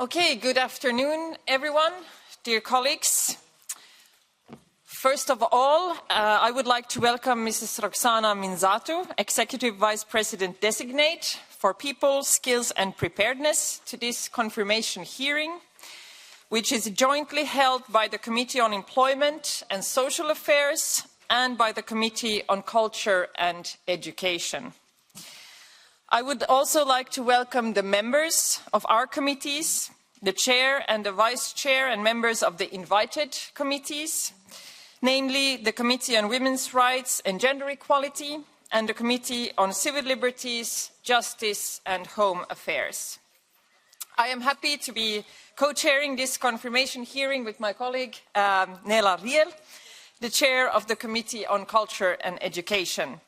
Okay, good afternoon, everyone, dear colleagues. First of all, I would like to welcome Mrs. Roxana Mînzatu, Executive Vice President Designate for People, Skills and Preparedness, to this confirmation hearing, which is jointly held by the Committee on Employment and Social Affairs and by the Committee on Culture and Education. I would also like to welcome the members of our committees, the chair and the vice chair and members of the invited committees, namely the Committee on Women's Rights and Gender Equality and the Committee on Civil Liberties, Justice and Home Affairs. I am happy to be co-chairing this confirmation hearing with my colleague Nela Riel, the chair of the Committee on Culture and Education.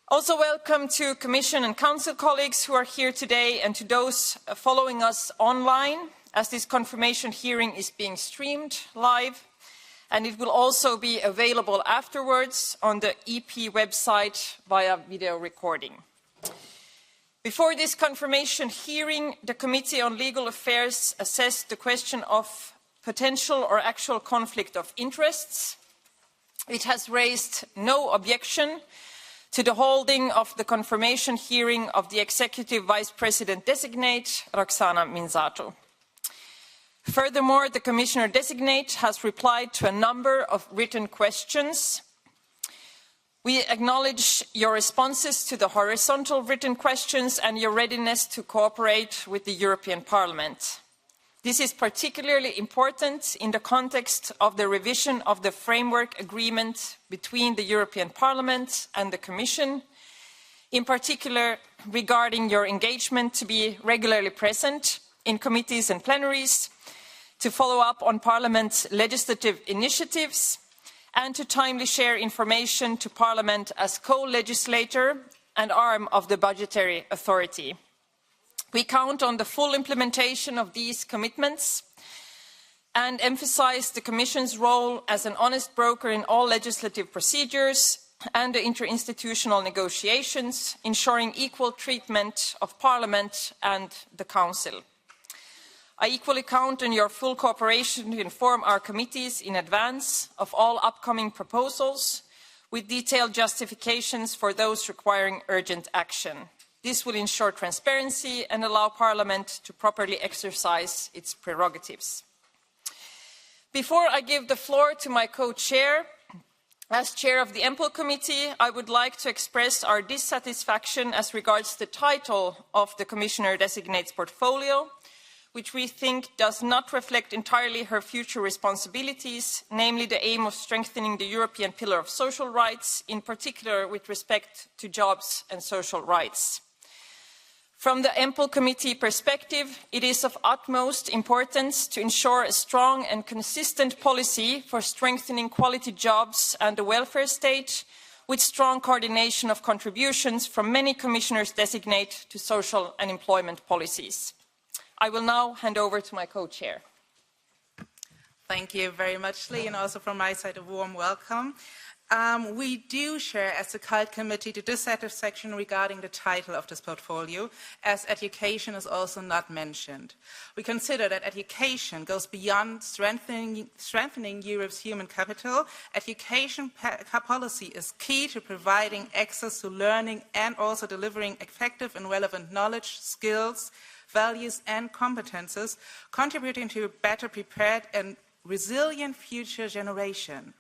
Also welcome to Commission and Council colleagues who are here today and to those following us online, as this confirmation hearing is being streamed live and it will also be available afterwards on the EP website via video recording. Before this confirmation hearing, the Committee on Legal Affairs assessed the question of potential or actual conflict of interests. It has raised no objection to the holding of the confirmation hearing of the Executive Vice President Designate, Roxana Mînzatu. Furthermore, the Commissioner Designate has replied to a number of written questions. We acknowledge your responses to the horizontal written questions and your readiness to cooperate with the European Parliament. This is particularly important in the context of the revision of the framework agreement between the European Parliament and the Commission, in particular regarding your engagement to be regularly present in committees and plenaries, to follow up on Parliament's legislative initiatives, and to timely share information to Parliament as co-legislator and arm of the budgetary authority. We count on the full implementation of these commitments and emphasize the Commission's role as an honest broker in all legislative procedures and the interinstitutional negotiations, ensuring equal treatment of Parliament and the Council. I equally count on your full cooperation to inform our committees in advance of all upcoming proposals, with detailed justifications for those requiring urgent action. This will ensure transparency and allow Parliament to properly exercise its prerogatives. Before I give the floor to my co-chair, as chair of the EMPL Committee, I would like to express our dissatisfaction as regards the title of the Commissioner-designate's portfolio, which we think does not reflect entirely her future responsibilities, namely the aim of strengthening the European Pillar of Social Rights, in particular with respect to jobs and social rights. From the EMPL Committee perspective, it is of utmost importance to ensure a strong and consistent policy for strengthening quality jobs and the welfare state, with strong coordination of contributions from many commissioners designate to social and employment policies. I will now hand over to my co-chair. Thank you very much, Lee, and also from my side a warm welcome. We do share as a CULT committee the dissatisfaction regarding the title of this portfolio, as education is also not mentioned. We consider that education goes beyond strengthening Europe's human capital. Education policy is key to providing access to learning and also delivering effective and relevant knowledge, skills, values and competences, contributing to a better prepared and resilient future generation.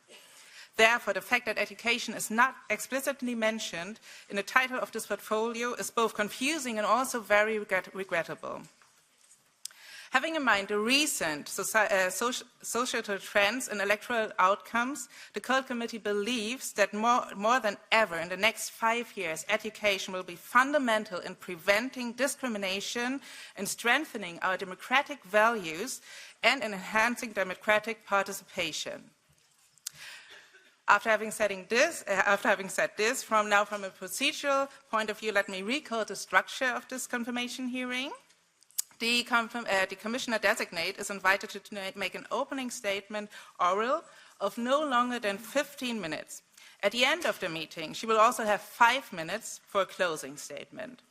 Therefore, the fact that education is not explicitly mentioned in the title of this portfolio is both confusing and also very regrettable. Having in mind the recent societal trends and electoral outcomes, the CULT Committee believes that more than ever in the next 5 years, education will be fundamental in preventing discrimination and strengthening our democratic values and in enhancing democratic participation. After having said this, from a procedural point of view, let me recall the structure of this confirmation hearing. The Commissioner-designate is invited to make an opening statement, oral, of no longer than 15 minutes. At the end of the meeting, she will also have 5 minutes for a closing statement.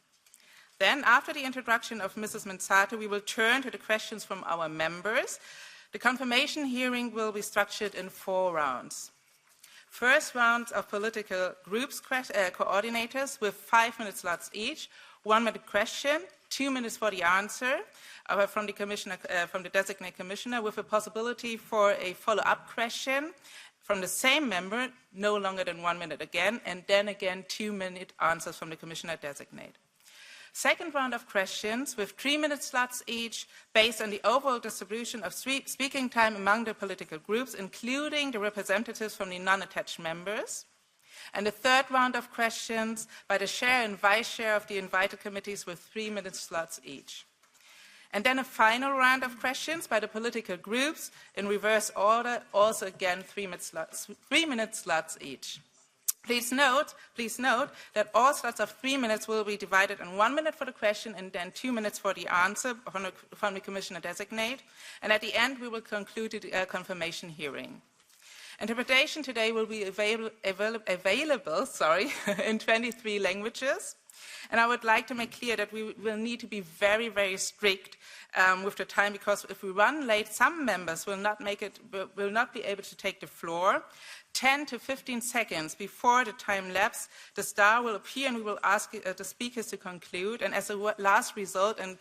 Then, after the introduction of Mrs. Mînzatu, we will turn to the questions from our members. The confirmation hearing will be structured in 4 rounds. First round of political groups coordinators with 5-minute slots each, 1-minute question, 2 minutes for the answer from the designated commissioner, with a possibility for a follow-up question from the same member, no longer than 1 minute again, and then again 2-minute answers from the commissioner designate. Second round of questions with 3-minute slots each, based on the overall distribution of speaking time among the political groups, including the representatives from the non-attached members. And the third round of questions by the chair and vice chair of the invited committees with 3-minute slots each. And then a final round of questions by the political groups in reverse order, also again 3-minute slots each. Please note that all slots of 3 minutes will be divided in 1 minute for the question and then 2 minutes for the answer from the commissioner designate. And at the end, we will conclude the confirmation hearing. Interpretation today will be available in 23 languages. And I would like to make clear that we will need to be very, very strict with the time, because if we run late, some members will not be able to take the floor. 10 to 15 seconds before the time lapse, the star will appear and we will ask the speakers to conclude. And as a last result, and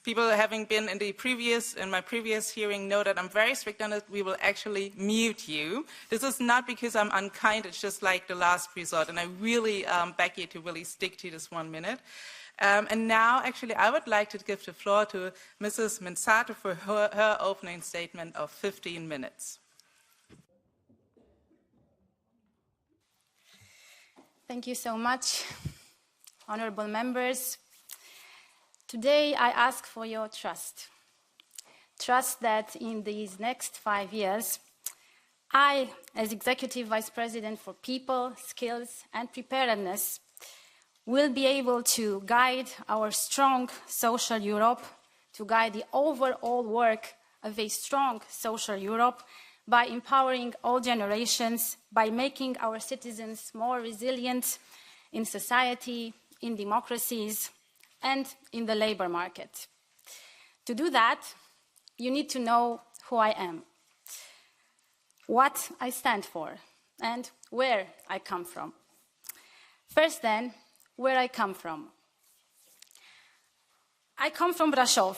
people having been in my previous hearing know that I'm very strict on it, we will actually mute you. This is not because I'm unkind, it's just like the last resort. And I really beg you to really stick to this 1 minute. And now, actually, I would like to give the floor to Mrs. Mînzatu for her opening statement of 15 minutes. Thank you so much, honorable members. Today, I ask for your trust. Trust that in these next 5 years, I, as Executive Vice President for People, Skills, and Preparedness, will be able to guide our strong social Europe, to guide the overall work of a strong social Europe by empowering all generations, by making our citizens more resilient in society, in democracies, and in the labor market. To do that, you need to know who I am, what I stand for, and where I come from. First then, where I come from. I come from Brașov.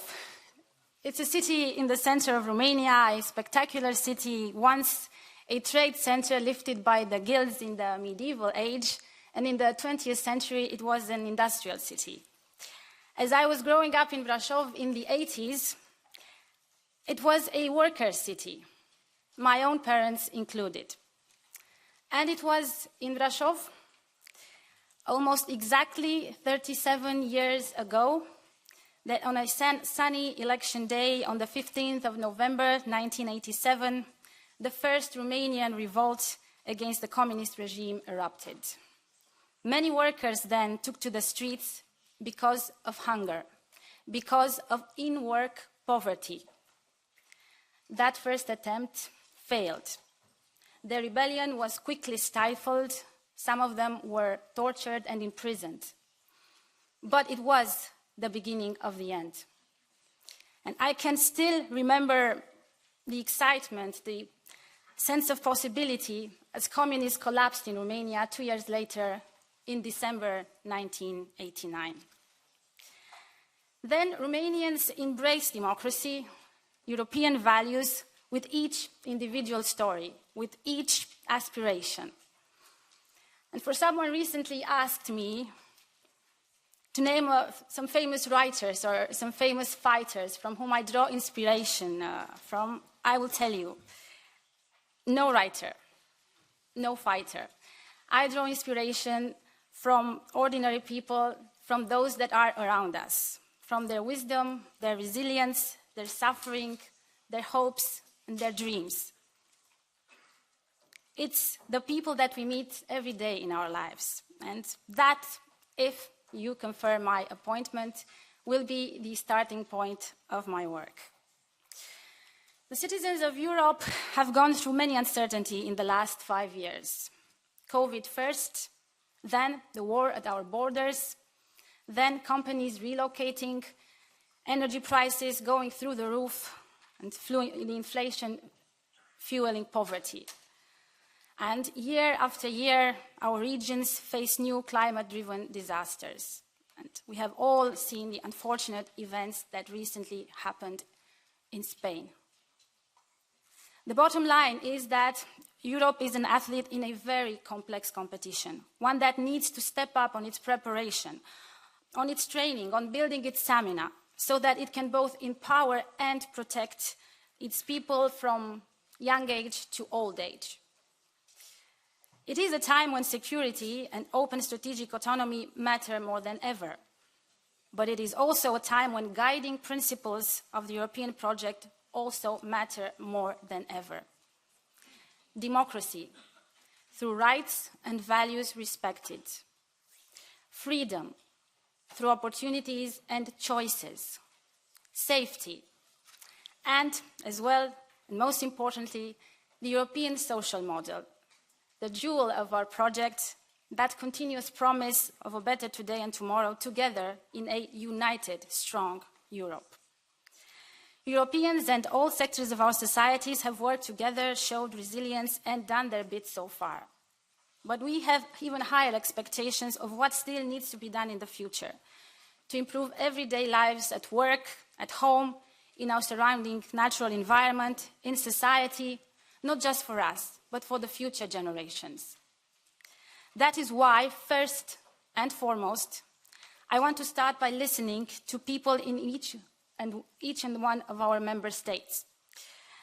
It's a city in the center of Romania, a spectacular city, once a trade center lifted by the guilds in the medieval age, and in the 20th century it was an industrial city. As I was growing up in Brașov in the 80s, it was a worker city, my own parents included. And it was in Brașov, almost exactly 37 years ago, that on a sunny election day on the 15th of November 1987, the first Romanian revolt against the communist regime erupted. Many workers then took to the streets because of hunger, because of in-work poverty. That first attempt failed. The rebellion was quickly stifled. Some of them were tortured and imprisoned. But it was the beginning of the end. And I can still remember the excitement, the sense of possibility as communism collapsed in Romania 2 years later in December 1989. Then Romanians embraced democracy, European values, with each individual story, with each aspiration. And for someone recently asked me to name some famous writers or some famous fighters from whom I draw inspiration from, I will tell you, no writer, no fighter. I draw inspiration from ordinary people, from those that are around us, from their wisdom, their resilience, their suffering, their hopes, and their dreams. It's the people that we meet every day in our lives. And that, if you confirm my appointment, will be the starting point of my work. The citizens of Europe have gone through many uncertainty in the last 5 years. COVID first, then the war at our borders, then companies relocating, energy prices going through the roof, and the inflation fueling poverty. And year after year, our regions face new climate-driven disasters. And we have all seen the unfortunate events that recently happened in Spain. The bottom line is that Europe is an athlete in a very complex competition, one that needs to step up on its preparation, on its training, on building its stamina, so that it can both empower and protect its people from young age to old age. It is a time when security and open strategic autonomy matter more than ever. But it is also a time when guiding principles of the European project also matter more than ever. Democracy, through rights and values respected. Freedom, through opportunities and choices. Safety, and as well, and most importantly, the European social model, the jewel of our project, that continuous promise of a better today and tomorrow together in a united, strong Europe. Europeans and all sectors of our societies have worked together, showed resilience, and done their bit so far. But we have even higher expectations of what still needs to be done in the future to improve everyday lives at work, at home, in our surrounding natural environment, in society, not just for us, but for the future generations. That is why, first and foremost, I want to start by listening to people in each and one of our member states.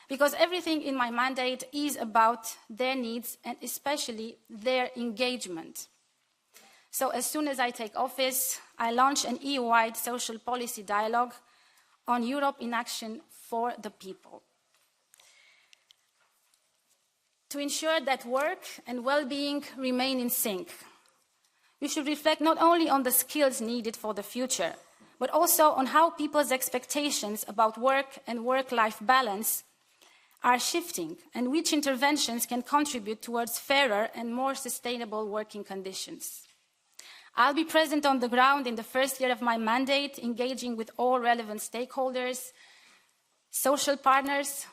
Because everything in my mandate is about their needs and especially their engagement. So as soon as I take office, I launch an EU-wide social policy dialogue on Europe in action for the people. To ensure that work and well-being remain in sync, we should reflect not only on the skills needed for the future, but also on how people's expectations about work and work-life balance are shifting and which interventions can contribute towards fairer and more sustainable working conditions. I'll be present on the ground in the first year of my mandate, engaging with all relevant stakeholders, social partners,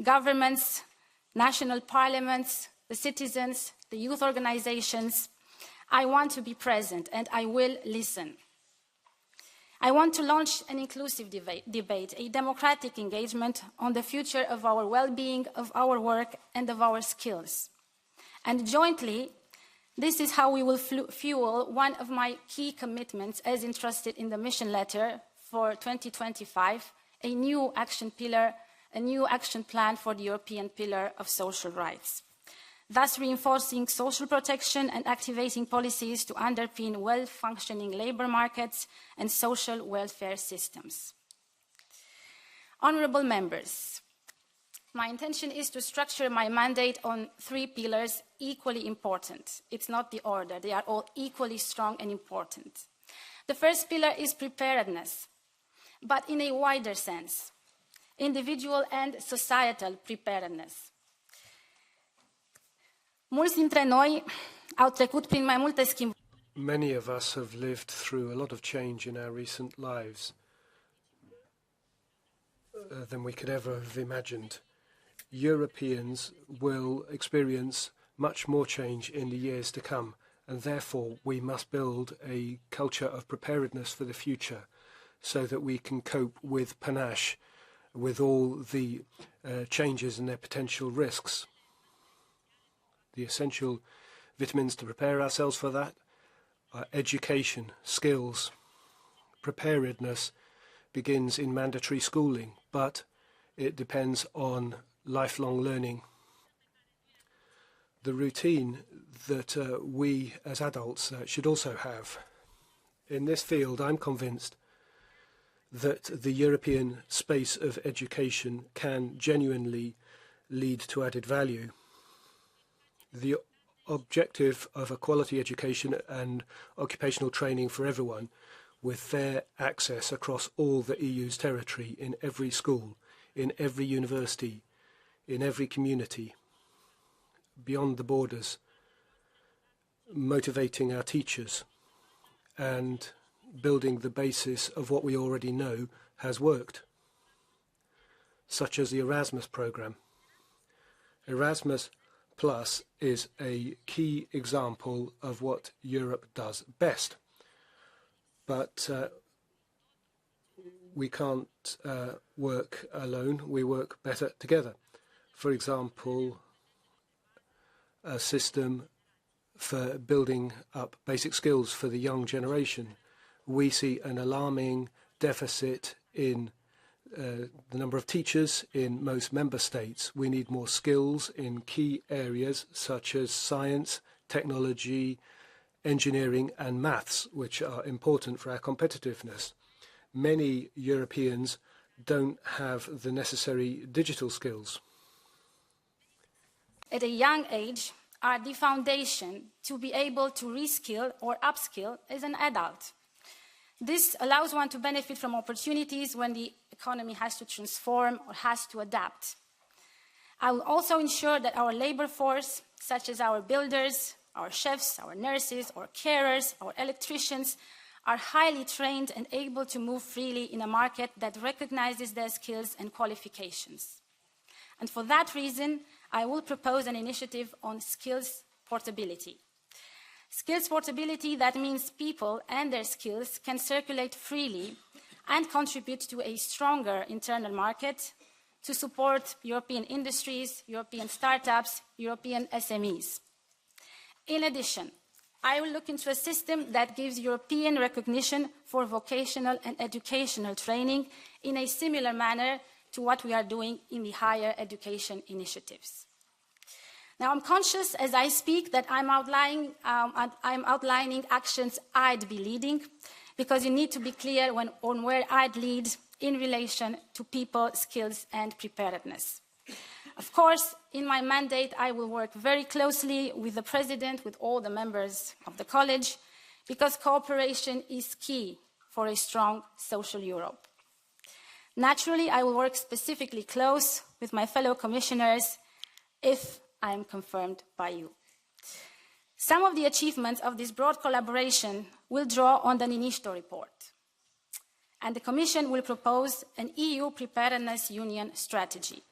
governments, national parliaments, the citizens, the youth organizations. I want to be present and I will listen. I want to launch an inclusive debate, a democratic engagement on the future of our well-being, of our work, and of our skills. And jointly, this is how we will fuel one of my key commitments as entrusted in the mission letter for 2025, a new action pillar, a new action plan for the European pillar of social rights, thus reinforcing social protection and activating policies to underpin well-functioning labor markets and social welfare systems. Honourable members, my intention is to structure my mandate on 3 pillars equally important. It's not the order, they are all equally strong and important. The first pillar is preparedness, but in a wider sense, individual and societal preparedness. Mulți dintre noi au trecut prin mai multe schimbări. Many of us have lived through a lot of change in our recent lives than we could ever have imagined. Europeans will experience much more change in the years to come, and therefore we must build a culture of preparedness for the future so that we can cope with panache with all the changes and their potential risks. The essential vitamins to prepare ourselves for that are education, skills. Preparedness begins in mandatory schooling, but it depends on lifelong learning. The routine that we as adults should also have. In this field, I'm convinced that the European space of education can genuinely lead to added value. The objective of a quality education and occupational training for everyone with fair access across all the EU's territory in every school, in every university, in every community, beyond the borders, motivating our teachers and building the basis of what we already know has worked, such as the Erasmus programme. Erasmus Plus is a key example of what Europe does best. But we can't work alone, we work better together. For example, a system for building up basic skills for the young generation. We see an alarming deficit in the number of teachers in most member states. We need more skills in key areas such as science, technology, engineering and maths, which are important for our competitiveness. Many Europeans don't have the necessary digital skills. At a young age, are the foundation to be able to reskill or upskill as an adult. This allows one to benefit from opportunities when the economy has to transform or has to adapt. I will also ensure that our labor force, such as our builders, our chefs, our nurses, our carers, our electricians, are highly trained and able to move freely in a market that recognizes their skills and qualifications. And for that reason, I will propose an initiative on skills portability. Skills portability, that means people and their skills can circulate freely and contribute to a stronger internal market to support European industries, European startups, European SMEs. In addition, I will look into a system that gives European recognition for vocational and educational training in a similar manner to what we are doing in the higher education initiatives. Now, I'm conscious as I speak that I'm outlining actions I'd be leading, because you need to be clear on where I'd lead in relation to people, skills, and preparedness. Of course, in my mandate, I will work very closely with the President, with all the members of the College, because cooperation is key for a strong social Europe. Naturally, I will work specifically close with my fellow commissioners if I am confirmed by you. Some of the achievements of this broad collaboration will draw on the Ninisto report, and the Commission will propose an EU Preparedness Union strategy.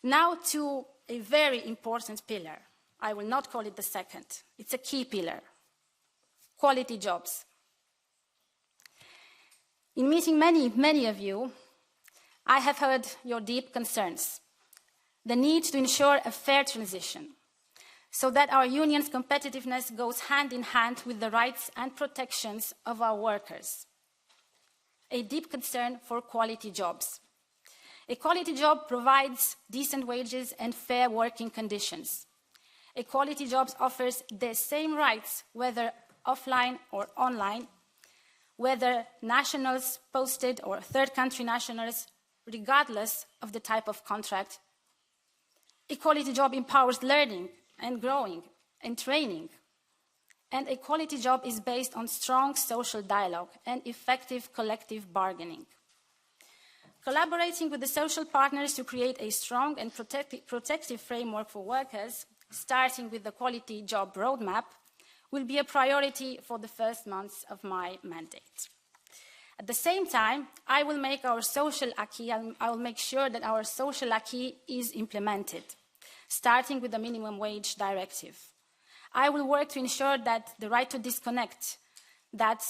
Now to a very important pillar. I will not call it the second. It's a key pillar. Quality jobs. In meeting many of you, I have heard your deep concerns. The need to ensure a fair transition so that our union's competitiveness goes hand in hand with the rights and protections of our workers. A deep concern for quality jobs. A quality job provides decent wages and fair working conditions. A quality job offers the same rights, whether offline or online, whether nationals posted or third country nationals, regardless of the type of contract. A quality job empowers learning and growing and training. And a quality job is based on strong social dialogue and effective collective bargaining. Collaborating with the social partners to create a strong and protective framework for workers, starting with the quality job roadmap, will be a priority for the first months of my mandate. At the same time, I will make our social acquis, I will make sure that our social acquis is implemented, starting with the minimum wage directive. I will work to ensure that the right to disconnect, that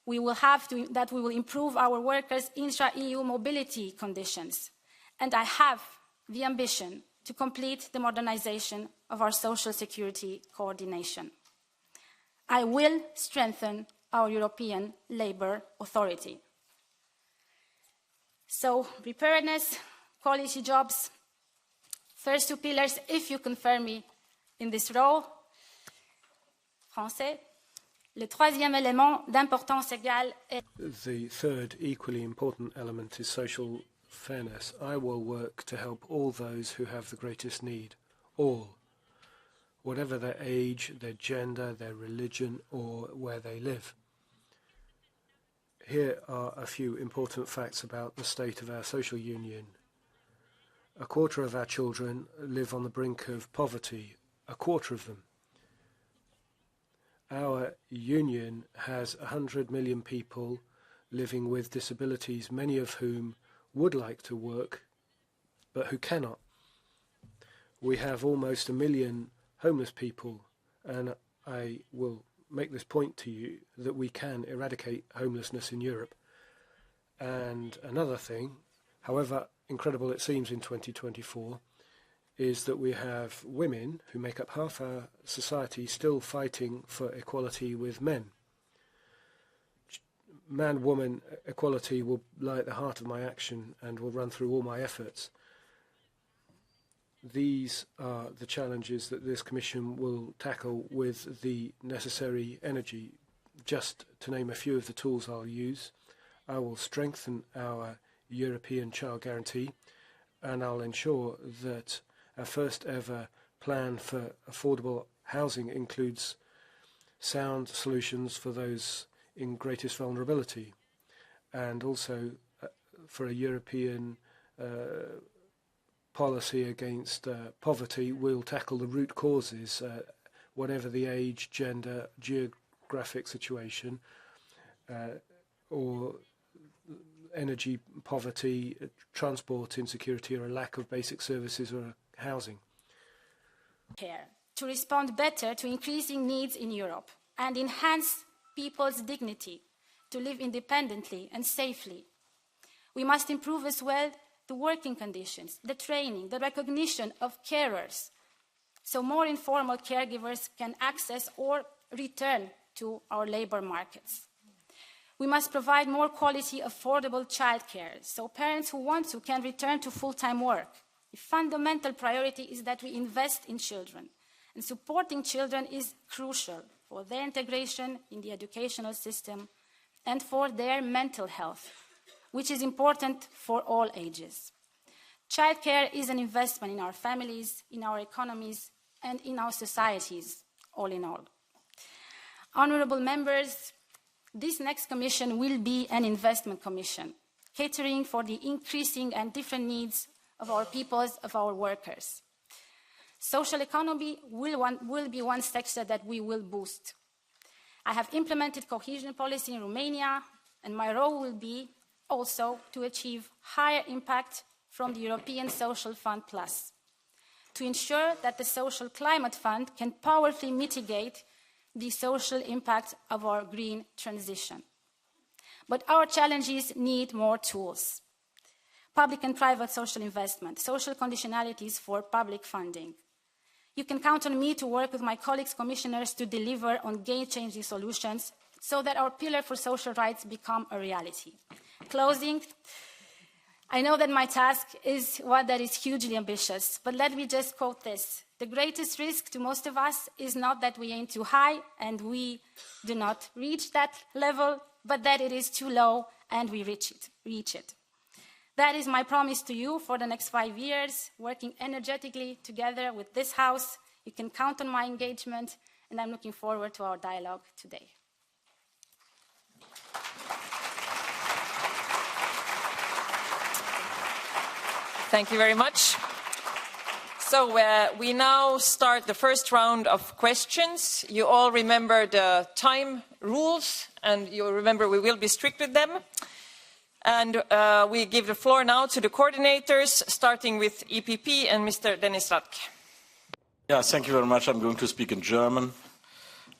we will improve our workers' intra-EU mobility conditions. And I have the ambition to complete the modernization of our social security coordination. I will strengthen our European Labour Authority. So, preparedness, quality jobs, first two pillars, if you confirm me in this role. Français. Le troisième élément d'importance égale est... The third equally important element is social fairness. I will work to help all those who have the greatest need, all, whatever their age, their gender, their religion, or where they live. Here are a few important facts about the state of our social union. A quarter of our children live on the brink of poverty, a quarter of them. Our union has 100 million people living with disabilities, many of whom would like to work, but who cannot. We have almost 1 million homeless people, and I will make this point to you that we can eradicate homelessness in Europe. And another thing, however incredible it seems in 2024, is that we have women who make up half our society still fighting for equality with men. Man-woman equality will lie at the heart of my action and will run through all my efforts. These are the challenges that this Commission will tackle with the necessary energy. Just to name a few of the tools I'll use, I will strengthen our European Child Guarantee, and I'll ensure that our first ever plan for affordable housing includes sound solutions for those in greatest vulnerability, and also for a European policy against poverty. We'll tackle the root causes, whatever the age, gender, geographic situation, or energy poverty, transport insecurity, or a lack of basic services or housing. Care to respond better to increasing needs in Europe and enhance people's dignity to live independently and safely. We must improve as well the working conditions, the training, the recognition of carers, so more informal caregivers can access or return to our labour markets. We must provide more quality, affordable childcare, so parents who want to can return to full-time work. The fundamental priority is that we invest in children, and supporting children is crucial for their integration in the educational system and for their mental health, which is important for all ages. Childcare is an investment in our families, in our economies, and in our societies, all in all. Honourable members, this next Commission will be an investment Commission, catering for the increasing and different needs of our peoples, of our workers. Social economy will be one sector that we will boost. I have implemented cohesion policy in Romania, and my role will be also to achieve higher impact from the European Social Fund Plus, to ensure that the Social Climate Fund can powerfully mitigate the social impact of our green transition. But our challenges need more tools. Public and private social investment, social conditionalities for public funding. You can count on me to work with my colleagues, commissioners, to deliver on game-changing solutions so that our pillar for social rights become a reality. Closing, I know that my task is one that is hugely ambitious, but let me just quote this. The greatest risk to most of us is not that we aim too high and we do not reach that level, but that it is too low and we reach it. That is my promise to you for the next 5 years, working energetically together with this House. You can count on my engagement, and I'm looking forward to our dialogue today. Thank you very much. So we now start the first round of questions. You all remember the time rules, and you remember we will be strict with them. And we give the floor now to the coordinators, starting with EPP and Mr. Dennis Radke. Yeah, thank you very much. I'm going to speak in German.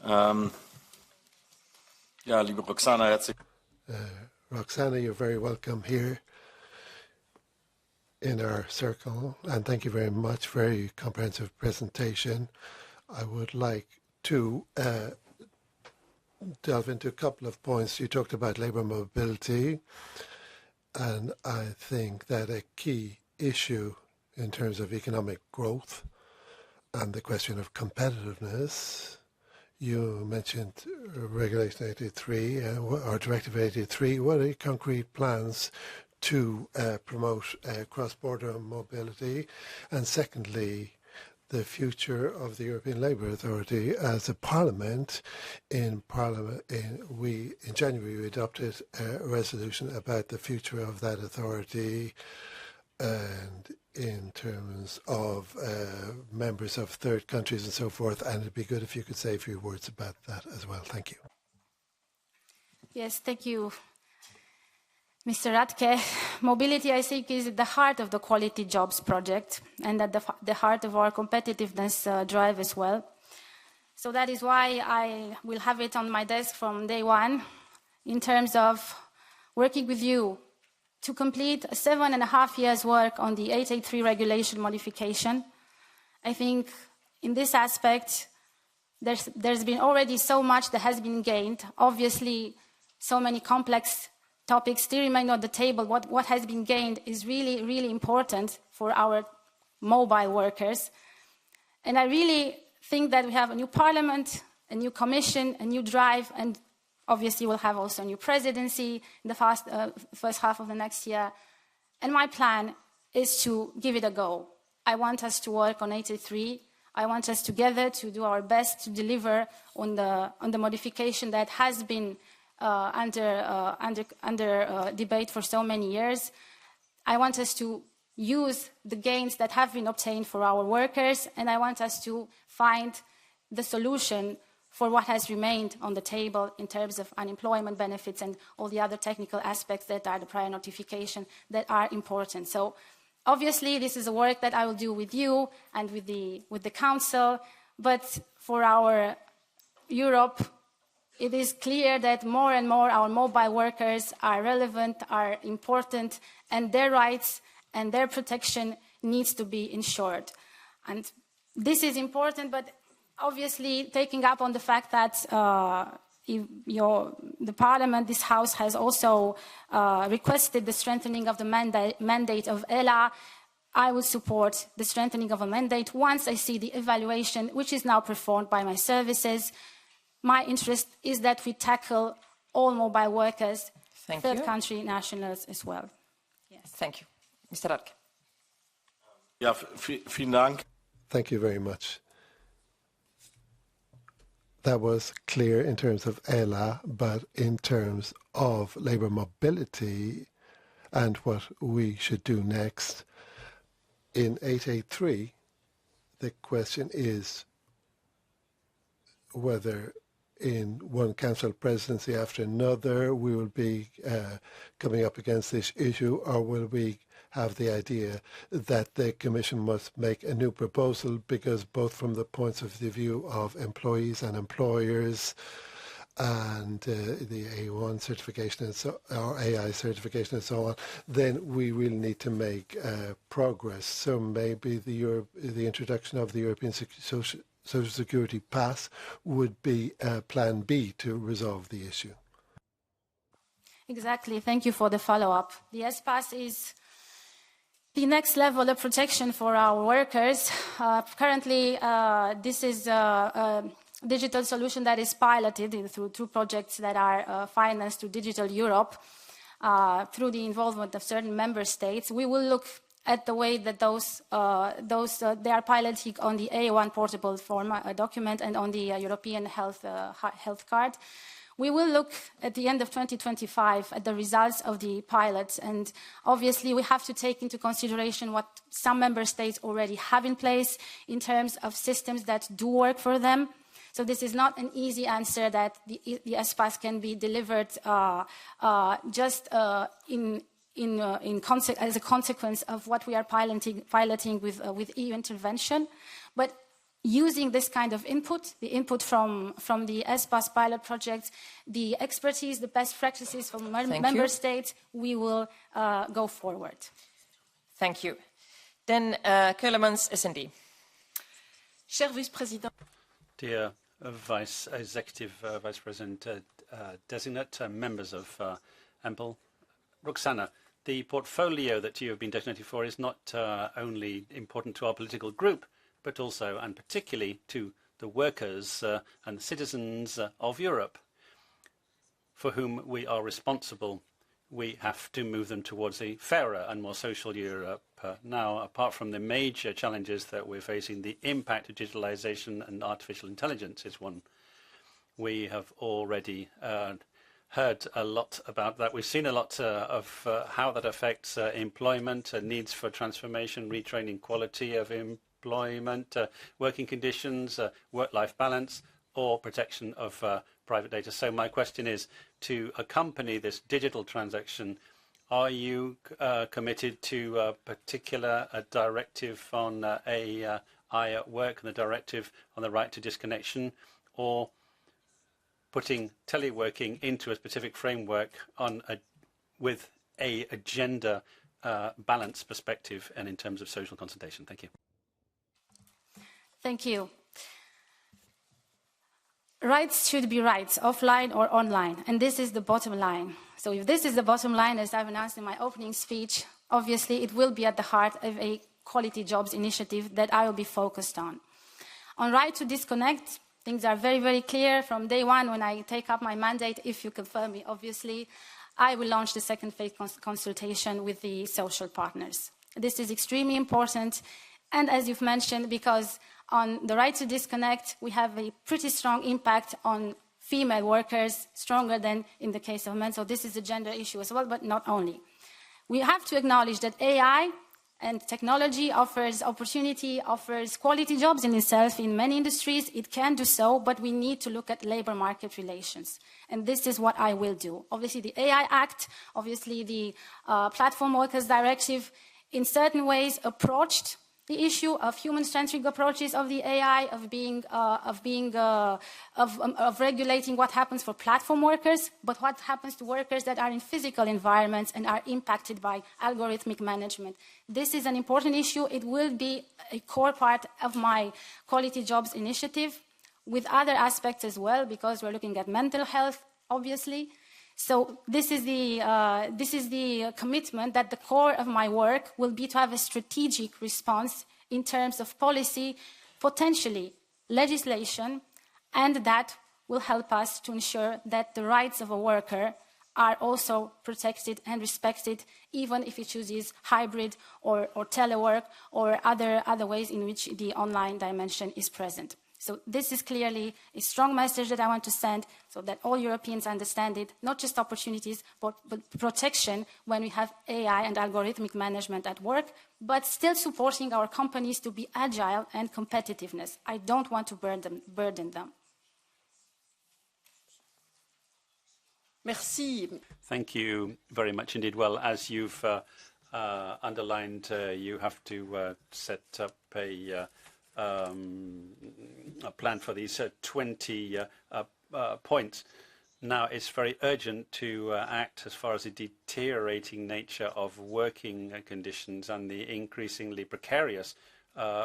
Liebe Roxana, herzlich. Roxana, you're very welcome here in our circle, and thank you very much. Very comprehensive presentation. I would like to delve into a couple of points. You talked about labour mobility, and I think that a key issue in terms of economic growth and the question of competitiveness, you mentioned Regulation 83 or Directive 83. What are your concrete plans to promote cross-border mobility? And secondly, the future of the European Labour Authority. As a Parliament, in January we adopted a resolution about the future of that authority. and in terms of members of third countries and so forth, and it'd be good if you could say a few words about that as well. Thank you. Yes, thank you, Mr. Radke. Mobility, I think, is at the heart of the Quality Jobs project and at the heart of our competitiveness drive as well. So that is why I will have it on my desk from day one in terms of working with you to complete 7.5 years' work on the 883 regulation modification. I think in this aspect, there's been already so much that has been gained. Obviously, so many complex topics still remain on the table. What has been gained is really, really important for our mobile workers. And I really think that we have a new parliament, a new commission, a new drive, and obviously we'll have also a new presidency in the first half of the next year. And my plan is to give it a go. I want us to work on 883. I want us together to do our best to deliver on the modification that has been under debate for so many years. I want us to use the gains that have been obtained for our workers, and I want us to find the solution for what has remained on the table in terms of unemployment benefits and all the other technical aspects that are the prior notification that are important. So obviously this is a work that I will do with you and with the Council, but for our Europe, it is clear that more and more our mobile workers are relevant, are important, and their rights and their protection needs to be ensured. And this is important, but obviously taking up on the fact that the Parliament, this House, has also requested the strengthening of the mandate of ELA, I will support the strengthening of a mandate once I see the evaluation, which is now performed by my services. My interest is that we tackle all mobile workers, third country nationals as well. Yes. Thank you. Mr. Radke. Ja, vielen Dank. Thank you very much. That was clear in terms of ELA, but in terms of labour mobility and what we should do next, in 883, the question is whether in one council presidency after another we will be coming up against this issue, or will we have the idea that the Commission must make a new proposal, because both from the points of the view of employees and employers and the A1 certification and or AI certification and so on, then we will need to make progress. So maybe the introduction of the European Social Security Pass would be plan B to resolve the issue. Exactly. Thank you for the follow-up. The S-Pass is the next level of protection for our workers. Currently, this is a digital solution that is piloted through two projects that are financed through Digital Europe through the involvement of certain member states. We will look at the way that they are piloting on the A1 portable format document and on the European health card. We will look at the end of 2025 at the results of the pilots, and obviously we have to take into consideration what some member states already have in place in terms of systems that do work for them. So this is not an easy answer that the S-Pass can be delivered just as a consequence of what we are piloting with EU intervention, but using this kind of input, the input from the S-Pass pilot projects, the expertise, the best practices from member states, we will go forward. Thank you. Then Keulemans, SND. Cher Vice-Président. Dear Executive Vice President Designate, members of AMPL, Roxana, the portfolio that you have been designated for is not only important to our political group, but also and particularly to the workers and the citizens of Europe, for whom we are responsible. We have to move them towards a fairer and more social Europe. Now, apart from the major challenges that we're facing, the impact of digitalization and artificial intelligence is one. We have already heard a lot about that. We've seen a lot of how that affects employment, needs for transformation, retraining, quality of employment, working conditions, work-life balance, or protection of private data. So my question is, to accompany this digital transaction, are you committed to a particular directive on AI at work and the directive on the right to disconnection, or putting teleworking into a specific framework on with a gender balance perspective and in terms of social consultation? Thank you. Thank you. Rights should be rights, offline or online, and this is the bottom line. So if this is the bottom line, as I've announced in my opening speech, obviously it will be at the heart of a quality jobs initiative that I will be focused on. On right to disconnect, things are very, very clear. From day one, when I take up my mandate, if you confirm me, obviously, I will launch the second phase consultation with the social partners. This is extremely important, and as you've mentioned, because on the right to disconnect, we have a pretty strong impact on female workers, stronger than in the case of men. So this is a gender issue as well, but not only. We have to acknowledge that AI and technology offers opportunity, offers quality jobs in itself in many industries. It can do so, but we need to look at labor market relations. And this is what I will do. Obviously, the AI Act, obviously the Platform Workers Directive, in certain ways approached the issue of human-centric approaches of the AI, of regulating what happens for platform workers, but what happens to workers that are in physical environments and are impacted by algorithmic management. This is an important issue. It will be a core part of my quality jobs initiative, with other aspects as well, because we're looking at mental health, obviously. So this is the commitment that the core of my work will be to have a strategic response in terms of policy, potentially legislation, and that will help us to ensure that the rights of a worker are also protected and respected, even if he chooses hybrid or telework or other ways in which the online dimension is present. So this is clearly a strong message that I want to send so that all Europeans understand it, not just opportunities, but protection when we have AI and algorithmic management at work, but still supporting our companies to be agile and competitiveness. I don't want to burden them. Merci. Thank you very much indeed. Well, as you've underlined, you have to set up a plan for these 20 points. Now, it's very urgent to act as far as the deteriorating nature of working conditions and the increasingly precarious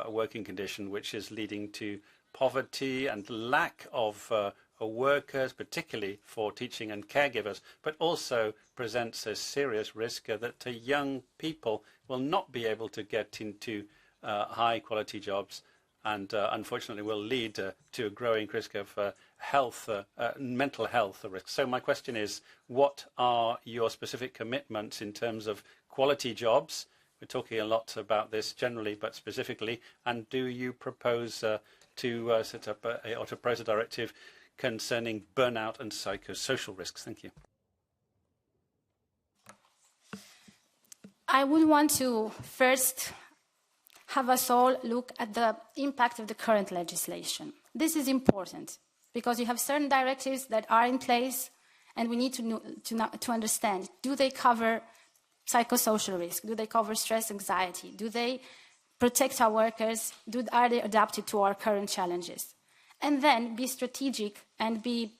working condition, which is leading to poverty and lack of workers, particularly for teaching and caregivers, but also presents a serious risk that young people will not be able to get into high-quality jobs, and unfortunately will lead to a growing risk of mental health risks. So my question is, what are your specific commitments in terms of quality jobs? We're talking a lot about this generally, but specifically, and do you propose to set up or to propose a directive concerning burnout and psychosocial risks? Thank you. I would want to first have us all look at the impact of the current legislation. This is important because you have certain directives that are in place, and we need to understand, do they cover psychosocial risk? Do they cover stress, anxiety? Do they protect our workers? Are they adapted to our current challenges? And then be strategic and be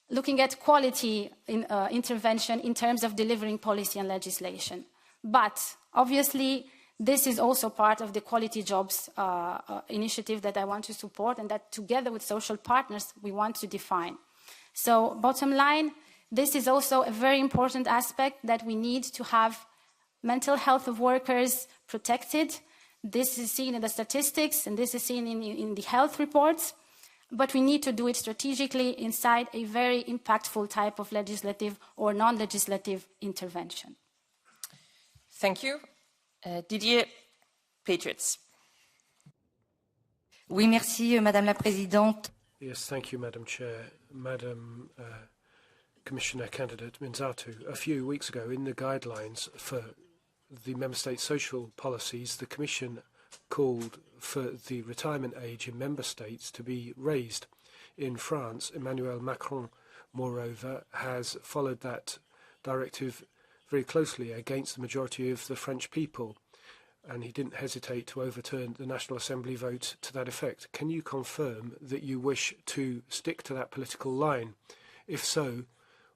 looking at quality in, intervention in terms of delivering policy and legislation. But obviously, this is also part of the quality jobs initiative that I want to support, and that together with social partners, we want to define. So bottom line, this is also a very important aspect, that we need to have mental health of workers protected. This is seen in the statistics, and this is seen in the health reports, but we need to do it strategically inside a very impactful type of legislative or non-legislative intervention. Thank you. Didier, Patriots. Oui, merci, Madame la Présidente. Yes, thank you, Madam Chair. Madam Commissioner candidate Mînzatu, a few weeks ago in the guidelines for the Member States' social policies, the Commission called for the retirement age in Member States to be raised. In France, Emmanuel Macron, moreover, has followed that directive very closely against the majority of the French people, and he didn't hesitate to overturn the National Assembly vote to that effect. Can you confirm that you wish to stick to that political line? If so,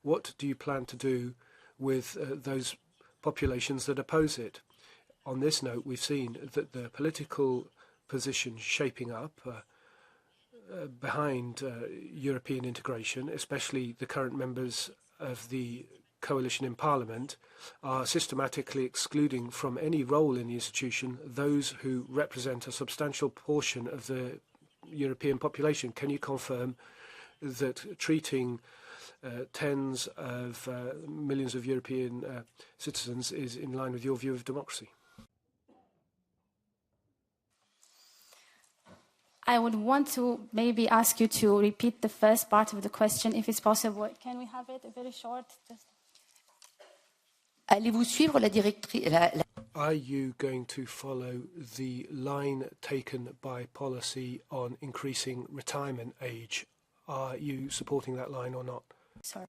what do you plan to do with those populations that oppose it? On this note, we've seen that the political position shaping up behind European integration, especially the current members of the coalition in Parliament, are systematically excluding from any role in the institution those who represent a substantial portion of the European population. Can you confirm that treating tens of millions of European citizens is in line with your view of democracy? I would want to maybe ask you to repeat the first part of the question, if it's possible. Can we have it very short? Allez-vous suivre la directrice? Are you going to follow the line taken by policy on increasing retirement age? Are you supporting that line or not? Sorry.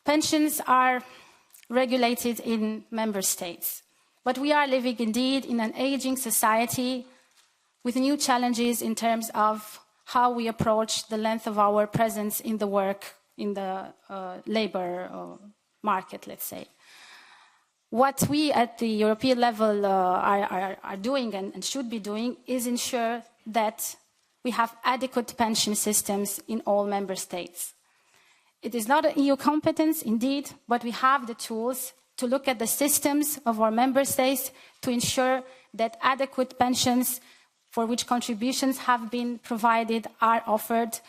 Pensions are regulated in member states, but we are living indeed in an aging society with new challenges in terms of how we approach the length of our presence in the work, in the labor market, let's say. What we at the European level are doing and should be doing is ensure that we have adequate pension systems in all member states. It is not an EU competence, indeed, but we have the tools to look at the systems of our member states to ensure that adequate pensions for which contributions have been provided are offered,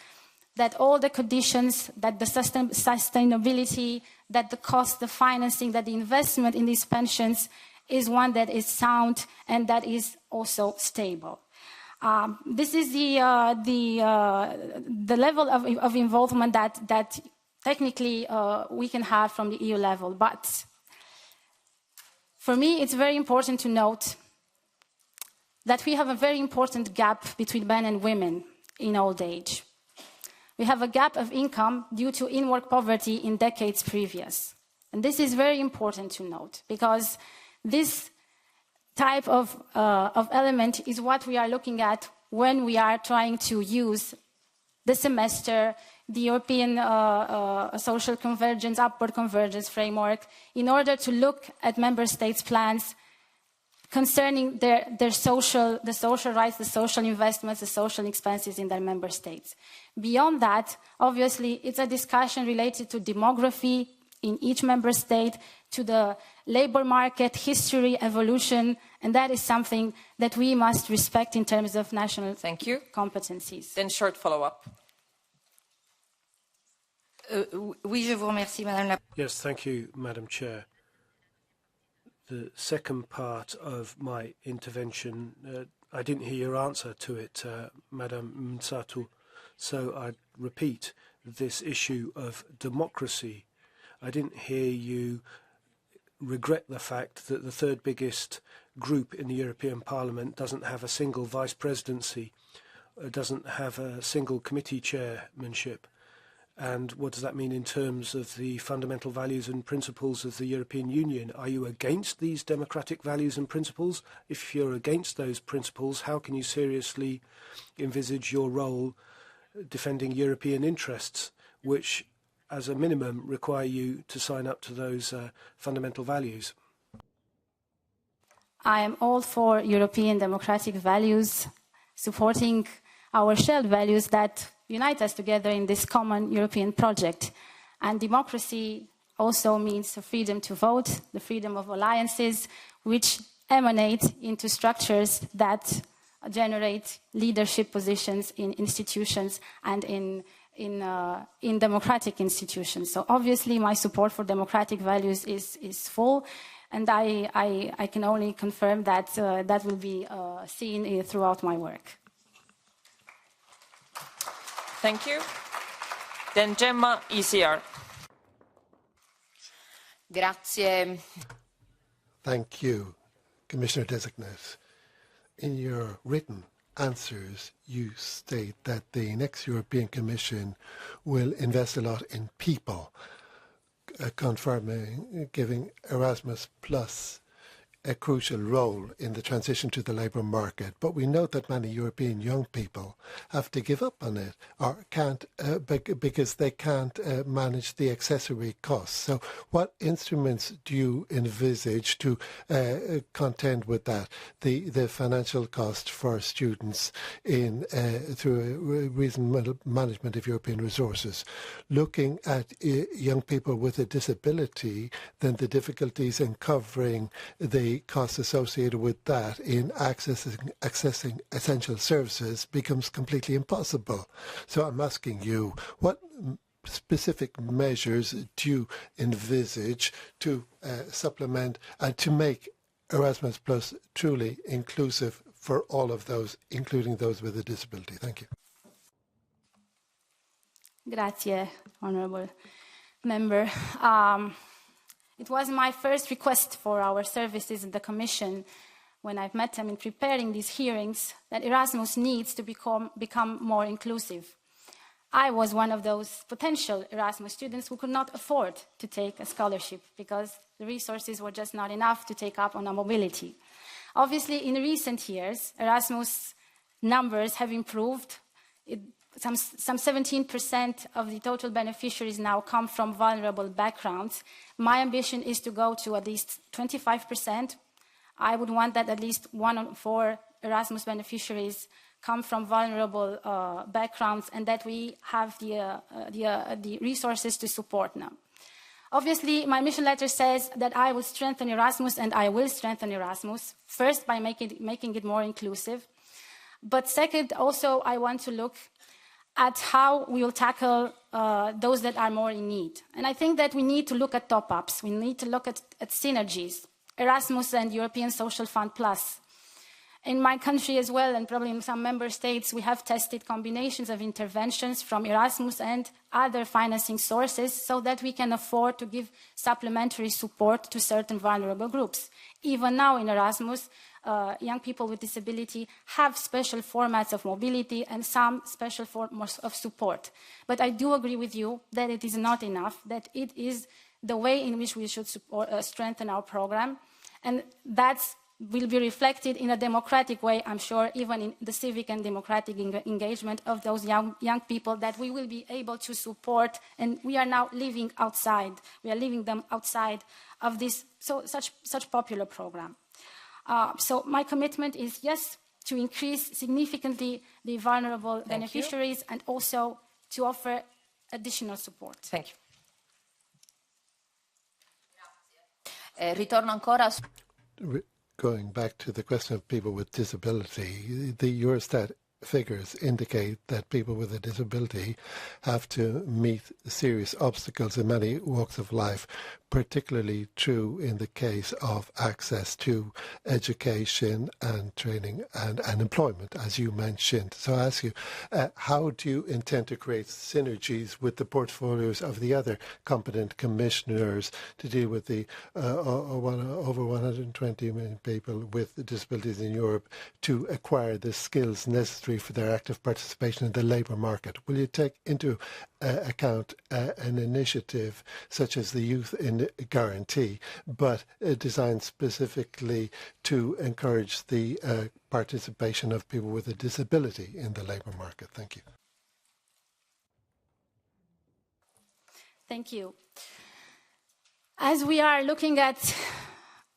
that all the conditions, that the sustainability, that the cost, the financing, that the investment in these pensions is one that is sound and that is also stable. This is the level of involvement that technically we can have from the EU level. But for me, it's very important to note that we have a very important gap between men and women in old age. We have a gap of income due to in-work poverty in decades previous. And this is very important to note, because this type of element is what we are looking at when we are trying to use the semester, the European social convergence, upward convergence framework, in order to look at member states' plans concerning the social rights, the social investments, the social expenses in their member states. Beyond that, obviously, it's a discussion related to demography in each member state, to the labor market, history, evolution, and that is something that we must respect in terms of national competencies. Then short follow-up. Oui, je vous remercie, Madame la... Yes, thank you, Madam Chair. The second part of my intervention, I didn't hear your answer to it, Madam Mînzatu, so I'd repeat this issue of democracy. I didn't hear you regret the fact that the third biggest group in the European Parliament doesn't have a single vice presidency, doesn't have a single committee chairmanship. And what does that mean in terms of the fundamental values and principles of the European Union? Are you against these democratic values and principles? If you're against those principles, how can you seriously envisage your role defending European interests, which, as a minimum, require you to sign up to those fundamental values? I am all for European democratic values, supporting our shared values that unite us together in this common European project. And democracy also means the freedom to vote, the freedom of alliances, which emanate into structures that generate leadership positions in institutions and in democratic institutions. So obviously my support for democratic values is full. And I can only confirm that that will be seen throughout my work. Thank you. Then Gemma, ECR. Grazie. Thank you, Commissioner Designate. In your written answers, you state that the next European Commission will invest a lot in people, confirming giving Erasmus Plus a crucial role in the transition to the labour market. But we note that many European young people have to give up on it or can't because they can't manage the accessory costs. So what instruments do you envisage to contend with that, the financial cost for students in through a reasonable management of European resources? Looking at young people with a disability, then the difficulties in covering the costs associated with that in accessing essential services becomes completely impossible. So I'm asking you, what specific measures do you envisage to supplement and to make Erasmus Plus truly inclusive for all of those, including those with a disability? Thank you. Grazie, honourable member. It was my first request for our services in the Commission when I've met them in preparing these hearings that Erasmus needs to become more inclusive. I was one of those potential Erasmus students who could not afford to take a scholarship because the resources were just not enough to take up on a mobility. Obviously, in recent years, Erasmus numbers have improved. Some 17% of the total beneficiaries now come from vulnerable backgrounds. My ambition is to go to at least 25%. I would want that at least 1 in 4 Erasmus beneficiaries come from vulnerable backgrounds and that we have the resources to support them. Obviously, my mission letter says that I will strengthen Erasmus, and I will strengthen Erasmus, first by making it more inclusive. But second, also, I want to look at how we will tackle those that are more in need. And I think that we need to look at top-ups. We need to look at synergies, Erasmus and European Social Fund Plus. In my country as well, and probably in some member states, we have tested combinations of interventions from Erasmus and other financing sources so that we can afford to give supplementary support to certain vulnerable groups. Even now in Erasmus, young people with disability have special formats of mobility and some special forms of support. But I do agree with you that it is not enough, that it is the way in which we should strengthen our program. And that will be reflected in a democratic way, I'm sure, even in the civic and democratic engagement of those young people that we will be able to support. And we are now living outside. We are leaving them outside of this such popular program. So my commitment is, yes, to increase significantly the vulnerable beneficiaries and also to offer additional support. Thank you. Ritorno ancora. Going back to the question of people with disability, the Eurostat figures indicate that people with a disability have to meet serious obstacles in many walks of life, particularly true in the case of access to education and training and employment, as you mentioned. So I ask you, how do you intend to create synergies with the portfolios of the other competent commissioners to deal with the over 120 million people with disabilities in Europe to acquire the skills necessary for their active participation in the labour market? Will you take into account an initiative such as the Youth in Guarantee, but designed specifically to encourage the participation of people with a disability in the labour market? Thank you. Thank you. As we are looking at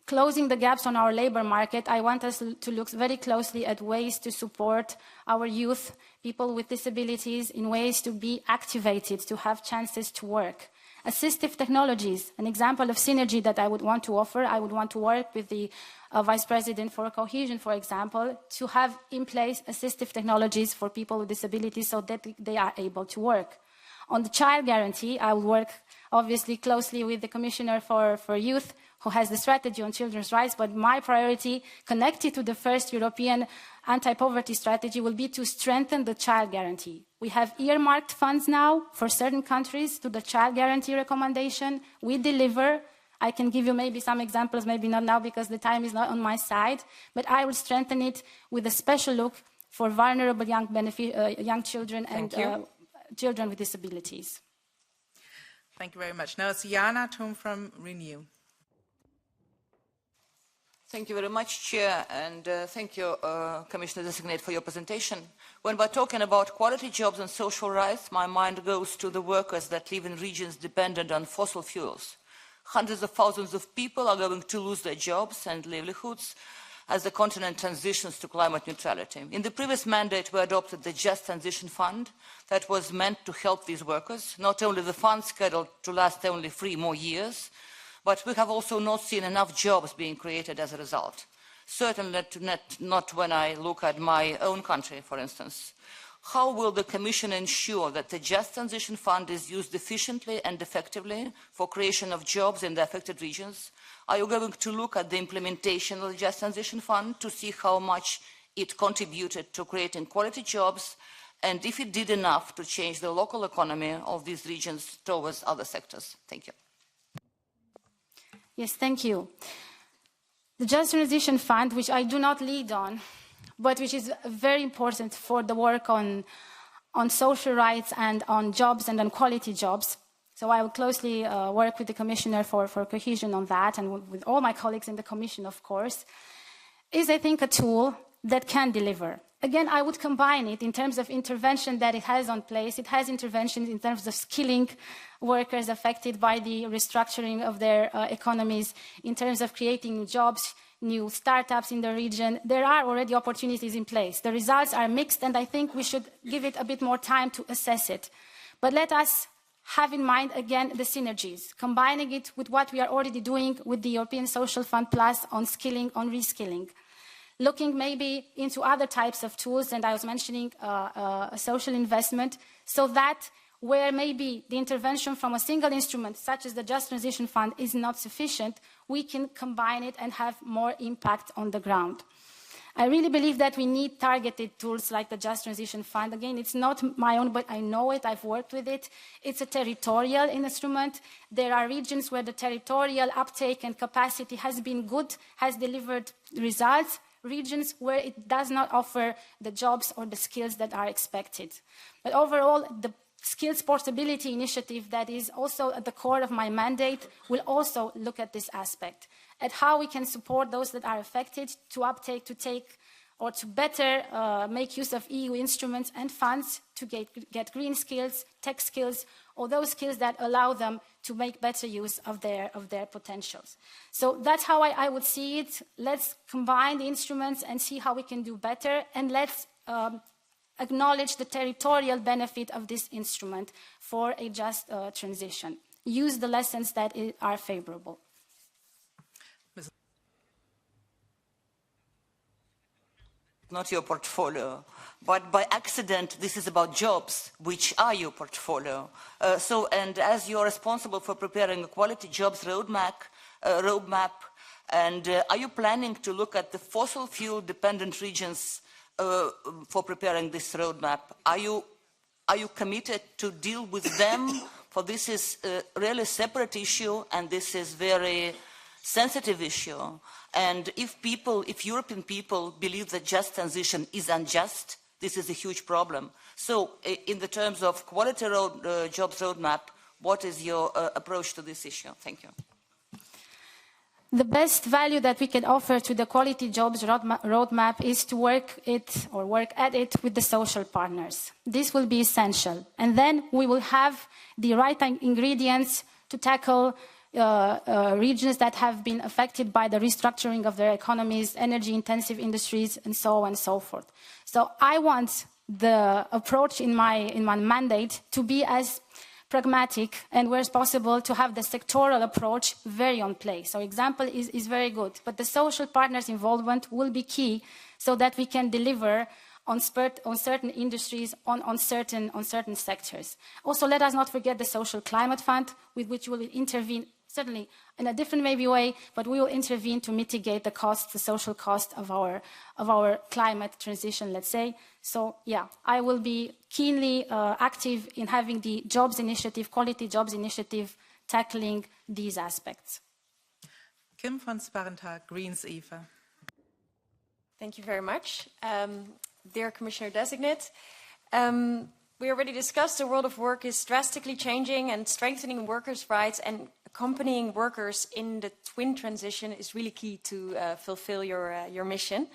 closing the gaps on our labour market, I want us to look very closely at ways to support our youth, people with disabilities, in ways to be activated, to have chances to work. Assistive technologies, an example of synergy that I would want to offer. I would want to work with the Vice President for Cohesion, for example, to have in place assistive technologies for people with disabilities so that they are able to work. On the child guarantee, I will work obviously closely with the Commissioner for Youth, who has the strategy on children's rights, but my priority, connected to the first European anti-poverty strategy, will be to strengthen the child guarantee. We have earmarked funds now for certain countries to the child guarantee recommendation. We deliver. I can give you maybe some examples, maybe not now because the time is not on my side, but I will strengthen it with a special look for vulnerable young children and children with disabilities. Thank you very much. Now it's Jana Thum from Renew. Thank you very much, Chair, and thank you, Commissioner Designate, for your presentation. When we're talking about quality jobs and social rights, my mind goes to the workers that live in regions dependent on fossil fuels. Hundreds of thousands of people are going to lose their jobs and livelihoods as the continent transitions to climate neutrality. In the previous mandate, we adopted the Just Transition Fund that was meant to help these workers. Not only the fund scheduled to last only 3 more years, but we have also not seen enough jobs being created as a result. Certainly not when I look at my own country, for instance. How will the Commission ensure that the Just Transition Fund is used efficiently and effectively for creation of jobs in the affected regions? Are you going to look at the implementation of the Just Transition Fund to see how much it contributed to creating quality jobs, and if it did enough to change the local economy of these regions towards other sectors? Thank you. Yes, thank you. The Just Transition Fund, which I do not lead on, but which is very important for the work on social rights and on jobs and on quality jobs. So I will closely work with the Commissioner for Cohesion on that, and with all my colleagues in the Commission, of course, is, I think, a tool that can deliver. Again, I would combine it in terms of intervention that it has on place. It has interventions in terms of skilling workers affected by the restructuring of their economies, in terms of creating new jobs, new startups in the region. There are already opportunities in place. The results are mixed, and I think we should give it a bit more time to assess it. But let us have in mind, again, the synergies, combining it with what we are already doing with the European Social Fund Plus on skilling, on reskilling. Looking maybe into other types of tools, and I was mentioning a social investment, so that where maybe the intervention from a single instrument, such as the Just Transition Fund, is not sufficient, we can combine it and have more impact on the ground. I really believe that we need targeted tools like the Just Transition Fund. Again, it's not my own, but I know it, I've worked with it. It's a territorial instrument. There are regions where the territorial uptake and capacity has been good, has delivered results. Regions where it does not offer the jobs or the skills that are expected. But overall, the Skills Portability Initiative that is also at the core of my mandate will also look at this aspect, at how we can support those that are affected to uptake, to take, or to better make use of EU instruments and funds to get green skills, tech skills, or those skills that allow them to make better use of their potentials. So that's how I would see it. Let's combine the instruments and see how we can do better, and let's acknowledge the territorial benefit of this instrument for a just transition. Use the lessons that are favorable. Not your portfolio, but by accident, this is about jobs, which are your portfolio. And as you're responsible for preparing a quality jobs roadmap, and are you planning to look at the fossil fuel dependent regions for preparing this roadmap? Are you committed to deal with them? For this is a really separate issue, and this is very sensitive issue. And if European people believe that just transition is unjust, this is a huge problem. So in the terms of quality jobs roadmap, what is your approach to this issue? Thank you. The best value that we can offer to the quality jobs roadmap is to work at it with the social partners. This will be essential. And then we will have the right ingredients to tackle regions that have been affected by the restructuring of their economies, energy-intensive industries, and so on and so forth. So I want the approach in my mandate to be as pragmatic, and where it's possible to have the sectoral approach very on place. So example is very good, but the social partners' involvement will be key so that we can deliver on certain industries, on certain sectors. Also, let us not forget the Social Climate Fund, with which we will intervene certainly in a different maybe way, but we will intervene to mitigate the cost, the social cost of our climate transition, let's say. So yeah, I will be keenly active in having the jobs initiative, quality jobs initiative, tackling these aspects. Kim von Sparentag, Greens, Eva. Thank you very much. Dear Commissioner Designate, we already discussed the world of work is drastically changing, and strengthening workers' rights and accompanying workers in the twin transition is really key to fulfill your mission.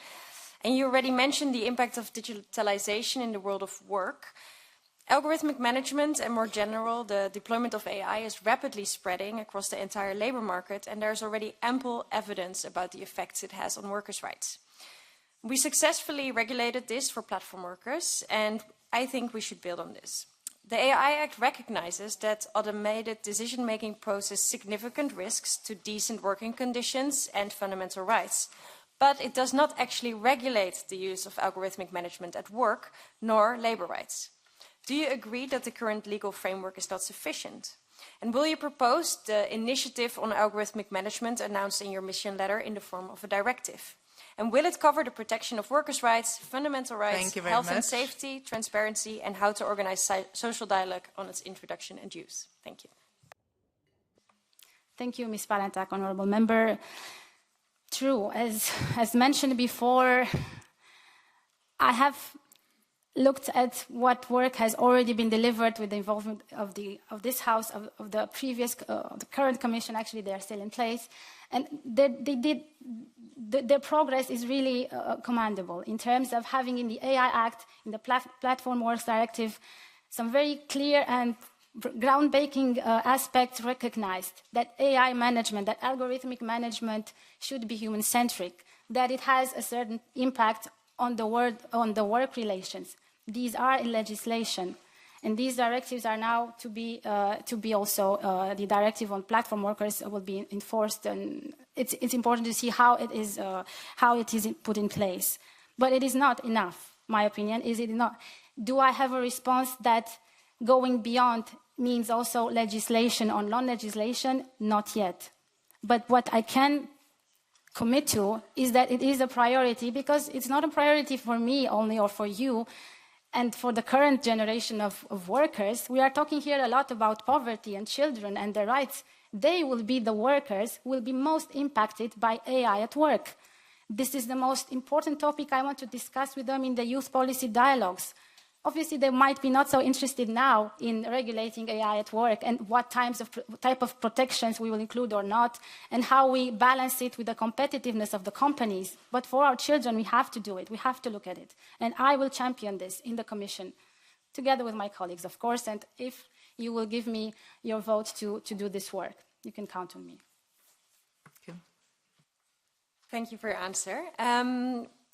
And you already mentioned the impact of digitalization in the world of work. Algorithmic management and more general, the deployment of AI is rapidly spreading across the entire labor market, and there's already ample evidence about the effects it has on workers' rights. We successfully regulated this for platform workers, and I think we should build on this. The AI Act recognizes that automated decision-making poses significant risks to decent working conditions and fundamental rights, but it does not actually regulate the use of algorithmic management at work, nor labor rights. Do you agree that the current legal framework is not sufficient? And will you propose the initiative on algorithmic management announced in your mission letter in the form of a directive? And will it cover the protection of workers' rights, fundamental rights, health and safety, transparency, and how to organize social dialogue on its introduction and use? Thank you. Thank you, Ms. Palentak, honorable member. True, as mentioned before, I have looked at what work has already been delivered with the involvement of this House, of the previous, the current Commission. Actually, they are still in place, and their progress is really commendable in terms of having in the AI Act, in the Platform Works Directive, some very clear and groundbreaking aspects recognized, that AI management, that algorithmic management should be human-centric, that it has a certain impact on the work relations. These are in legislation, and these directives are now to be also the directive on platform workers will be enforced, and it's important to see how it is put in place. But it is not enough, my opinion. Is it not? Do I have a response that going beyond means also legislation on non-legislation? Not yet. But what I can commit to is that it is a priority, because it's not a priority for me only or for you and for the current generation of workers. We are talking here a lot about poverty and children and their rights. They will be the workers who will be most impacted by AI at work. This is the most important topic I want to discuss with them in the youth policy dialogues. Obviously, they might be not so interested now in regulating AI at work and what type of protections we will include or not, and how we balance it with the competitiveness of the companies. But for our children, we have to do it. We have to look at it. And I will champion this in the Commission, together with my colleagues, of course. And if you will give me your vote to do this work, you can count on me. Okay. Thank you for your answer.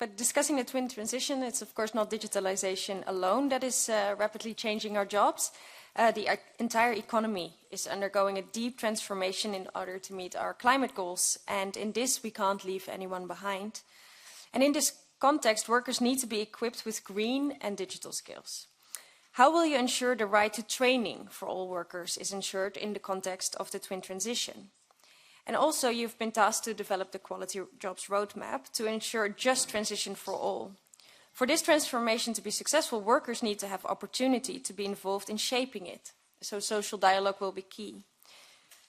But discussing the twin transition, it's of course not digitalization alone that is rapidly changing our jobs. The entire economy is undergoing a deep transformation in order to meet our climate goals. And in this, we can't leave anyone behind. And in this context, workers need to be equipped with green and digital skills. How will you ensure the right to training for all workers is ensured in the context of the twin transition? And also, you've been tasked to develop the Quality Jobs Roadmap to ensure a just transition for all. For this transformation to be successful, workers need to have opportunity to be involved in shaping it. So social dialogue will be key.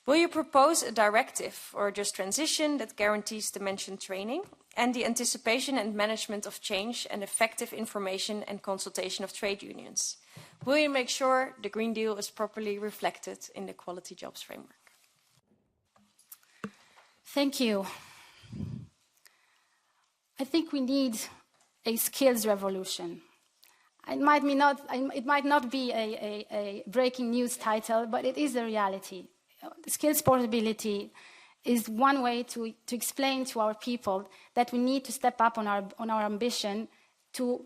Will you propose a directive for a just transition that guarantees the mentioned training and the anticipation and management of change and effective information and consultation of trade unions? Will you make sure the Green Deal is properly reflected in the Quality Jobs Framework? Thank you. I think we need a skills revolution. It might not be a breaking news title, but it is a reality. The skills portability is one way to explain to our people that we need to step up on our ambition to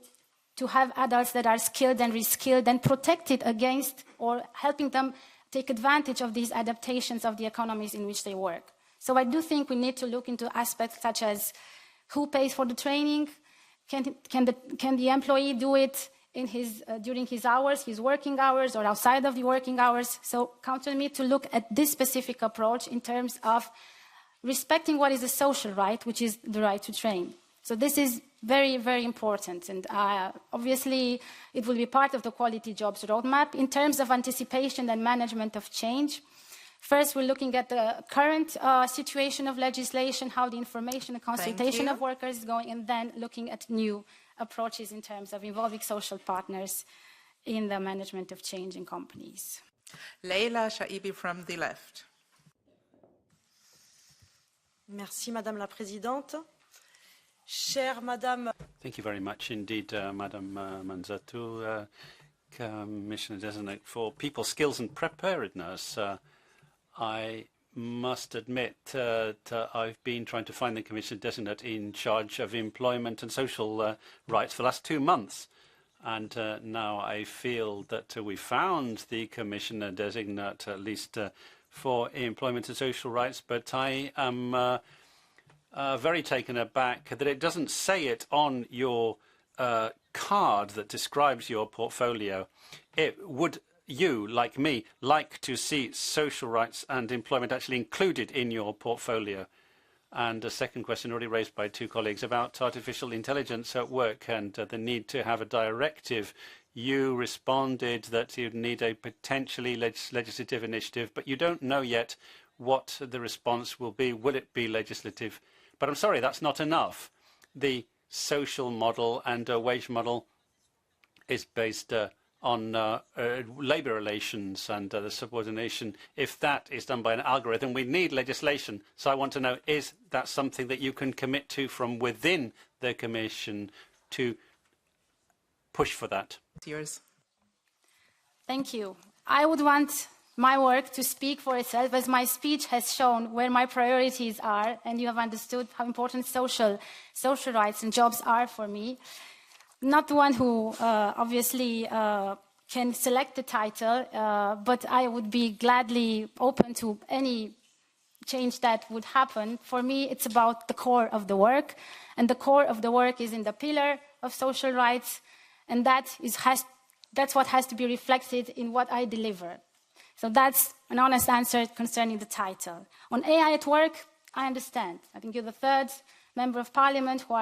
have adults that are skilled and reskilled and protected against or helping them take advantage of these adaptations of the economies in which they work. So I do think we need to look into aspects such as who pays for the training, can the employee do it during his hours, his working hours, or outside of the working hours. So count on me to look at this specific approach in terms of respecting what is a social right, which is the right to train. So this is very, very important. And obviously, it will be part of the quality jobs roadmap. In terms of anticipation and management of change, first, we're looking at the current situation of legislation, how the information and consultation of workers is going, and then looking at new approaches in terms of involving social partners in the management of change in companies. Leila Shaibi from the left. Merci, Madame la Présidente. Chère Madame... Thank you very much indeed, Madam Mînzatu, Commissioner Designate for People, Skills and Preparedness. I must admit that I've been trying to find the Commissioner Designate in charge of employment and social rights for the last 2 months. And now I feel that we found the Commissioner Designate, at least for employment and social rights, but I am very taken aback that it doesn't say it on your card that describes your portfolio. Would you, like me, like to see social rights and employment actually included in your portfolio? And a second question already raised by 2 colleagues about artificial intelligence at work and the need to have a directive. You responded that you'd need a potentially legislative initiative, but you don't know yet what the response will be. Will it be legislative? But I'm sorry, that's not enough. The social model and wage model is based on labour relations and the subordination. If that is done by an algorithm, we need legislation. So I want to know, is that something that you can commit to from within the Commission to push for that? It's yours. Thank you. I would want my work to speak for itself, as my speech has shown where my priorities are, and you have understood how important social rights and jobs are for me. Not the one who obviously can select the title, but I would be gladly open to any change that would happen. For me, it's about the core of the work, and the core of the work is in the pillar of social rights, and that's what has to be reflected in what I deliver. So that's an honest answer concerning the title. On AI at work, I understand. I think you're the 3rd Member of Parliament who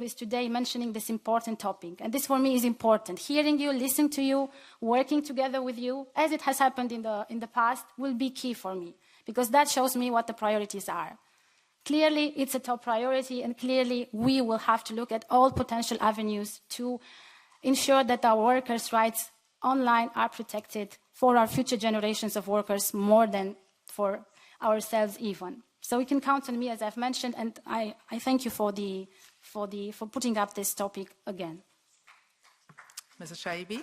is today mentioning this important topic. And this for me is important. Hearing you, listening to you, working together with you, as it has happened in the past, will be key for me, because that shows me what the priorities are. Clearly, it's a top priority, and clearly we will have to look at all potential avenues to ensure that our workers' rights online are protected for our future generations of workers more than for ourselves even. So you can count on me, as I've mentioned, and I thank you for putting up this topic again. Mr. Shaibi,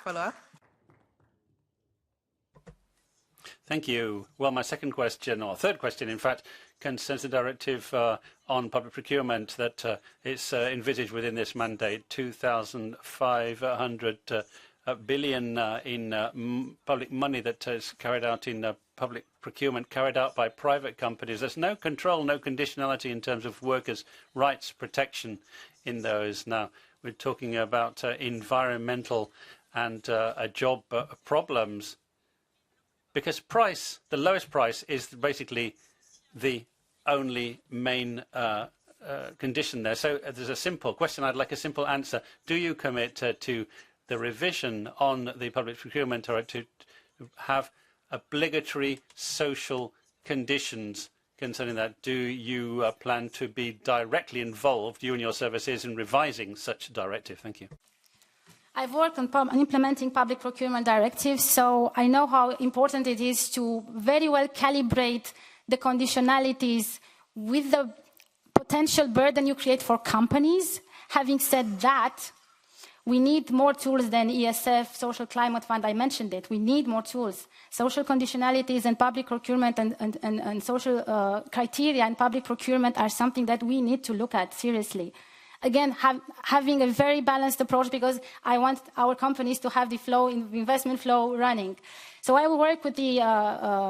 follow up. Thank you. Well, my second question, or third question, in fact, concerns the directive on public procurement that is envisaged within this mandate, 2,500 billion in public money that is carried out in public procurement carried out by private companies. There's no control, no conditionality in terms of workers' rights protection in those. Now, we're talking about environmental and job problems, because price, the lowest price, is basically the only main condition there. So there's a simple question. I'd like a simple answer. Do you commit to the revision on the public procurement or to have obligatory social conditions concerning that? Do you plan to be directly involved, you and your services, in revising such a directive? Thank you. I've worked on implementing public procurement directives, so I know how important it is to very well calibrate the conditionalities with the potential burden you create for companies. Having said that, we need more tools than ESF, Social Climate Fund. I mentioned it. We need more tools. Social conditionalities and public procurement and social criteria in public procurement are something that we need to look at seriously. Again, having a very balanced approach, because I want our companies to have the investment flow running. So I will work with the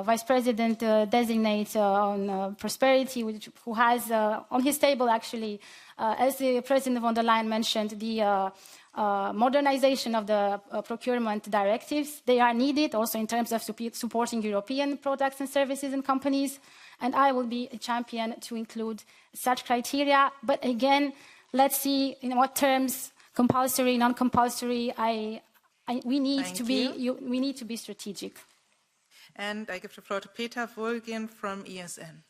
Vice President designate on prosperity, who has on his table, actually, as the President von der Leyen mentioned, the modernization of the procurement directives. They are needed also in terms of supporting European products and services and companies. And I will be a champion to include such criteria. But again, let's see in what terms, compulsory, non-compulsory. We need to be strategic. And I give the floor to Peter Volgin from ESN.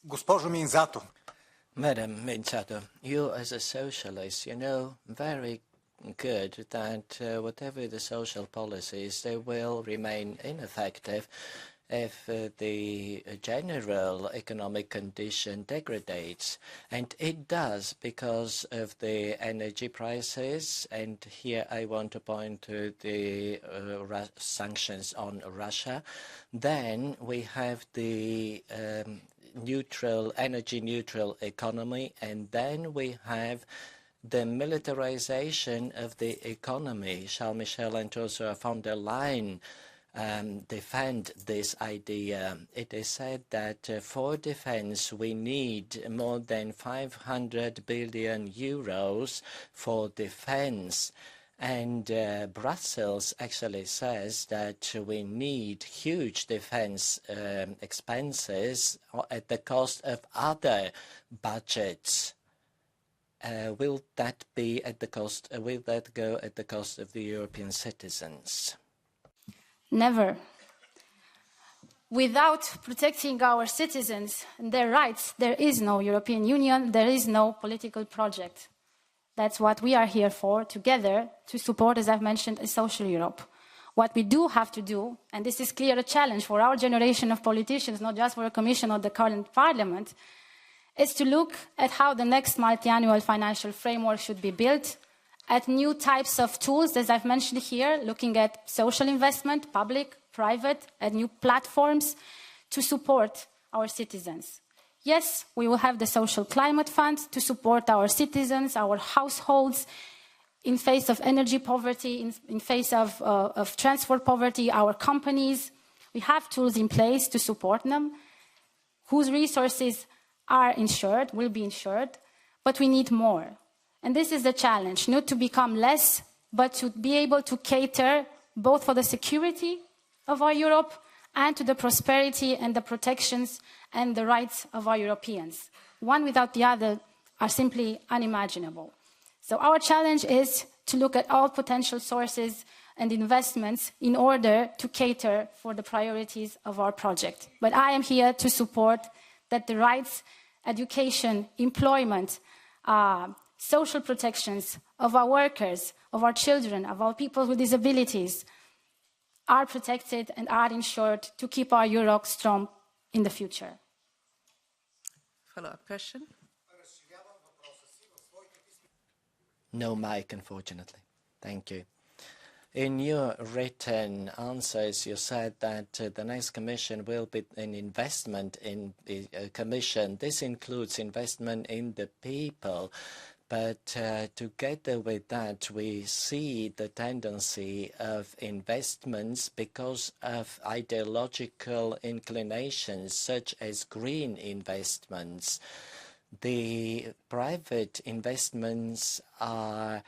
Госпожо Mînzatu. Madam Mînzatu, you as a socialist, you know very good that whatever the social policies, they will remain ineffective if the general economic condition degrades. And it does because of the energy prices. And here I want to point to the sanctions on Russia. Then we have the energy neutral economy, and then we have the militarization of the economy. Charles Michel and Ursula von der Leyen defend this idea. It is said that for defense we need more than 500 billion euros for defense. And Brussels actually says that we need huge defense expenses at the cost of other budgets. Will that be at the cost? Will that go at the cost of the European citizens? Never. Without protecting our citizens and their rights, there is no European Union, there is no political project. That's what we are here for, together, to support, as I've mentioned, a social Europe. What we do have to do, and this is clearly a challenge for our generation of politicians, not just for a commission or the current parliament, is to look at how the next multi-annual financial framework should be built, at new types of tools, as I've mentioned here, looking at social investment, public, private, at new platforms to support our citizens. Yes, we will have the Social Climate Fund to support our citizens, our households, in face of energy poverty, in face of transport poverty, our companies. We have tools in place to support them, whose resources are insured, will be insured, but we need more. And this is the challenge, not to become less, but to be able to cater both for the security of our Europe and to the prosperity and the protections and the rights of our Europeans. One without the other are simply unimaginable. So our challenge is to look at all potential sources and investments in order to cater for the priorities of our project. But I am here to support that the rights, education, employment, social protections of our workers, of our children, of our people with disabilities are protected and are ensured to keep our Europe strong in the future. Follow-up question? No mic, unfortunately. Thank you. In your written answers, you said that the next commission will be an investment in the commission. This includes investment in the people. But together with that, we see the tendency of investments because of ideological inclinations, such as green investments. The private investments are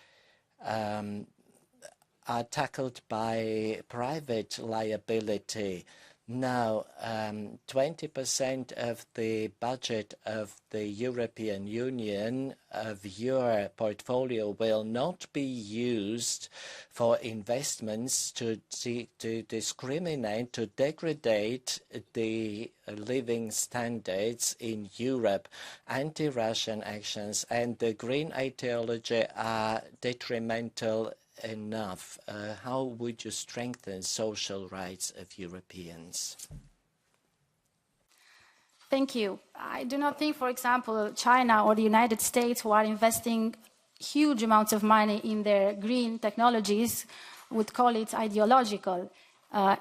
tackled by private liability. Now, 20% of the budget of the European Union of your portfolio will not be used for investments to discriminate, to degrade the living standards in Europe. Anti-Russian actions and the green ideology are detrimental enough. How would you strengthen social rights of Europeans? Thank you. I do not think, for example, China or the United States, who are investing huge amounts of money in their green technologies, would call it ideological.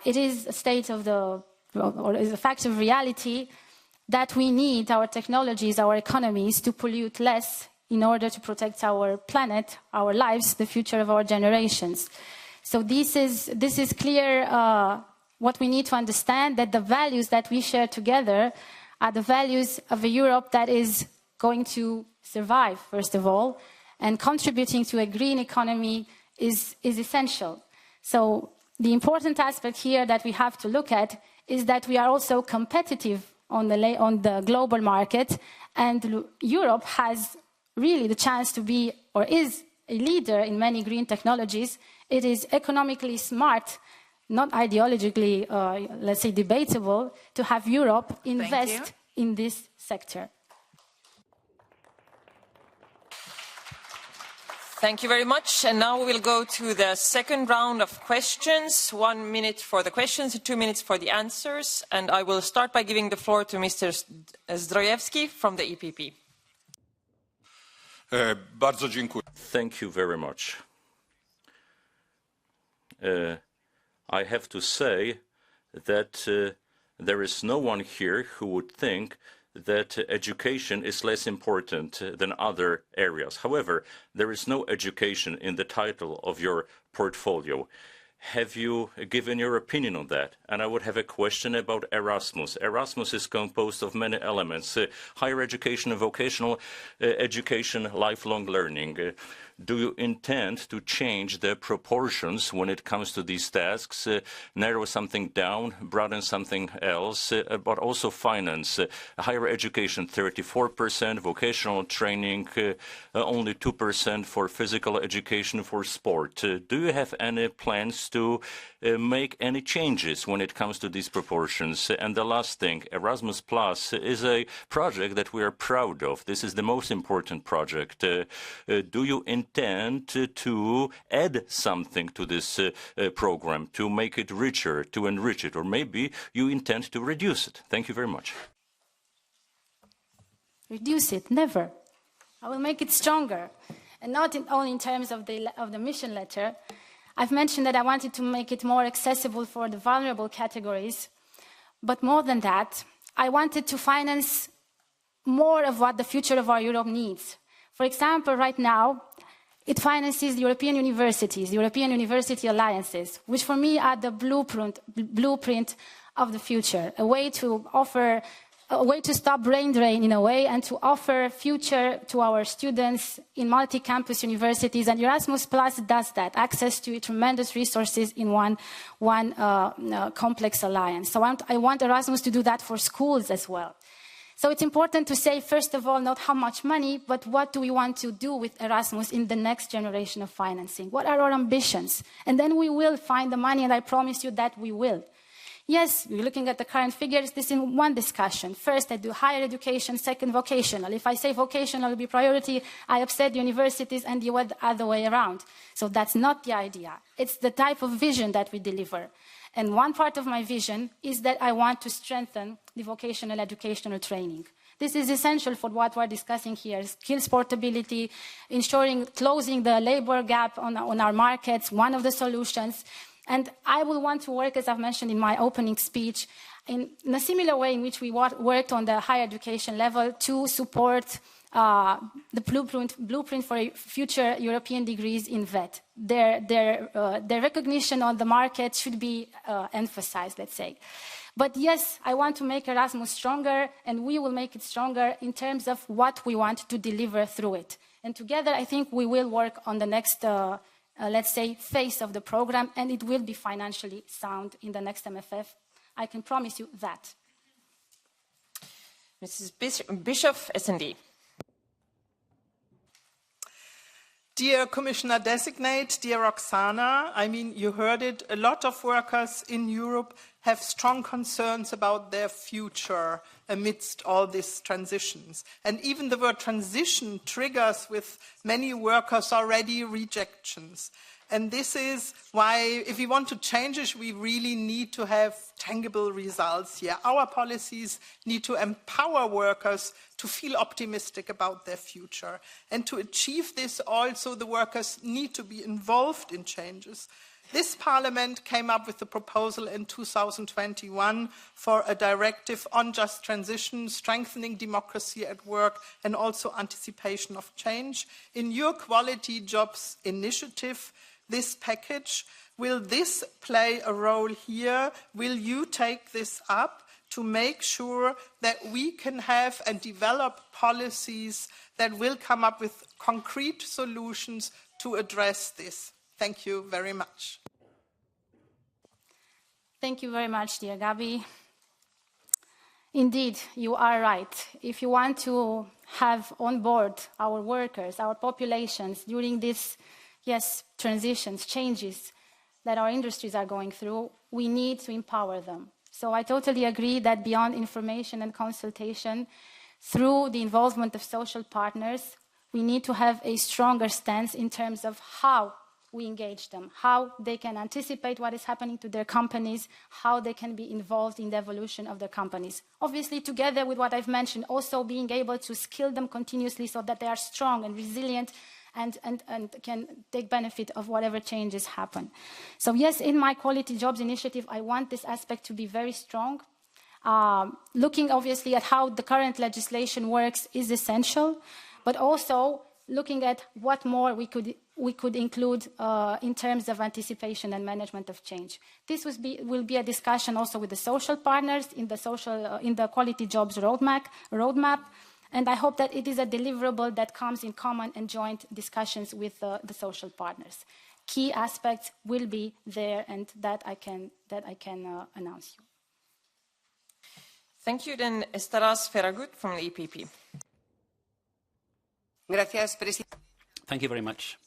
It is a state of or is a fact of reality that we need our technologies, our economies to pollute less in order to protect our planet, our lives, the future of our generations. So this is clear what we need to understand, that the values that we share together are the values of a Europe that is going to survive, first of all, and contributing to a green economy is essential. So the important aspect here that we have to look at is that we are also competitive on the global market, and Europe has really the chance to be, or is, a leader in many green technologies. It is economically smart, not ideologically, let's say, debatable, to have Europe invest in this sector. Thank you very much. And now we will go to the second round of questions. 1 minute for the questions and 2 minutes for the answers. And I will start by giving the floor to Mr. Zdrojewski from the EPP. Bardzo dziękuję. Thank you very much. I have to say that there is no one here who would think that education is less important than other areas. However, there is no education in the title of your portfolio. Have you given your opinion on that? And I would have a question about Erasmus. Erasmus is composed of many elements, higher education and vocational education, lifelong learning. Do you intend to change the proportions when it comes to these tasks, narrow something down, broaden something else, but also finance? Higher education, 34%, vocational training, only 2% for physical education, for sport. Do you have any plans to make any changes when it comes to these proportions? And the last thing, Erasmus Plus is a project that we are proud of. This is the most important project. Do you intend to add something to this program, to make it richer, to enrich it, or maybe you intend to reduce it? Thank you very much. Reduce it? Never. I will make it stronger. And not only in terms of the mission letter. I've mentioned that I wanted to make it more accessible for the vulnerable categories. But more than that, I wanted to finance more of what the future of our Europe needs. For example, right now, it finances the European universities, the European University Alliances, which for me are the blueprint of the future, a way to stop brain drain in a way and to offer future to our students in multi-campus universities. And Erasmus Plus does that, access to tremendous resources in one complex alliance. So I want Erasmus to do that for schools as well. So it's important to say, first of all, not how much money, but what do we want to do with Erasmus in the next generation of financing? What are our ambitions? And then we will find the money, and I promise you that we will. Yes, we're looking at the current figures. This is one discussion. First, I do higher education, second, vocational. If I say vocational will be priority, I upset universities and the other way around. So that's not the idea. It's the type of vision that we deliver. And one part of my vision is that I want to strengthen the vocational educational training. This is essential for what we're discussing here, skills portability, ensuring closing the labor gap on our markets, one of the solutions. And I will want to work, as I've mentioned in my opening speech, in a similar way in which we worked on the higher education level to support the blueprint for future European degrees in VET. Their recognition on the market should be emphasized, let's say. But yes, I want to make Erasmus stronger, and we will make it stronger in terms of what we want to deliver through it. And together, I think we will work on the next, let's say, phase of the program, and it will be financially sound in the next MFF. I can promise you that. Mrs. Bischoff, S&D. Dear Commissioner-designate, dear Roxana, I mean, you heard it, a lot of workers in Europe have strong concerns about their future amidst all these transitions. And even the word transition triggers with many workers already rejections. And this is why, if we want to change it, we really need to have tangible results here. Our policies need to empower workers to feel optimistic about their future. And to achieve this also, the workers need to be involved in changes. This Parliament came up with a proposal in 2021 for a directive on just transition, strengthening democracy at work, and also anticipation of change. In your Quality Jobs initiative, this package, will this play a role here? Will you take this up to make sure that we can have and develop policies that will come up with concrete solutions to address this. Thank you very much. Thank you very much, dear Gabi. Indeed, you are right. If you want to have on board our workers, our populations during these, transitions, changes that our industries are going through, we need to empower them. So I totally agree that beyond information and consultation, through the involvement of social partners, we need to have a stronger stance in terms of how we engage them, how they can anticipate what is happening to their companies, how they can be involved in the evolution of their companies. Obviously, together with what I've mentioned, also being able to skill them continuously so that they are strong and resilient and can take benefit of whatever changes happen. So yes, in my Quality Jobs initiative, I want this aspect to be very strong. Looking obviously at how the current legislation works is essential, but also looking at what more we could include in terms of anticipation and management of change. This will be a discussion also with the social partners in the Quality Jobs roadmap, and I hope that it is a deliverable that comes in common and joint discussions with the social partners. Key aspects will be there, and that I can announce you. Thank you. Then Estaras Ferragut from the EPP. Thank you very much,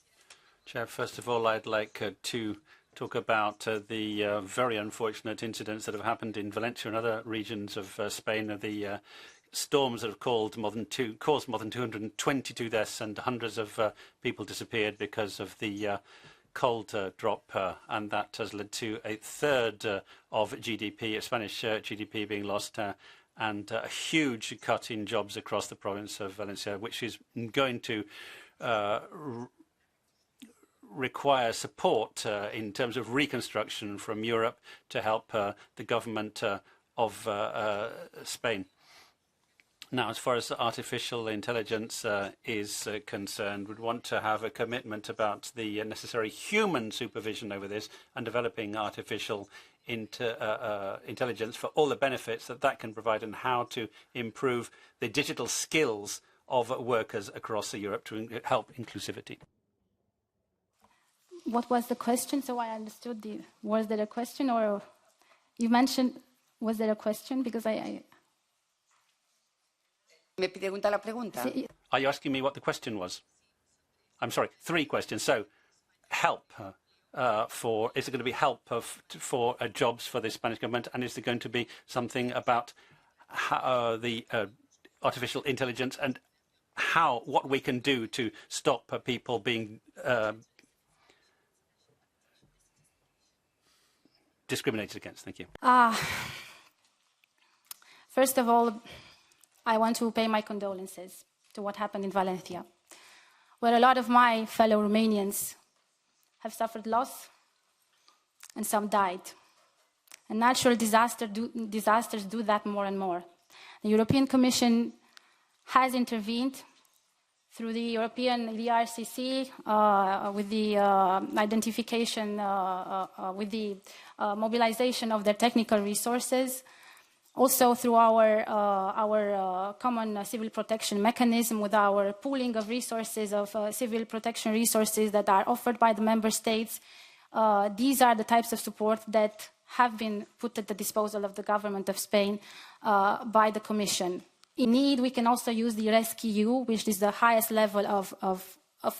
Chair. First of all, I'd like to talk about the very unfortunate incidents that have happened in Valencia and other regions of Spain, the storms that have caused more than 222 deaths and hundreds of people disappeared because of the cold drop, and that has led to a third of GDP, Spanish GDP being lost, and a huge cut in jobs across the province of Valencia, which is going to require support in terms of reconstruction from Europe to help the government of Spain. Now, as far as artificial intelligence is concerned, we'd want to have a commitment about the necessary human supervision over this and developing artificial intelligence for all the benefits that can provide and how to improve the digital skills of workers across Europe to help inclusivity. What was the question? So I understood was there a question, or you mentioned, was there a question? Because ¿Me pregunta la pregunta? Are you asking me what the question was? I'm sorry, 3 questions. So, help is there going to be help for jobs for the Spanish government, and is there going to be something about how, the artificial intelligence and what we can do to stop people being discriminated against? Thank you. First of all, I want to pay my condolences to what happened in Valencia, where a lot of my fellow Romanians have suffered loss and some died. And natural disasters do that more and more. The European Commission has intervened through the RCC with the identification, with the mobilization of their technical resources. Also through our common civil protection mechanism, with our pooling of resources, of civil protection resources that are offered by the member states. These are the types of support that have been put at the disposal of the government of Spain by the Commission. In need, we can also use the RescEU, which is the highest level of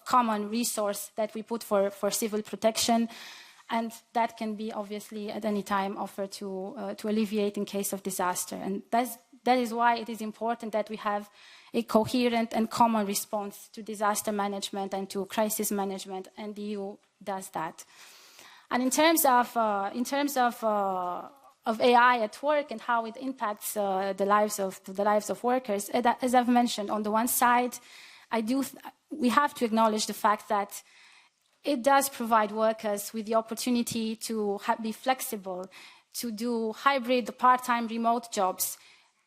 common resource that we put for civil protection. And that can be obviously at any time offered to alleviate in case of disaster. And that is why it is important that we have a coherent and common response to disaster management and to crisis management, and the EU does that. And in terms of AI at work and how it impacts the lives of workers, as I've mentioned, on the one side, we have to acknowledge the fact that it does provide workers with the opportunity to be flexible, to do hybrid, part-time, remote jobs.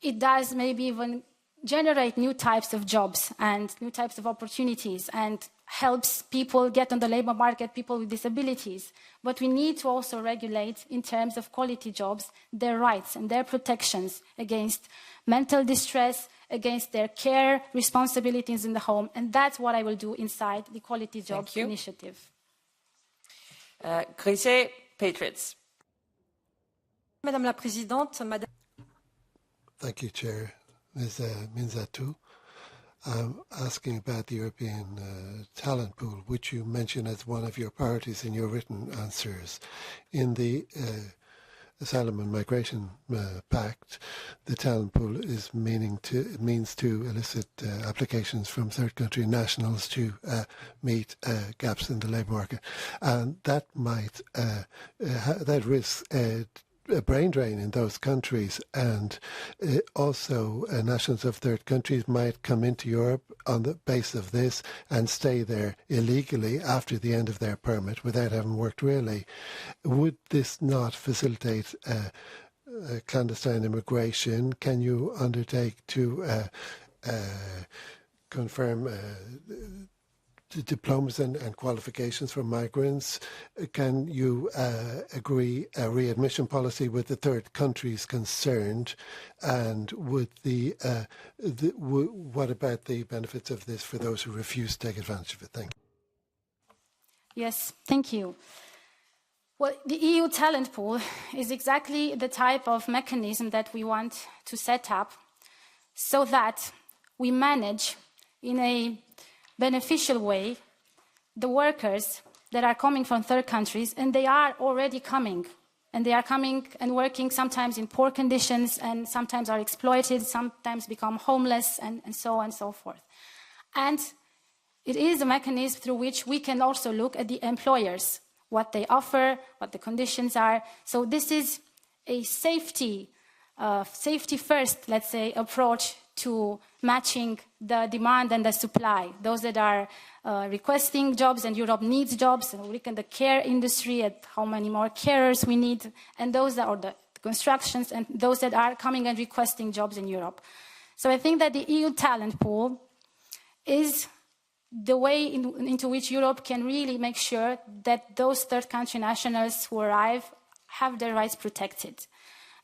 It does maybe even generate new types of jobs and new types of opportunities. And helps people get on the labor market, people with disabilities. But we need to also regulate, in terms of quality jobs, their rights and their protections against mental distress, against their care responsibilities in the home. And that's what I will do inside the Quality Jobs Initiative. Grise, Patriots. Madame la Présidente, Madame... Thank you, Chair. Ms. Mînzatu. I'm asking about the European talent pool, which you mention as one of your priorities in your written answers. In the Asylum and Migration Pact, the talent pool is means to elicit applications from third country nationals to meet gaps in the labour market, and that might that risks a brain drain in those countries, and also nationals of third countries might come into Europe on the basis of this and stay there illegally after the end of their permit without having worked really. Would this not facilitate clandestine immigration? Can you undertake to confirm diplomas and qualifications for migrants? Can you agree a readmission policy with the third countries concerned? And would what about the benefits of this for those who refuse to take advantage of it? Thank you. Yes, thank you. Well, the EU talent pool is exactly the type of mechanism that we want to set up so that we manage in a beneficial way the workers that are coming from third countries, and they are already coming. And they are coming and working sometimes in poor conditions, and sometimes are exploited, sometimes become homeless, and so on and so forth. And it is a mechanism through which we can also look at the employers, what they offer, what the conditions are. So this is a safety first, let's say, approach to matching the demand and the supply. Those that are requesting jobs, and Europe needs jobs, and we look at the care industry, at how many more carers we need, and those that are the constructions, and those that are coming and requesting jobs in Europe. So I think that the EU talent pool is the way into which Europe can really make sure that those third country nationals who arrive have their rights protected.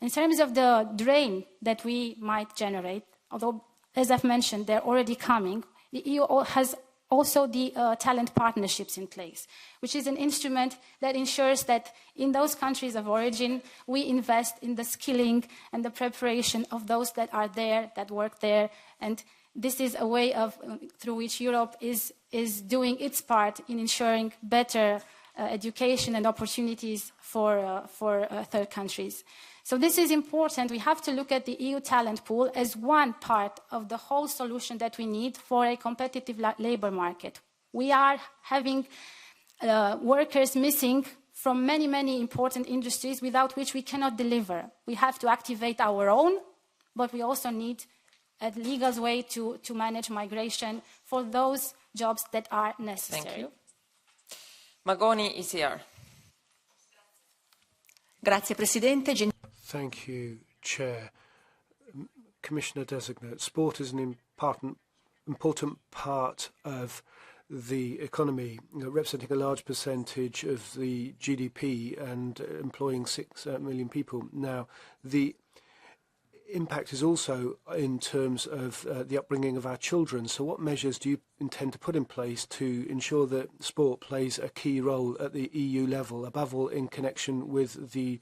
In terms of the drain that we might generate, although, as I've mentioned, they're already coming, the EU has also the talent partnerships in place, which is an instrument that ensures that in those countries of origin, we invest in the skilling and the preparation of those that are there, that work there. And this is a way through which Europe is doing its part in ensuring better education and opportunities for third countries. So this is important. We have to look at the EU talent pool as one part of the whole solution that we need for a competitive labor market. We are having workers missing from many, many important industries without which we cannot deliver. We have to activate our own, but we also need a legal way to manage migration for those jobs that are necessary. Thank you. Magoni, ECR. Grazie, Presidente. Thank you, Chair. Commissioner-designate, sport is an important part of the economy, representing a large percentage of the GDP and employing 6 million people. Now, the impact is also in terms of the upbringing of our children. So what measures do you intend to put in place to ensure that sport plays a key role at the EU level, above all in connection with the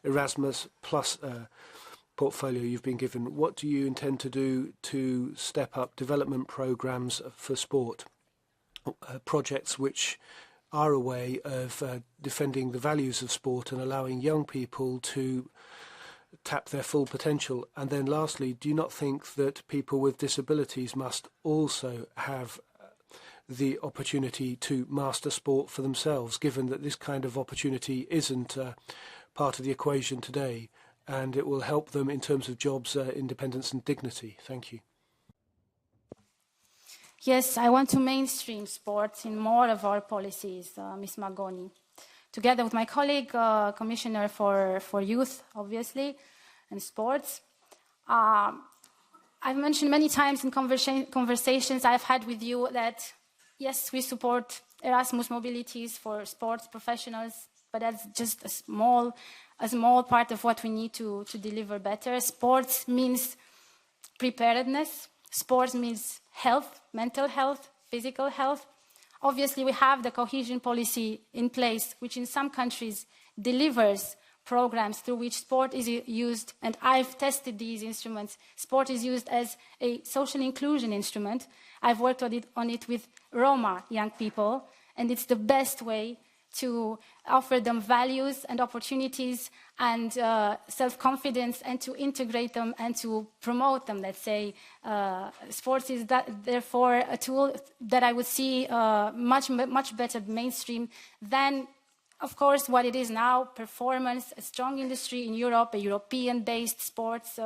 Erasmus Plus portfolio you've been given? What do you intend to do to step up development programmes for sport, projects which are a way of defending the values of sport and allowing young people to tap their full potential? And then lastly, do you not think that people with disabilities must also have the opportunity to master sport for themselves, given that this kind of opportunity isn't part of the equation today, and it will help them in terms of jobs, independence and dignity? Thank you. Yes, I want to mainstream sports in more of our policies, Ms. Magoni. Together with my colleague, Commissioner for Youth, obviously, and Sports. I've mentioned many times in conversations I've had with you that yes, we support Erasmus mobilities for sports professionals, but that's just a small part of what we need to deliver better. Sports means preparedness. Sports means health, mental health, physical health. Obviously, we have the cohesion policy in place, which in some countries delivers programs through which sport is used, and I've tested these instruments. Sport is used as a social inclusion instrument. I've worked on it with Roma young people, and it's the best way to offer them values and opportunities and self-confidence, and to integrate them and to promote them, let's say. Sports is therefore a tool that I would see much better mainstream than, of course, what it is now: performance, a strong industry in Europe, a European-based sports,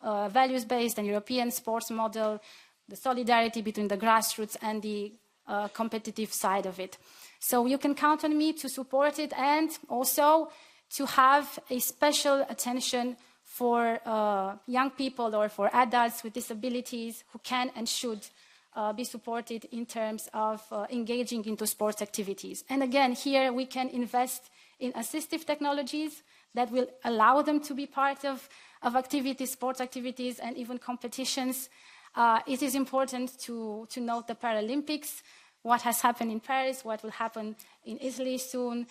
values-based and European sports model, the solidarity between the grassroots and the competitive side of it. So you can count on me to support it, and also to have a special attention for young people or for adults with disabilities who can and should be supported in terms of engaging into sports activities. And again, here we can invest in assistive technologies that will allow them to be part of activities, sports activities, and even competitions. It is important to note the Paralympics, what has happened in Paris, what will happen in Italy soon.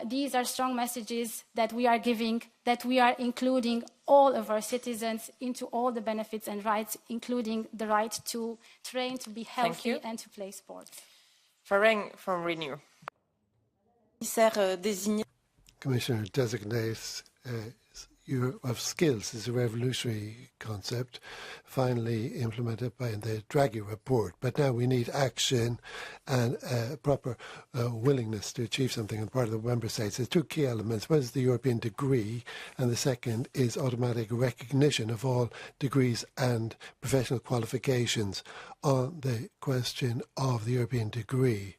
These are strong messages that we are giving, that we are including all of our citizens into all the benefits and rights, including the right to train, to be healthy, and to play sports. Fareng from Renew. Commissioner designates Year of Skills is a revolutionary concept, finally implemented by the Draghi report. But now we need action and proper willingness to achieve something on the part of the member states. There's two key elements. One is the European degree, and the second is automatic recognition of all degrees and professional qualifications. On the question of the European degree,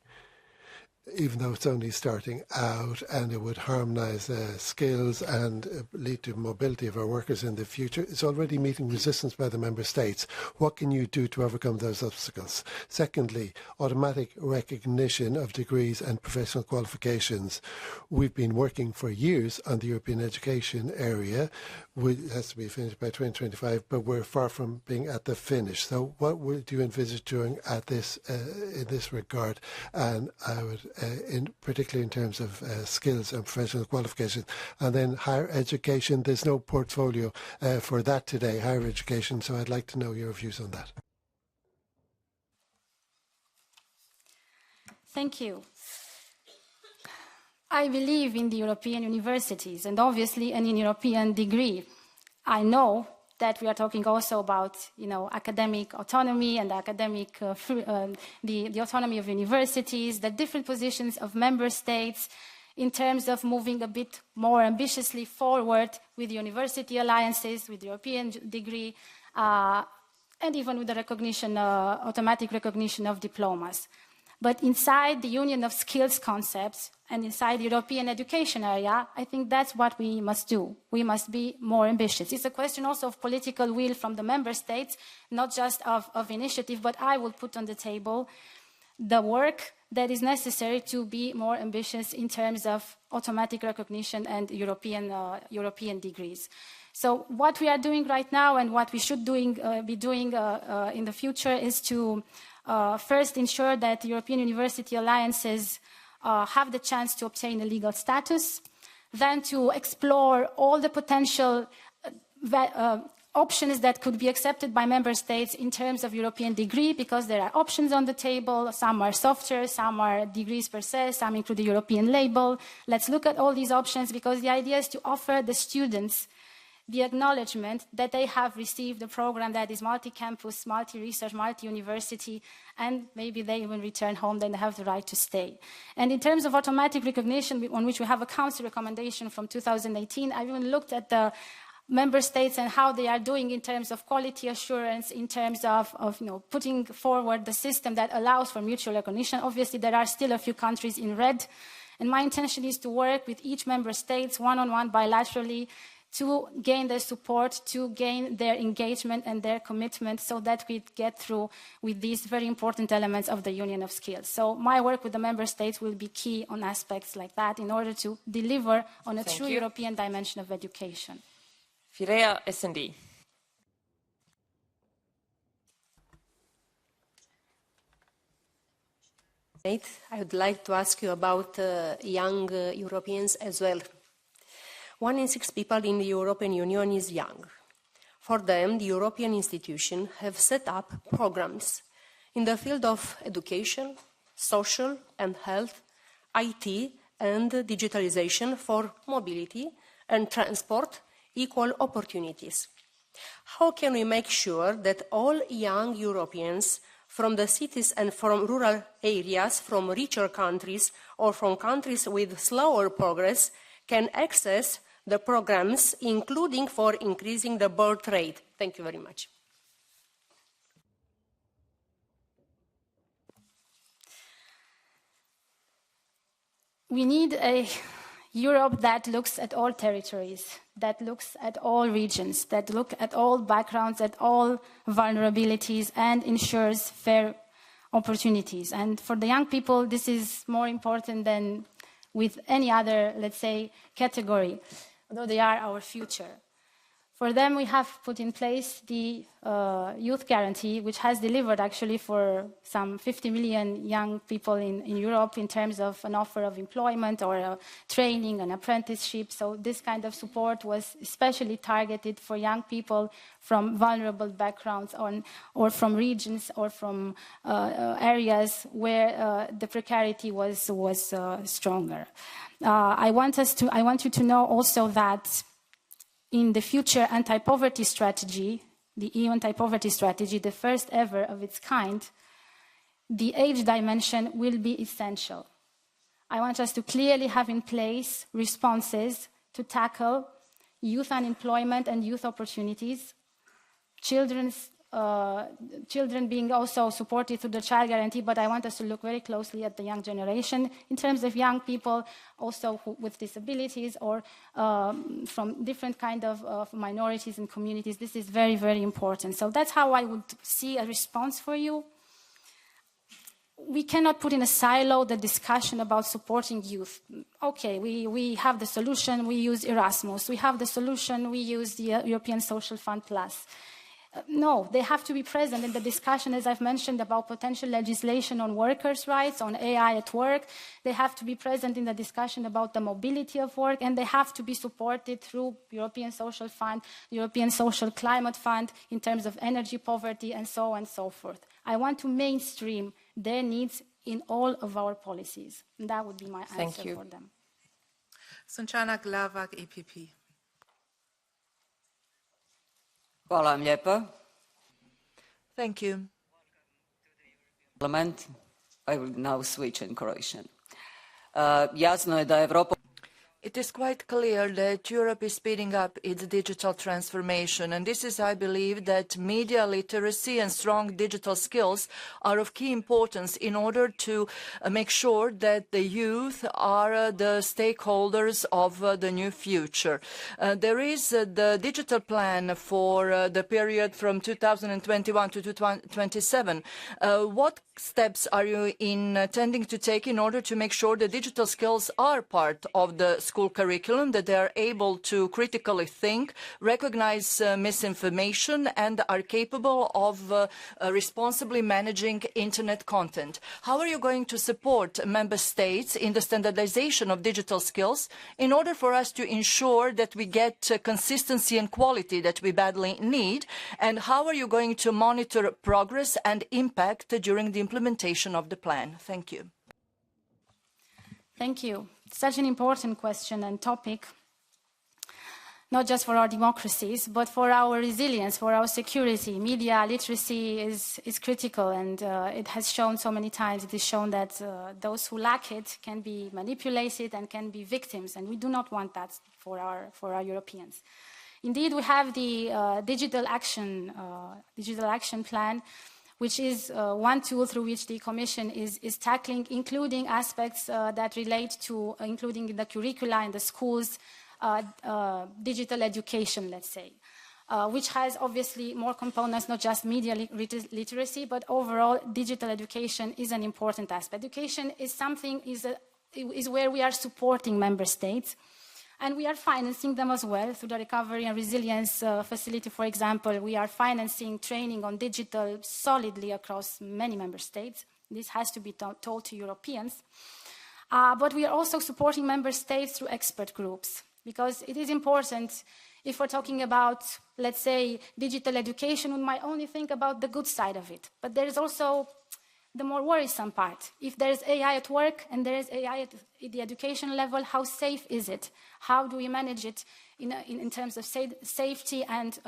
even though it's only starting out and it would harmonise skills and lead to mobility of our workers in the future, it's already meeting resistance by the member states. What can you do to overcome those obstacles? Secondly, automatic recognition of degrees and professional qualifications. We've been working for years on the European education area. It has to be finished by 2025, but we're far from being at the finish. So what would you envisage doing at this in this regard? And I would, particularly in terms of skills and professional qualifications. And then higher education, there's no portfolio for that today, higher education, so I'd like to know your views on that. Thank you. I believe in the European universities, and obviously an European degree. I know that we are talking also about, academic autonomy and academic the autonomy of universities, the different positions of member states in terms of moving a bit more ambitiously forward with university alliances, with the European degree, and even with the recognition, automatic recognition of diplomas. But inside the Union of Skills concepts and inside the European education area, I think that's what we must do. We must be more ambitious. It's a question also of political will from the member states, not just of initiative, but I will put on the table the work that is necessary to be more ambitious in terms of automatic recognition and European degrees. So what we are doing right now and what we should be doing in the future is to first ensure that European university alliances have the chance to obtain a legal status, then to explore all the potential options that could be accepted by member states in terms of European degree, because there are options on the table. Some are softer, some are degrees per se, some include the European label. Let's look at all these options, because the idea is to offer the students the acknowledgement that they have received a program that is multi-campus, multi-research, multi-university, and maybe they even return home, then they have the right to stay. And in terms of automatic recognition, on which we have a council recommendation from 2018, I even looked at the member states and how they are doing in terms of quality assurance, in terms of putting forward the system that allows for mutual recognition. Obviously, there are still a few countries in red, and my intention is to work with each member state one-on-one bilaterally to gain their support, to gain their engagement and their commitment so that we get through with these very important elements of the Union of Skills. So my work with the member states will be key on aspects like that in order to deliver on a true European dimension of education. Firea, S&D. I would like to ask you about young Europeans as well. 1 in 6 people in the European Union is young. For them, the European institutions have set up programs in the field of education, social and health, IT and digitalization for mobility and transport, equal opportunities. How can we make sure that all young Europeans from the cities and from rural areas, from richer countries or from countries with slower progress can access the programs, including for increasing the birth rate? Thank you very much. We need a Europe that looks at all territories, that looks at all regions, that look at all backgrounds, at all vulnerabilities, and ensures fair opportunities. And for the young people, this is more important than with any other, let's say, category, although they are our future. For them, we have put in place the youth guarantee, which has delivered actually for some 50 million young people in Europe in terms of an offer of employment or training, an apprenticeship. So this kind of support was especially targeted for young people from vulnerable backgrounds or from regions or from areas where the precarity was stronger. I want you to know also that in the future anti-poverty strategy, the EU anti-poverty strategy, the first ever of its kind, the age dimension will be essential. I want us to clearly have in place responses to tackle youth unemployment and youth opportunities, children being also supported through the child guarantee, but I want us to look very closely at the young generation in terms of young people also with disabilities or from different kind of minorities and communities. This is very, very important. So that's how I would see a response for you. We cannot put in a silo the discussion about supporting youth. Okay, we have the solution, we use Erasmus. We have the solution, we use the European Social Fund Plus. No, they have to be present in the discussion, as I've mentioned, about potential legislation on workers' rights, on AI at work. They have to be present in the discussion about the mobility of work, and they have to be supported through European Social Fund, European Social Climate Fund, in terms of energy poverty, and so on and so forth. I want to mainstream their needs in all of our policies. And that would be my answer for them. Sunčana Glavak, EPP. Hvala vam lijepa. Thank you. Parliament. I will now switch in Croatian. Jasno je da Evropa... It is quite clear that Europe is speeding up its digital transformation, and this is, I believe, that media literacy and strong digital skills are of key importance in order to make sure that the youth are the stakeholders of the new future. There is the digital plan for the period from 2021 to 2027. What steps are you intending to take in order to make sure that digital skills are part of the school curriculum, that they are able to critically think, recognize misinformation, and are capable of responsibly managing internet content? How are you going to support member states in the standardization of digital skills in order for us to ensure that we get consistency and quality that we badly need? And how are you going to monitor progress and impact during the implementation of the plan? Thank you. Thank you. Such an important question and topic, not just for our democracies, but for our resilience, for our security. Media literacy is critical, and it has shown so many times, it is shown that those who lack it can be manipulated and can be victims, and we do not want that for our Europeans. Indeed, we have the digital action plan, which is one tool through which the Commission is tackling, including aspects that relate to including in the curricula in the schools, digital education, let's say, which has obviously more components, not just media literacy, but overall digital education is an important aspect. Education is something, is where we are supporting member states, and we are financing them as well through the Recovery and Resilience Facility, for example. We are financing training on digital solidly across many member states. This has to be told to Europeans. But we are also supporting member states through expert groups, because it is important. If we're talking about, let's say, digital education, we might only think about the good side of it. But there is also the more worrisome part. If there is AI at work and there is AI at the education level, how safe is it? How do we manage it in terms of safety and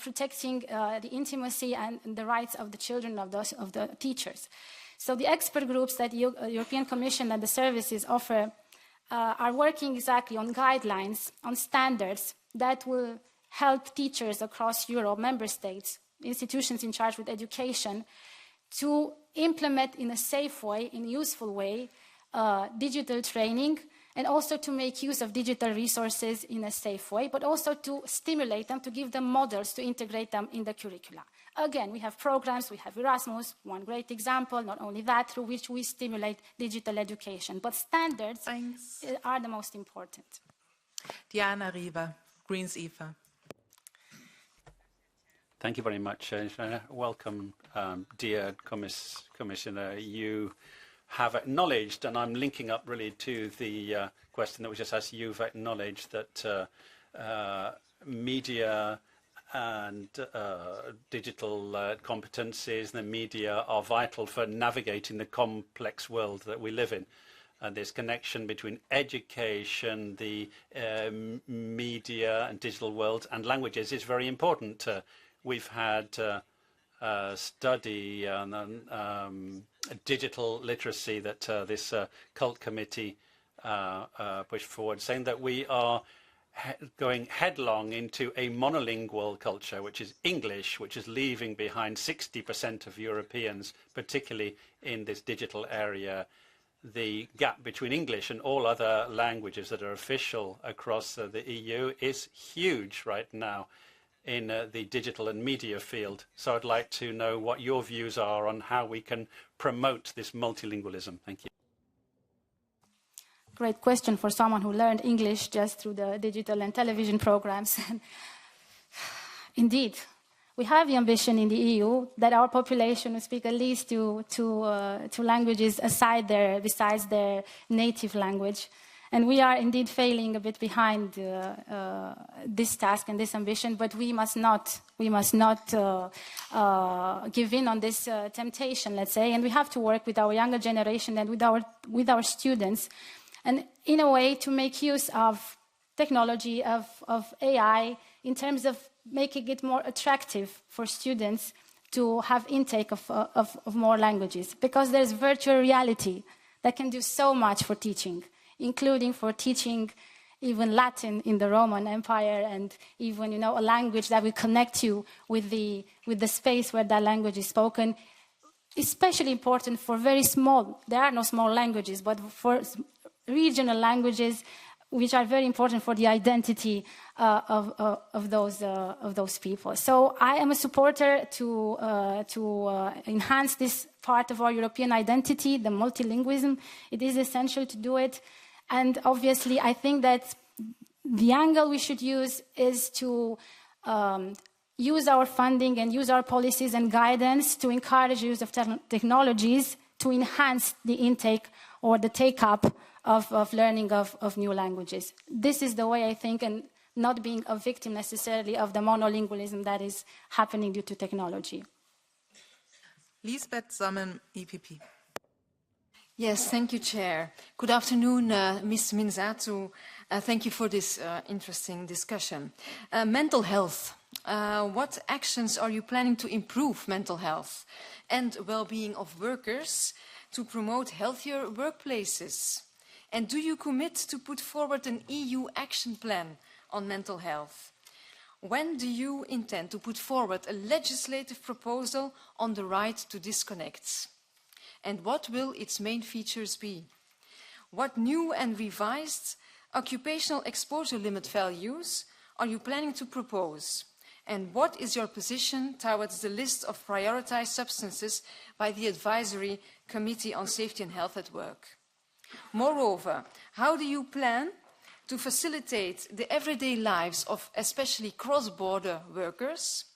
protecting the intimacy and the rights of the children, of the teachers? So the expert groups that the European Commission and the services offer are working exactly on guidelines, on standards that will help teachers across Europe, member states, institutions in charge with education, to implement in a safe way, in a useful way, digital training, and also to make use of digital resources in a safe way, but also to stimulate them, to give them models, to integrate them in the curricula. Again, we have programs, we have Erasmus, one great example, not only that, through which we stimulate digital education. But standards are the most important. Diana Riva, Greens EFA. Thank you very much. Welcome, dear Commissioner. You have acknowledged, and I'm linking up really to the question that was just asked, you've acknowledged that media and digital competencies, the media are vital for navigating the complex world that we live in. And this connection between education, the media and digital world and languages is very important. We've had a study on digital literacy that this cult committee pushed forward, saying that we are going headlong into a monolingual culture, which is English, which is leaving behind 60% of Europeans, particularly in this digital area. The gap between English and all other languages that are official across the EU is huge right now in the digital and media field. So I'd like to know what your views are on how we can promote this multilingualism. Thank you. Great question for someone who learned English just through the digital and television programs. Indeed, we have the ambition in the EU that our population will speak at least two languages besides their native language. And we are indeed failing a bit behind this task and this ambition, but we must not give in on this temptation, let's say, and we have to work with our younger generation and with our students, and in a way to make use of technology, of AI, in terms of making it more attractive for students to have intake of more languages, because there's virtual reality that can do so much for teaching, including for teaching even Latin in the Roman Empire, and even, a language that will connect you with the space where that language is spoken. Especially important for very small, there are no small languages, but for regional languages, which are very important for the identity of those people. So I am a supporter to enhance this part of our European identity, the multilingualism. It is essential to do it. And obviously, I think that the angle we should use is to use our funding and use our policies and guidance to encourage use of technologies to enhance the intake or the take-up of learning of new languages. This is the way, I think, and not being a victim necessarily of the monolingualism that is happening due to technology. Lisbeth Sommen, EPP. Yes, thank you, Chair. Good afternoon, Ms. Mînzatu. Thank you for this interesting discussion. Mental health. What actions are you planning to improve mental health and well-being of workers to promote healthier workplaces? And do you commit to put forward an EU action plan on mental health? When do you intend to put forward a legislative proposal on the right to disconnect? And what will its main features be? What new and revised occupational exposure limit values are you planning to propose? And what is your position towards the list of prioritized substances by the Advisory Committee on Safety and Health at Work? Moreover, how do you plan to facilitate the everyday lives of especially cross-border workers?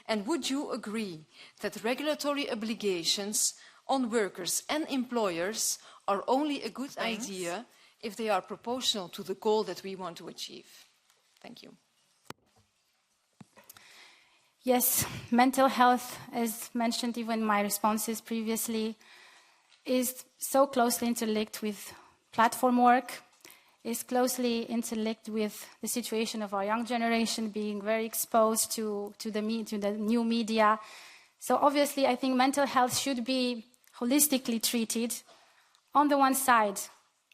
And would you agree that regulatory obligations on workers and employers are only a good idea if they are proportional to the goal that we want to achieve? Thank you. Yes, mental health, as mentioned even in my responses previously, is so closely interlinked with platform work, is closely interlinked with the situation of our young generation being very exposed to the new media. So obviously, I think mental health should be holistically treated on the one side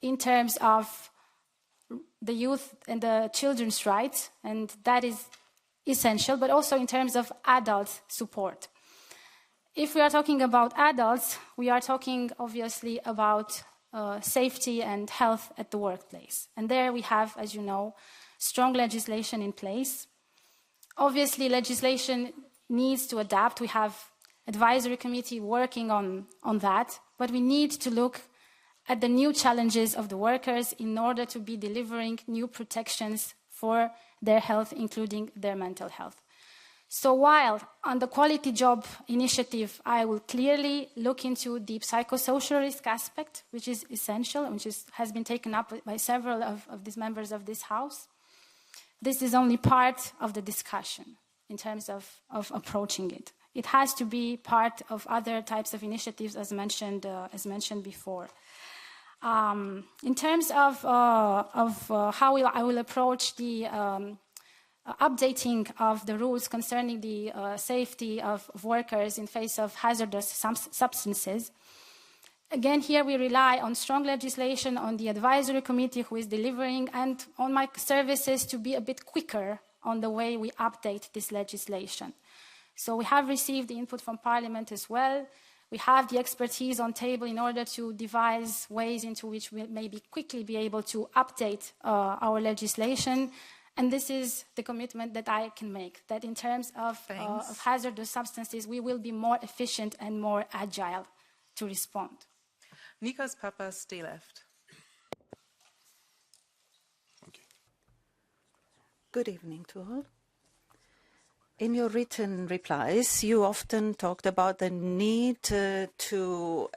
in terms of the youth and the children's rights, and that is essential, but also in terms of adult support. If we are talking about adults, we are talking obviously about safety and health at the workplace. And there we have, as you know, strong legislation in place. Obviously, legislation needs to adapt. We have advisory committee working on that, but we need to look at the new challenges of the workers in order to be delivering new protections for their health, including their mental health. So while on the quality job initiative, I will clearly look into the psychosocial risk aspect, which is essential, which has been taken up by several of these members of this House. This is only part of the discussion in terms of approaching it. It has to be part of other types of initiatives, as mentioned before. In terms of how I will approach the updating of the rules concerning the safety of workers in face of hazardous substances, again, here we rely on strong legislation, on the advisory committee who is delivering, and on my services to be a bit quicker on the way we update this legislation. So we have received the input from Parliament as well. We have the expertise on table in order to devise ways into which we maybe quickly be able to update our legislation. And this is the commitment that I can make, that in terms of hazardous substances, we will be more efficient and more agile to respond. Nikos Papas, stay left. Okay. Good evening to all. In your written replies, you often talked about the need to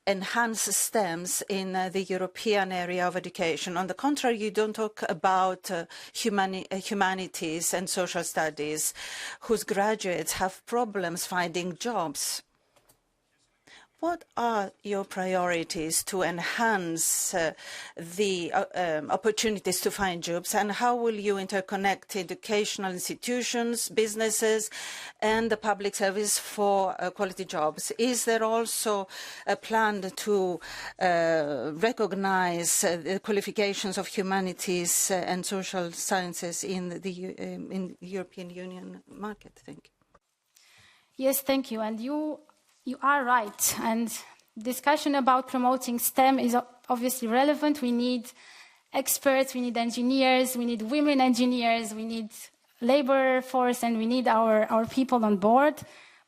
enhance STEMs in the European area of education. On the contrary, you don't talk about humanities and social studies, whose graduates have problems finding jobs. What are your priorities to enhance the opportunities to find jobs, and how will you interconnect educational institutions, businesses, and the public service for quality jobs? Is there also a plan to recognize the qualifications of humanities and social sciences in the European Union market? Thank you. Yes, thank you. And you are right, and discussion about promoting STEM is obviously relevant. We need experts, we need engineers, we need women engineers, we need labor force, and we need our people on board,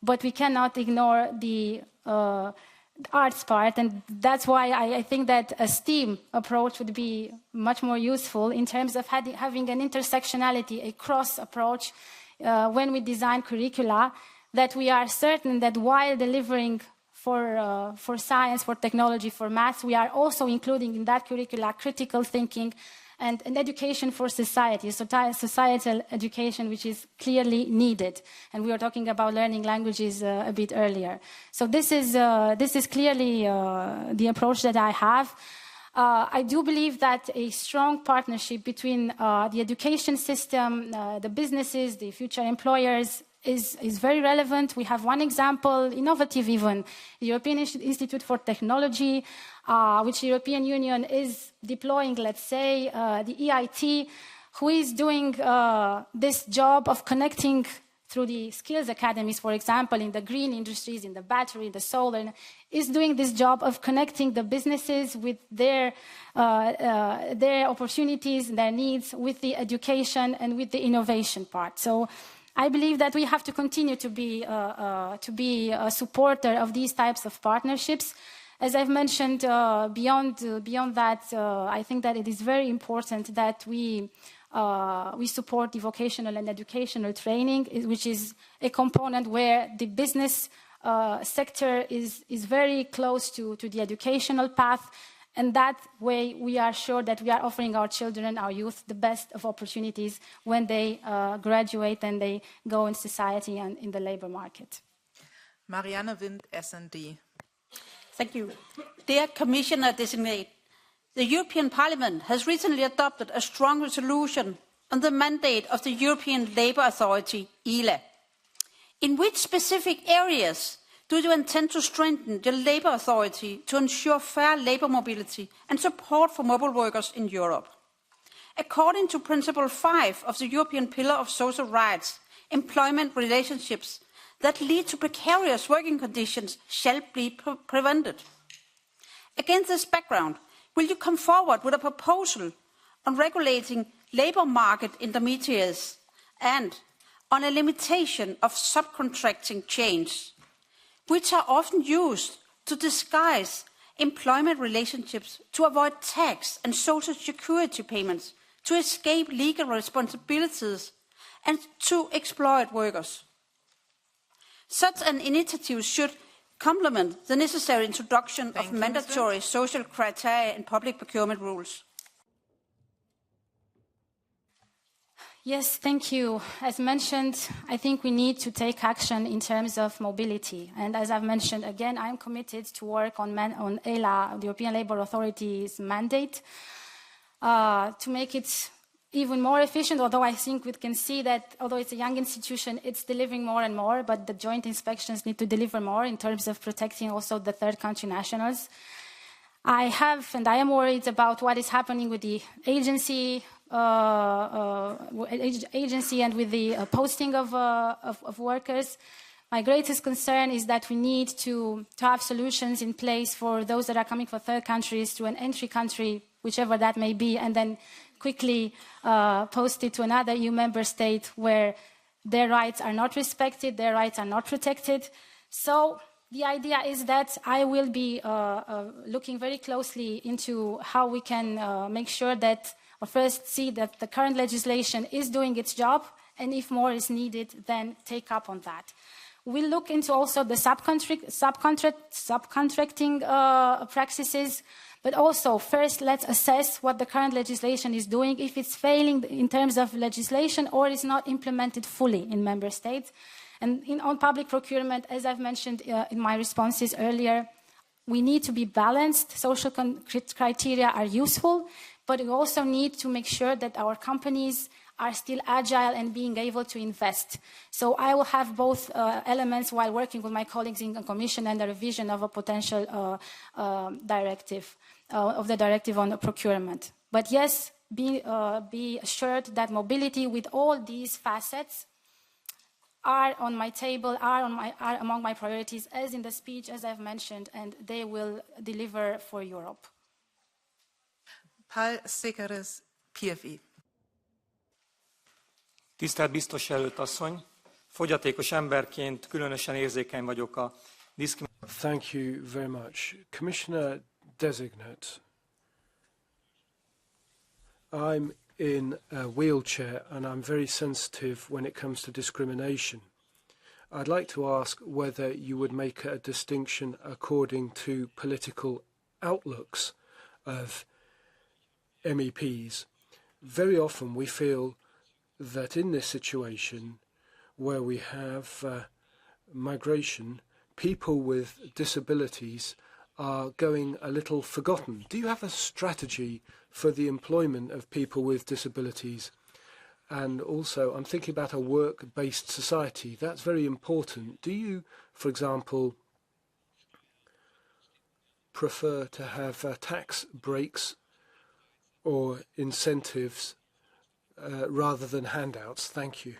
but we cannot ignore the arts part, and that's why I think that a STEAM approach would be much more useful in terms of having an intersectionality, a cross approach when we design curricula, that we are certain that while delivering for science, for technology, for maths, we are also including in that curricula critical thinking and an education for society, societal education, which is clearly needed. And we were talking about learning languages a bit earlier. So this is clearly the approach that I have. I do believe that a strong partnership between the education system, the businesses, the future employers, is very relevant. We have one example, innovative even, the European Institute for Technology, which the European Union is deploying, let's say, the EIT, who is doing this job of connecting through the skills academies, for example, in the green industries, in the battery, the solar, is doing this job of connecting the businesses with their opportunities, their needs, with the education and with the innovation part. So I believe that we have to continue to be a supporter of these types of partnerships. As I've mentioned, beyond that, I think that it is very important that we support the vocational and educational training, which is a component where the business sector is very close to the educational path. And that way we are sure that we are offering our children, our youth, the best of opportunities when they graduate and they go in society and in the labor market. Marianne Wind, S&D. Thank you. Dear Commissioner Designate, the European Parliament has recently adopted a strong resolution on the mandate of the European Labour Authority, ELA. In which specific areas do you intend to strengthen the Labour Authority to ensure fair labour mobility and support for mobile workers in Europe? According to Principle 5 of the European Pillar of Social Rights, employment relationships that lead to precarious working conditions shall be prevented. Against this background, will you come forward with a proposal on regulating labour market intermediaries and on a limitation of subcontracting chains, which are often used to disguise employment relationships to avoid tax and social security payments, to escape legal responsibilities and to exploit workers? Such an initiative should complement the necessary introduction of mandatory social criteria in public procurement rules. Yes, thank you. As mentioned, I think we need to take action in terms of mobility. And as I've mentioned, again, I'm committed to work on ELA, the European Labour Authority's mandate, to make it even more efficient, although I think we can see that, although it's a young institution, it's delivering more and more, but the joint inspections need to deliver more in terms of protecting also the third country nationals. I am worried about what is happening with the agency and with the posting of workers. My greatest concern is that we need to have solutions in place for those that are coming from third countries to an entry country, whichever that may be, and then quickly post it to another EU member state where their rights are not respected, their rights are not protected. So the idea is that I will be looking very closely into how we can make sure that, or first see that the current legislation is doing its job, and if more is needed, then take up on that. We'll look into also the subcontracting practices, but also first let's assess what the current legislation is doing, if it's failing in terms of legislation or is not implemented fully in member states. And on public procurement, as I've mentioned in my responses earlier, we need to be balanced. Social criteria are useful, but we also need to make sure that our companies are still agile and being able to invest. So I will have both elements while working with my colleagues in the Commission and the revision of a potential directive, of the directive on procurement. But yes, be assured that mobility with all these facets are on my table, are among my priorities, as in the speech, as I've mentioned, and they will deliver for Europe. Pál Székeres, PFE. Tisztelt biztos jelölt asszony, fogyatékos emberként különösen érzékeny vagyok a diszkrimináció. Thank you very much. Commissioner Designate, I'm in a wheelchair and I'm very sensitive when it comes to discrimination. I'd like to ask whether you would make a distinction according to political outlooks of MEPs. Very often we feel that in this situation where we have migration, people with disabilities are going a little forgotten. Do you have a strategy for the employment of people with disabilities? And also, I'm thinking about a work-based society. That's very important. Do you, for example, prefer to have tax breaks or incentives rather than handouts? Thank you.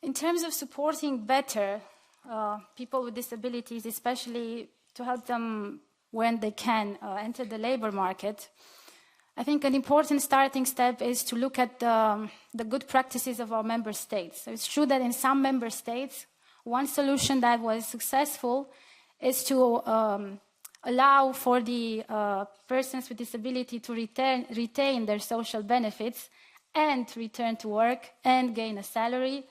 in terms of supporting better people with disabilities, especially to help them when they can enter the labor market, I think an important starting step is to look at the good practices of our member states. So it's true that in some member states, one solution that was successful is to allow for the persons with disability to retain their social benefits and return to work and gain a salary.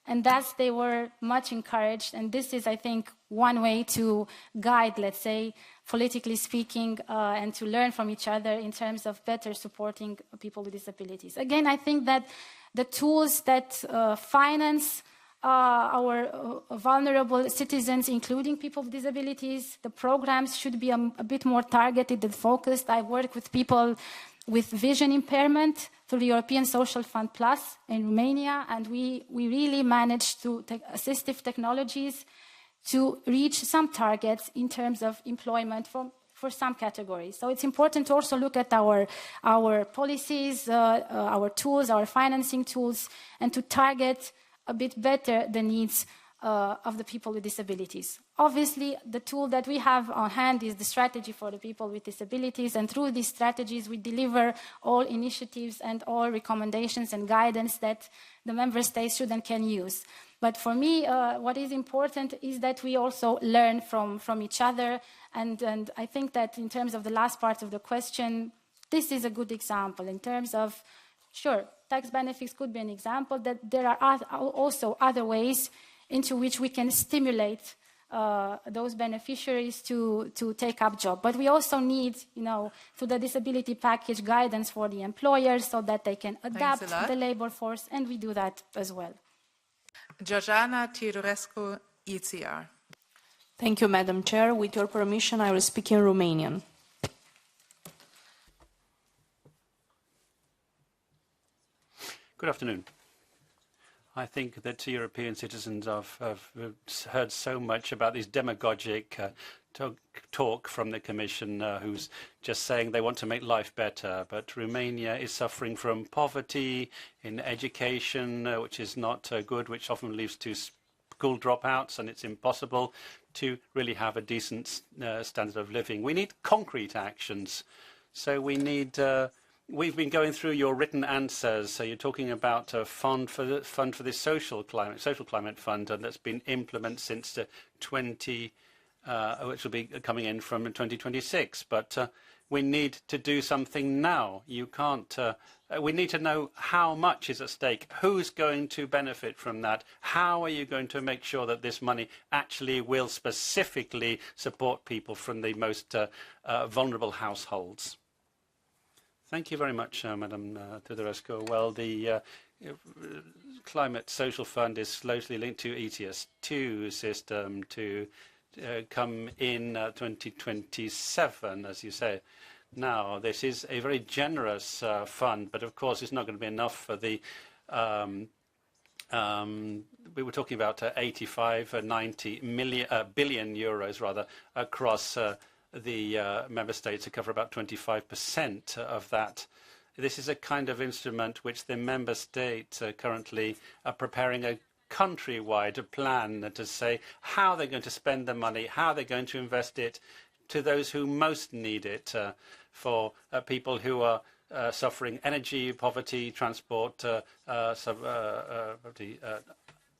And thus they were much encouraged. And this is, I think, one way to guide, let's say, politically speaking, and to learn from each other in terms of better supporting people with disabilities. Again, I think that the tools that finance our vulnerable citizens, including people with disabilities, the programs should be a bit more targeted and focused. I work with people with vision impairment through the European Social Fund Plus in Romania, and we really managed to take assistive technologies to reach some targets in terms of employment for some categories. So it's important to also look at our policies, our tools, our financing tools, and to target a bit better the needs of the people with disabilities. Obviously, the tool that we have on hand is the strategy for the people with disabilities, and through these strategies we deliver all initiatives and all recommendations and guidance that the member states should and can use. But for me, what is important is that we also learn from each other, and I think that in terms of the last part of the question, this is a good example in terms of, sure, tax benefits could be an example, that there are also other ways into which we can stimulate those beneficiaries to take up jobs. But we also need, through the disability package, guidance for the employers so that they can adapt to the labor force, and we do that as well. Georgiana Teodorescu, ECR. Thank you, Madam Chair. With your permission, I will speak in Romanian. Good afternoon. I think that European citizens have heard so much about this demagogic talk from the Commission, who's just saying they want to make life better. But Romania is suffering from poverty in education, which is not good, which often leads to school dropouts, and it's impossible to really have a decent standard of living. We need concrete actions. So we need... We've been going through your written answers. So you're talking about a fund for the social climate fund, and that's been implemented since which will be coming in from 2026. But we need to do something now. You can't. We need to know how much is at stake. Who's going to benefit from that? How are you going to make sure that this money actually will specifically support people from the most vulnerable households? Thank you very much, Madam Teodorescu. Well, the Climate Social Fund is closely linked to ETS2 system to come in 2027, as you say. Now, this is a very generous fund, but of course it's not going to be enough for the... we were talking about 90 billion euros, rather, across... the member states to cover about 25% of that. This is a kind of instrument which the member states currently are preparing a countrywide plan to say how they're going to spend the money, how they're going to invest it to those who most need it, for people who are suffering energy poverty, transport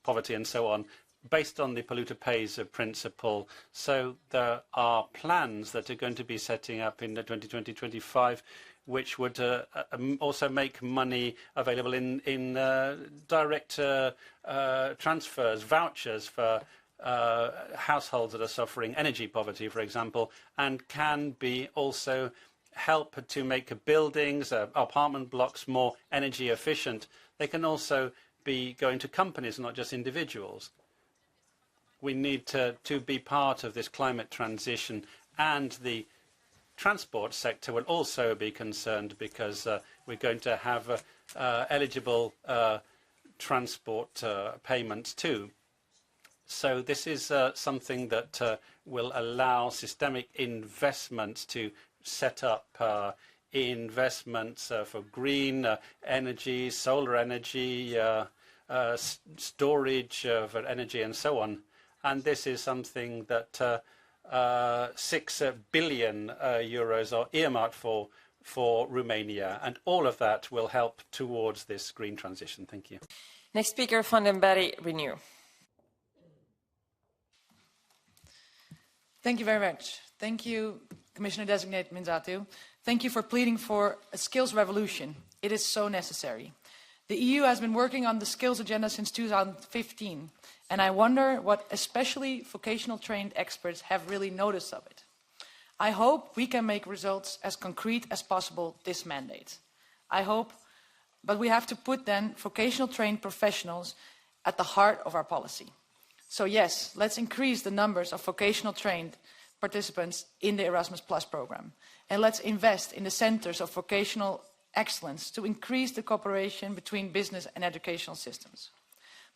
poverty, and so on, based on the polluter pays principle. So there are plans that are going to be setting up in 2020-25, which would also make money available in direct transfers, vouchers for households that are suffering energy poverty, for example, and can be also help to make buildings, apartment blocks more energy efficient. They can also be going to companies, not just individuals. We need to be part of this climate transition, and the transport sector will also be concerned, because we're going to have eligible transport payments too. So this is something that will allow systemic investments to set up investments for green energy, solar energy, storage for energy and so on. And this is something that 6 billion euros are earmarked for Romania, and all of that will help towards this green transition. Thank you. Next speaker, Van den Berry, Renew. Thank you very much. Thank you, Commissioner-designate Mînzatu. Thank you for pleading for a skills revolution. It is so necessary. The EU has been working on the skills agenda since 2015, and I wonder what especially vocational trained experts have really noticed of it. I hope we can make results as concrete as possible this mandate. I hope, but we have to put then vocational trained professionals at the heart of our policy. So yes, let's increase the numbers of vocational trained participants in the Erasmus Plus program. And let's invest in the centers of vocational excellence to increase the cooperation between business and educational systems.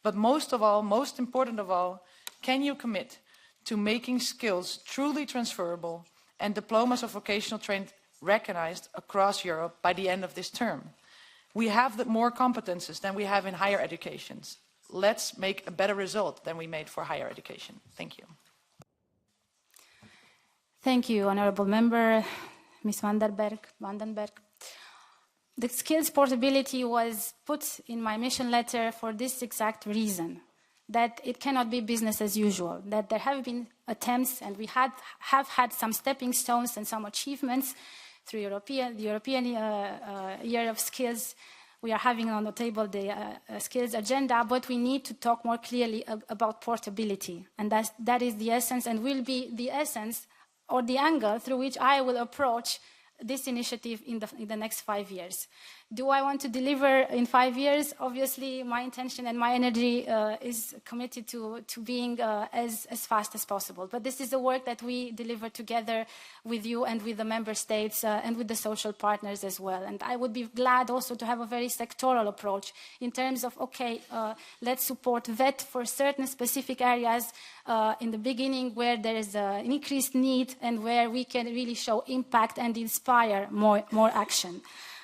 But most of all, most important of all, can you commit to making skills truly transferable and diplomas of vocational trained recognized across Europe by the end of this term? We have more competences than we have in higher educations. Let's make a better result than we made for higher education. Thank you. Thank you, Honourable Member, Ms. Vandenberg. The skills portability was put in my mission letter for this exact reason, that it cannot be business as usual, that there have been attempts and we have had some stepping stones and some achievements through the European Year of Skills. We are having on the table the skills agenda, but we need to talk more clearly about portability. And that is the essence and will be the essence or the angle through which I will approach this initiative in the next 5 years. Do I want to deliver in 5 years? Obviously, my intention and my energy is committed to being as fast as possible. But this is the work that we deliver together with you and with the member states and with the social partners as well. And I would be glad also to have a very sectoral approach in terms of, okay, let's support VET for certain specific areas in the beginning where there is an increased need and where we can really show impact and inspire more action.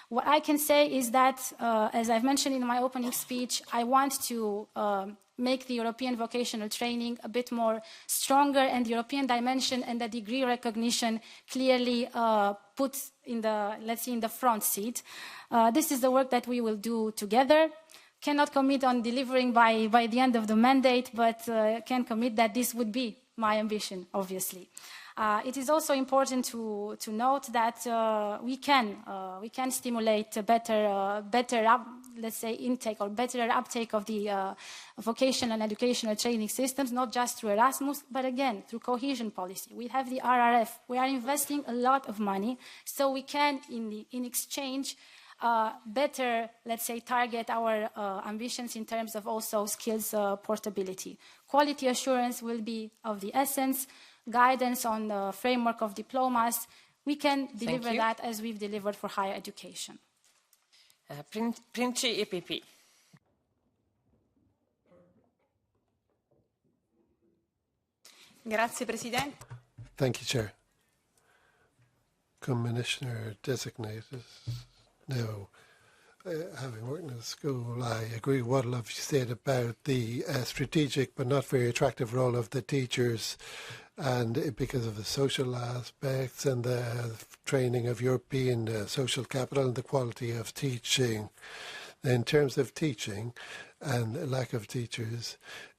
What I can say is that, as I've mentioned in my opening speech, I want to make the European vocational training a bit more stronger and the European dimension and the degree recognition clearly put in the, let's say, in the front seat. This is the work that we will do together. Cannot commit on delivering by the end of the mandate, but can commit that this would be my ambition, obviously. It is also important to note that we can stimulate a better let's say, intake or better uptake of the vocational and educational training systems, not just through Erasmus, but again, through cohesion policy. We have the RRF. We are investing a lot of money, so we can, in exchange, better, let's say, target our ambitions in terms of also skills portability. Quality assurance will be of the essence. Guidance on the framework of diplomas, we can deliver that as we've delivered for higher education. Princi, EPP. Grazie, Presidente. Thank you, Chair. Commissioner designate. Now, having worked in a school, I agree with what you said about the strategic but not very attractive role of the teachers, and because of the social aspects and the training of European social capital and the quality of teaching. In terms of teaching and lack of teachers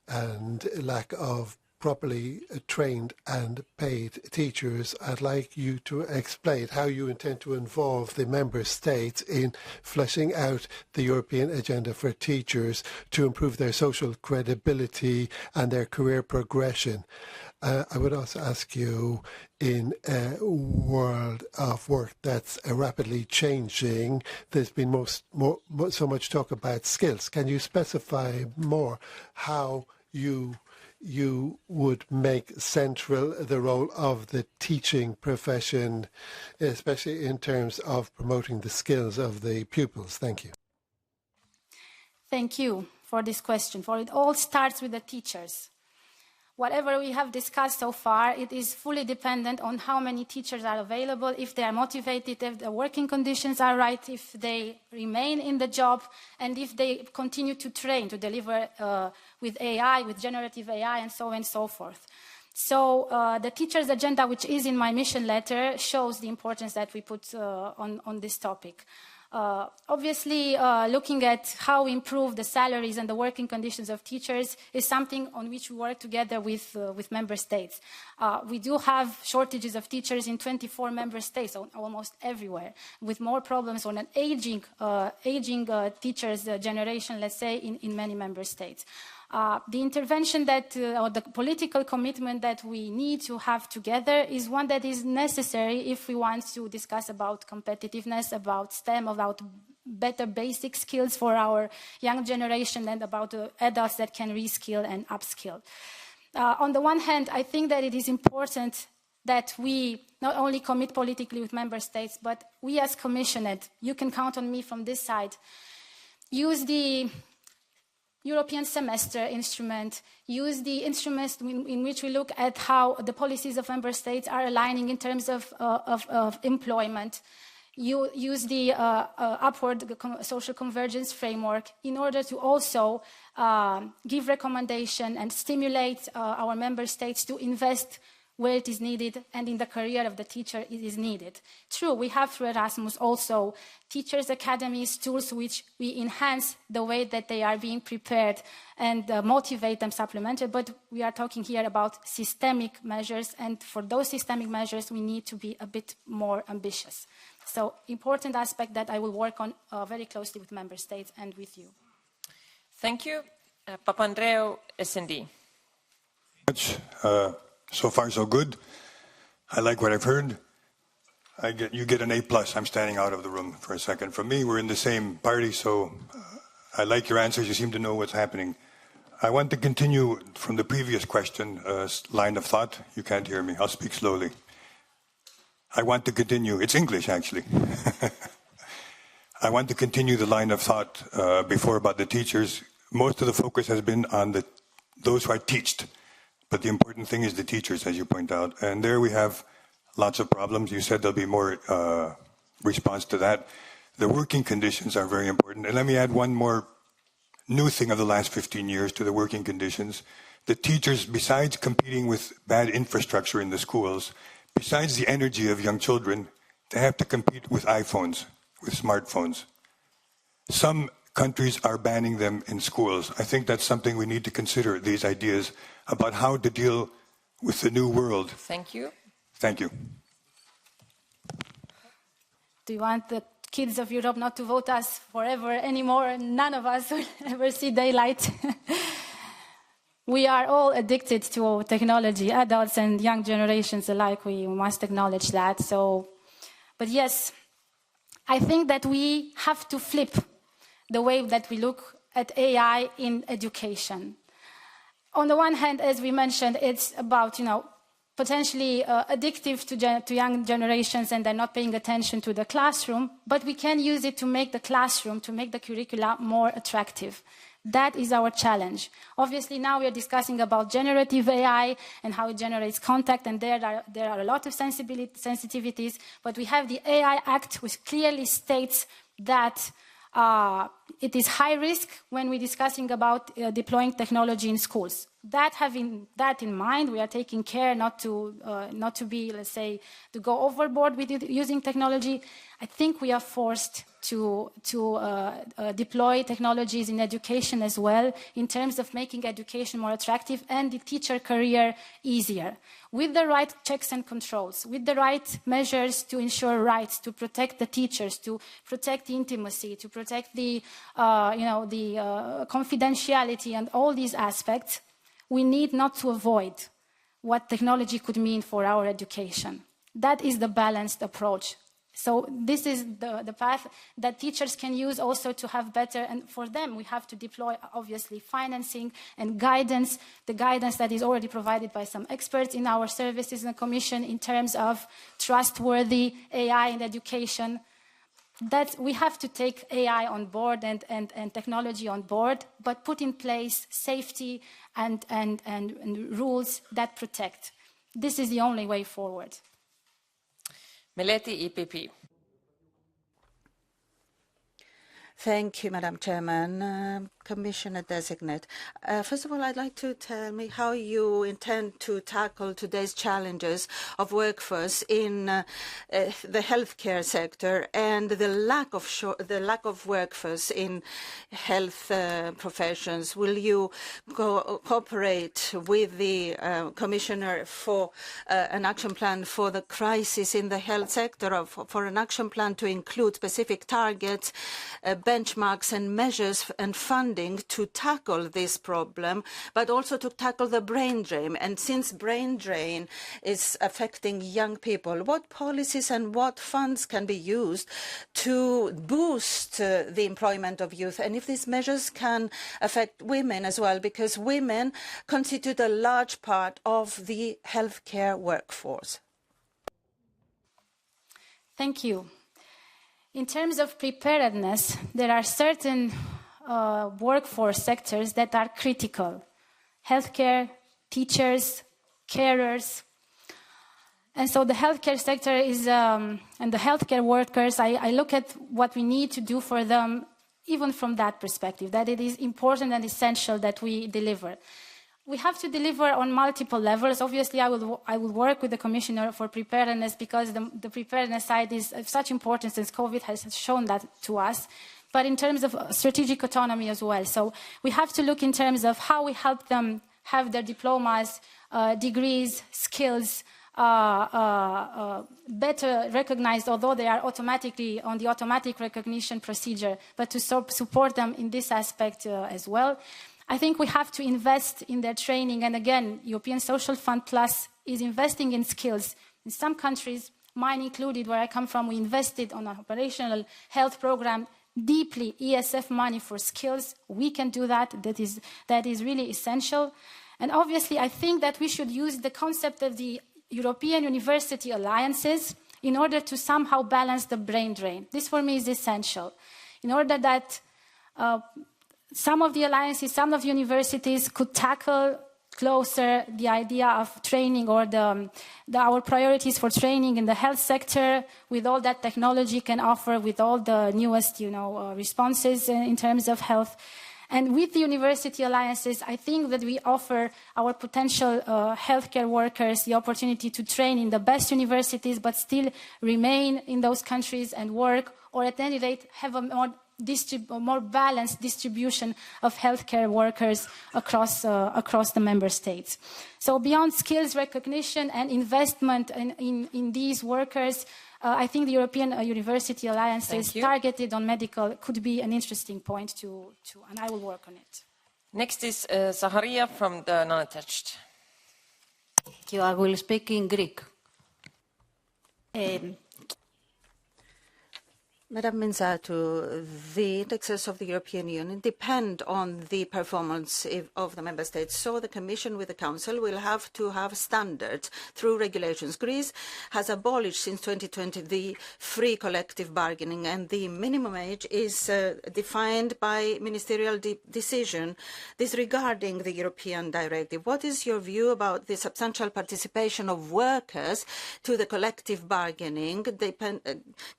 and lack of properly trained and paid teachers, I'd like you to explain how you intend to involve the member states in fleshing out the European agenda for teachers to improve their social credibility and their career progression. I would also ask you, in a world of work that's rapidly changing, there's been so much talk about skills. Can you specify more how you would make central the role of the teaching profession, especially in terms of promoting the skills of the pupils? Thank you. Thank you for this question, for it all starts with the teachers. whatever we have discussed so far, it is fully dependent on how many teachers are available, if they are motivated, if the working conditions are right, if they remain in the job, and if they continue to train to deliver with AI, with generative AI, and so on and so forth. So the teacher's agenda, which is in my mission letter, shows the importance that we put on this topic. Obviously, looking at how we improve the salaries and the working conditions of teachers is something on which we work together with member states. We do have shortages of teachers in 24 member states, almost everywhere, with more problems on an aging teachers generation, let's say, in many member states. The intervention or the political commitment that we need to have together is one that is necessary if we want to discuss about competitiveness, about STEM, about better basic skills for our young generation, and about adults that can reskill and upskill. On the one hand, I think that it is important that we not only commit politically with member states, but we as Commission, and you can count on me from this side, use the European semester instrument, use the instruments in which we look at how the policies of member states are aligning in terms of employment. You use the upward social convergence framework in order to also give recommendation and stimulate our member states to invest where it is needed and in the career of the teacher it is needed. True, we have through Erasmus also teachers' academies, tools which we enhance the way that they are being prepared and motivate them, supplemented, but we are talking here about systemic measures, and for those systemic measures we need to be a bit more ambitious. So, important aspect that I will work on very closely with member states and with you. Thank you. Papandreou, SND. So far, so good. I like what I've heard. You get an A+. I'm standing out of the room for a second. For me, we're in the same party, so I like your answers. You seem to know what's happening. I want to continue from the previous question, line of thought. You can't hear me. I'll speak slowly. I want to continue. It's English, actually. I want to continue the line of thought before about the teachers. Most of the focus has been on those who are taught. But the important thing is the teachers, as you point out. And there we have lots of problems. You said there'll be more response to that. The working conditions are very important. And let me add one more new thing of the last 15 years to the working conditions. The teachers, besides competing with bad infrastructure in the schools, besides the energy of young children, they have to compete with iPhones, with smartphones. Some countries are banning them in schools. I think that's something we need to consider, these ideas about how to deal with the new world. Thank you. Thank you. Do you want the kids of Europe not to vote us forever anymore? None of us will ever see daylight. We are all addicted to technology, adults and young generations alike. We must acknowledge that. But yes, I think that we have to flip the way that we look at AI in education. On the one hand, as we mentioned, it's about, potentially addictive to young generations and they're not paying attention to the classroom, but we can use it to make the classroom, to make the curricula more attractive. That is our challenge. Obviously, now we are discussing about generative AI and how it generates content, and there are a lot of sensitivities, but we have the AI Act, which clearly states that it is high risk when we're discussing about deploying technology in schools. Having that in mind, we are taking care not to be, let's say, to go overboard with using technology. I think we are forced to deploy technologies in education as well, in terms of making education more attractive and the teacher career easier. With the right checks and controls, with the right measures to ensure rights, to protect the teachers, to protect the intimacy, to protect the confidentiality and all these aspects, we need not to avoid what technology could mean for our education. That is the balanced approach. So this is the path that teachers can use also to have better, and for them we have to deploy obviously financing and guidance, the guidance that is already provided by some experts in our services and Commission in terms of trustworthy AI in education. that we have to take AI on board and technology on board, but put in place safety and rules that protect. This is the only way forward. Meleti, EPP. Thank you, Madam Chairman. Commissioner Designate. First of all, I'd like to tell me how you intend to tackle today's challenges of workforce in the healthcare sector and the lack of workforce in health professions. Will you cooperate with the Commissioner for an action plan for the crisis in the health sector, for an action plan to include specific targets, benchmarks and measures and funding to tackle this problem, but also to tackle the brain drain? And since brain drain is affecting young people, what policies and what funds can be used to boost the employment of youth? And if these measures can affect women as well, because women constitute a large part of the healthcare workforce. Thank you. In terms of preparedness, there are certain workforce sectors that are critical. Healthcare, teachers, carers. And so the healthcare sector is, and the healthcare workers, I look at what we need to do for them, even from that perspective, that it is important and essential that we deliver. We have to deliver on multiple levels. Obviously, I will work with the Commissioner for preparedness, because the preparedness side is of such importance, since COVID has shown that to us, but in terms of strategic autonomy as well. So we have to look in terms of how we help them have their diplomas, degrees, skills, better recognized, although they are automatically on the automatic recognition procedure, but to support them in this aspect as well. I think we have to invest in their training, and again, European Social Fund Plus is investing in skills. In some countries, mine included, where I come from, we invested on an operational health program, deeply ESF money for skills. We can do that. That is really essential. And obviously, I think that we should use the concept of the European University Alliances in order to somehow balance the brain drain. This, for me, is essential. In order that some of the alliances, some of the universities could tackle closer the idea of training, or our priorities for training in the health sector, with all that technology can offer, with all the newest, responses in terms of health. And with the university alliances, I think that we offer our potential healthcare workers the opportunity to train in the best universities, but still remain in those countries and work, or at any rate have a more balanced distribution of healthcare workers across the member states. So beyond skills recognition and investment in these workers, I think the European University Alliances targeted on medical could be an interesting point and I will work on it. Next is Zaharia from the Non-Attached. Thank you. I will speak in Greek. Madam Mînzatu, the indexes of the European Union depend on the performance of the member states. So the Commission with the Council will have to have standards through regulations. Greece has abolished since 2020 the free collective bargaining, and the minimum age is defined by ministerial decision disregarding the European directive. What is your view about the substantial participation of workers to the collective bargaining,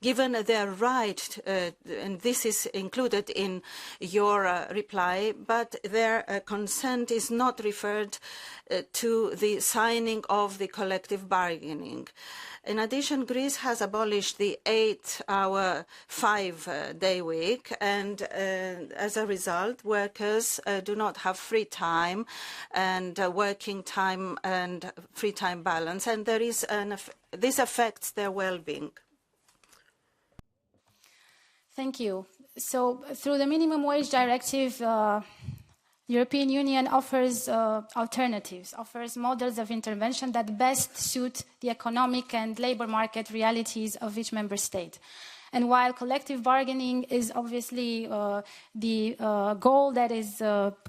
given their right, and this is included in your reply, but their consent is not referred to the signing of the collective bargaining? In addition, Greece has abolished the 8-hour, 5-day week, and as a result, workers do not have free time and working time and free time balance, and there is this affects their well-being. Thank you. So through the Minimum Wage Directive, the European Union offers alternatives, offers models of intervention that best suit the economic and labor market realities of each member state. And while collective bargaining is obviously the goal that is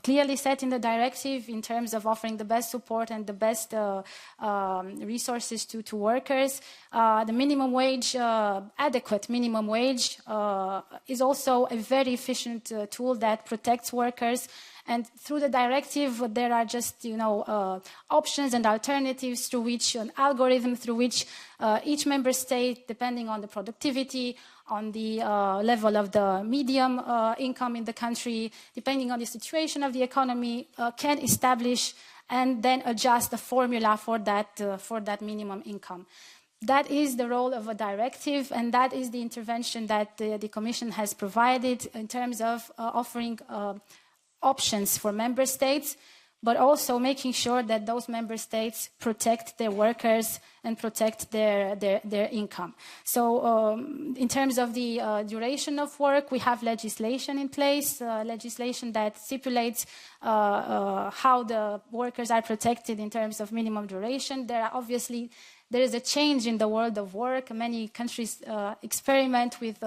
clearly set in the directive in terms of offering the best support and the best resources to workers, the minimum wage, adequate minimum wage, is also a very efficient tool that protects workers. And through the directive, there are just, options and alternatives through which, an algorithm through which each member state, depending on the productivity, on the level of the medium income in the country, depending on the situation of the economy, can establish and then adjust the formula for that minimum income. That is the role of a directive, and that is the intervention that the Commission has provided in terms of offering options for member states, but also making sure that those member states protect their workers and protect their income. So in terms of the duration of work, we have legislation in place, legislation that stipulates how the workers are protected in terms of minimum duration. There is a change in the world of work. Many countries experiment with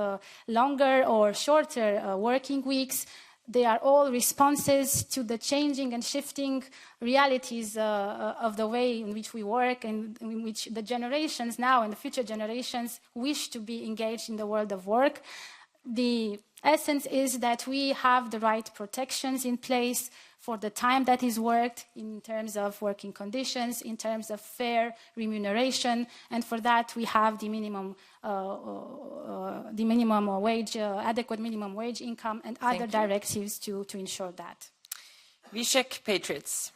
longer or shorter working weeks. They are all responses to the changing and shifting realities of the way in which we work and in which the generations now and the future generations wish to be engaged in the world of work. The essence is that we have the right protections in place for the time that is worked in terms of working conditions, in terms of fair remuneration, and for that we have the minimum wage, adequate minimum wage income, and other directives to ensure that. Vishek Patriots.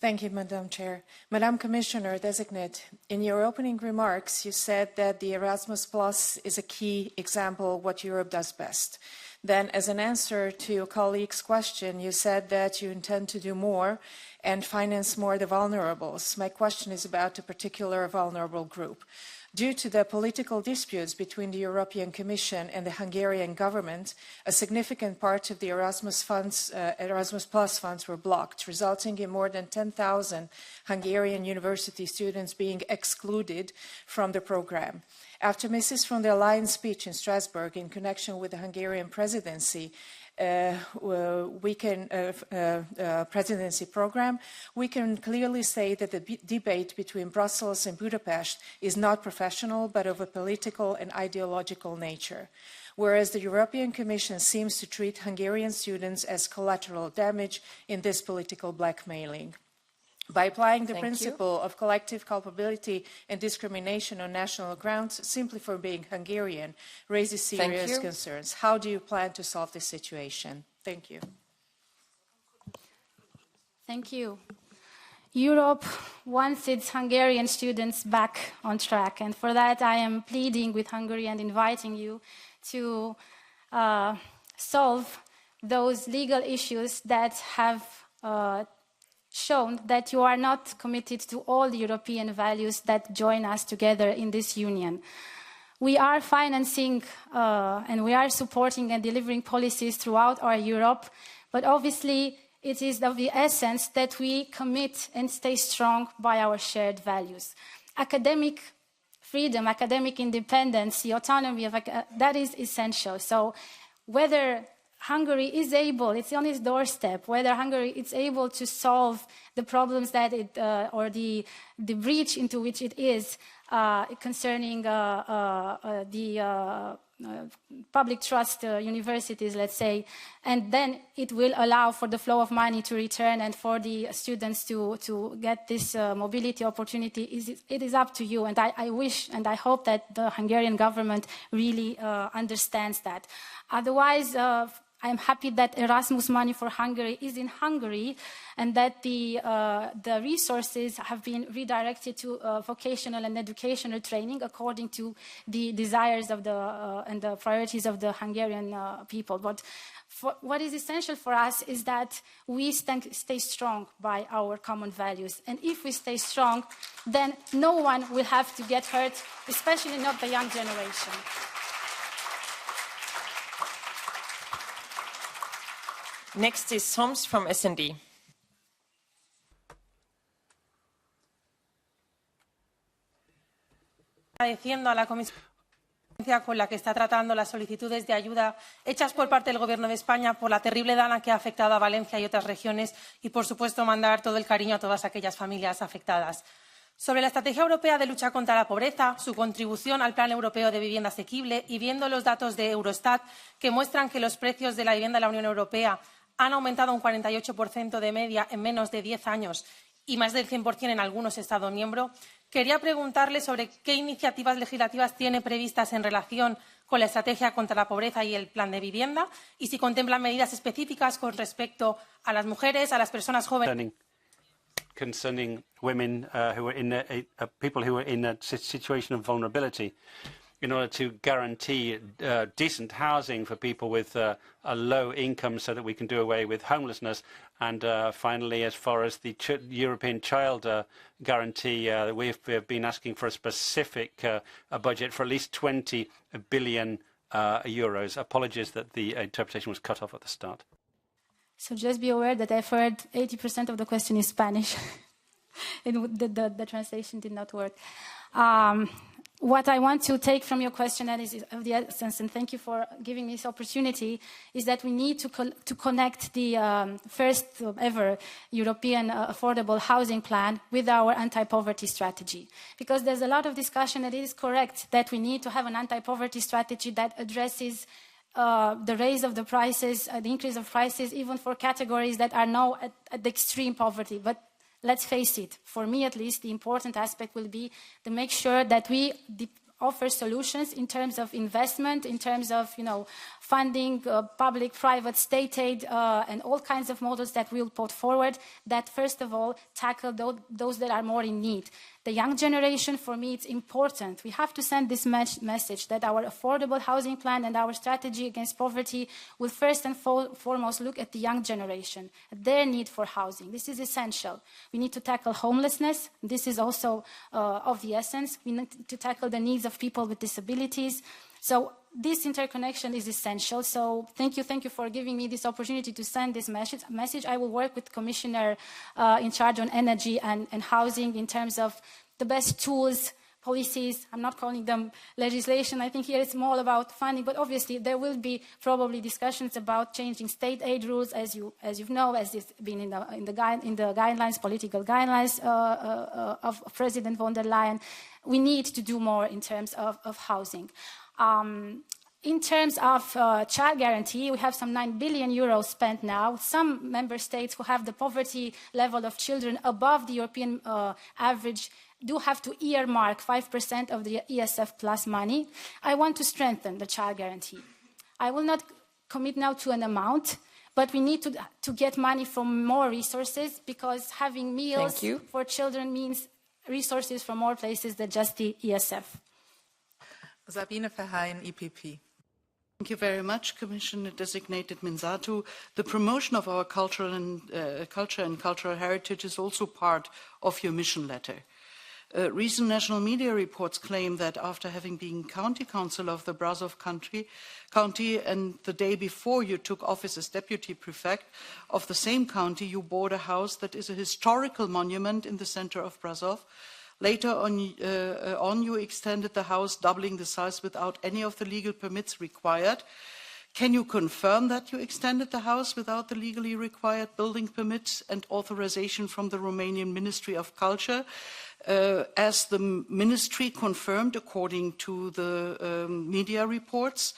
Thank you, Madam Chair. Madam Commissioner Designate, in your opening remarks, you said that the Erasmus Plus is a key example of what Europe does best. Then, as an answer to your colleague's question, you said that you intend to do more and finance more the vulnerables. My question is about a particular vulnerable group. Due to the political disputes between the European Commission and the Hungarian government, a significant part of the Erasmus Plus funds were blocked, resulting in more than 10,000 Hungarian university students being excluded from the program. After Mrs. von der Leyen's speech in Strasbourg in connection with the Hungarian presidency, presidency program, we can clearly say that the debate between Brussels and Budapest is not professional, but of a political and ideological nature. Whereas the European Commission seems to treat Hungarian students as collateral damage in this political blackmailing. By applying the principle of collective culpability and discrimination on national grounds simply for being Hungarian raises serious concerns. How do you plan to solve this situation? Thank you. Thank you. Europe wants its Hungarian students back on track, and for that I am pleading with Hungary and inviting you to solve those legal issues that have shown that you are not committed to all the European values that join us together in this union. We are financing and we are supporting and delivering policies throughout our Europe, but obviously it is of the essence that we commit and stay strong by our shared values. Academic freedom, academic independence, the autonomy of that is essential. So whether Hungary is able, it's on its doorstep, whether Hungary is able to solve the problems that it, or the breach into which it is concerning the public trust universities, let's say, and then it will allow for the flow of money to return and for the students to get this mobility opportunity. It is up to you, and I wish and I hope that the Hungarian government really understands that. Otherwise, I'm happy that Erasmus money for Hungary is in Hungary and that the resources have been redirected to vocational and educational training according to the desires of and the priorities of the Hungarian people. But what is essential for us is that we stay strong by our common values. And if we stay strong, then no one will have to get hurt, especially not the young generation. Next is Soms from SD. Agradeciendo a la Comisión con la que está tratando las solicitudes de ayuda hechas por parte del Gobierno de España por la terrible dana que ha afectado a Valencia y otras regiones y, por supuesto, mandar todo el cariño a todas aquellas familias afectadas. Sobre la Estrategia Europea de Lucha contra la Pobreza, su contribución al Plan Europeo de Vivienda Asequible y viendo los datos de Eurostat que muestran que los precios de la vivienda en la Unión Europea han aumentado un 48% de media en menos de 10 años y más del 100% en algunos Estados miembros, quería preguntarle sobre qué iniciativas legislativas tiene previstas en relación con la estrategia contra la pobreza y el plan de vivienda y si contemplan medidas específicas con respecto a las mujeres, a las personas jóvenes. Concerning women who are in people who are in a situation of vulnerability, in order to guarantee decent housing for people with a low income so that we can do away with homelessness. And finally, as far as the European Child Guarantee, we've been asking for a specific a budget for at least 20 billion euros. Apologies that the interpretation was cut off at the start. So just be aware that I've heard 80% of the question in Spanish. The translation did not work. What I want to take from your question, that is of the essence, and thank you for giving me this opportunity, is that we need to connect the first ever European affordable housing plan with our anti-poverty strategy. Because there's a lot of discussion that it is correct that we need to have an anti-poverty strategy that addresses the raise of the prices, the increase of prices, even for categories that are now at the extreme poverty. But let's face it, for me at least, the important aspect will be to make sure that we offer solutions in terms of investment, in terms of funding, public, private, state aid, and all kinds of models that we'll put forward that, first of all, tackle those that are more in need. The young generation, for me, it's important. We have to send this message that our affordable housing plan and our strategy against poverty will first and foremost look at the young generation, at their need for housing. This is essential. We need to tackle homelessness. This is also of the essence. We need to tackle the needs of people with disabilities. So this interconnection is essential. So thank you for giving me this opportunity to send this message. I will work with Commissioner in charge on energy and housing in terms of the best tools, policies. I'm not calling them legislation. I think here it's more about funding, but obviously there will be probably discussions about changing state aid rules, as you know, as it's been in the guidelines, political guidelines of President von der Leyen. We need to do more in terms of housing. In terms of child guarantee, we have some 9 billion euros spent now. Some member states who have the poverty level of children above the European average do have to earmark 5% of the ESF plus money. I want to strengthen the child guarantee. I will not commit now to an amount, but we need to get money from more resources because having meals for children means resources from more places than just the ESF. Sabine Verheyen, EPP. Thank you very much, Commissioner-designated Mînzatu. The promotion of our culture and cultural heritage is also part of your mission letter. Recent national media reports claim that after having been county councillor of the Brasov county and the day before you took office as deputy prefect of the same county, you bought a house that is a historical monument in the center of Brasov. Later on, you extended the house, doubling the size without any of the legal permits required. Can you confirm that you extended the house without the legally required building permits and authorization from the Romanian Ministry of Culture, as the ministry confirmed according to the media reports?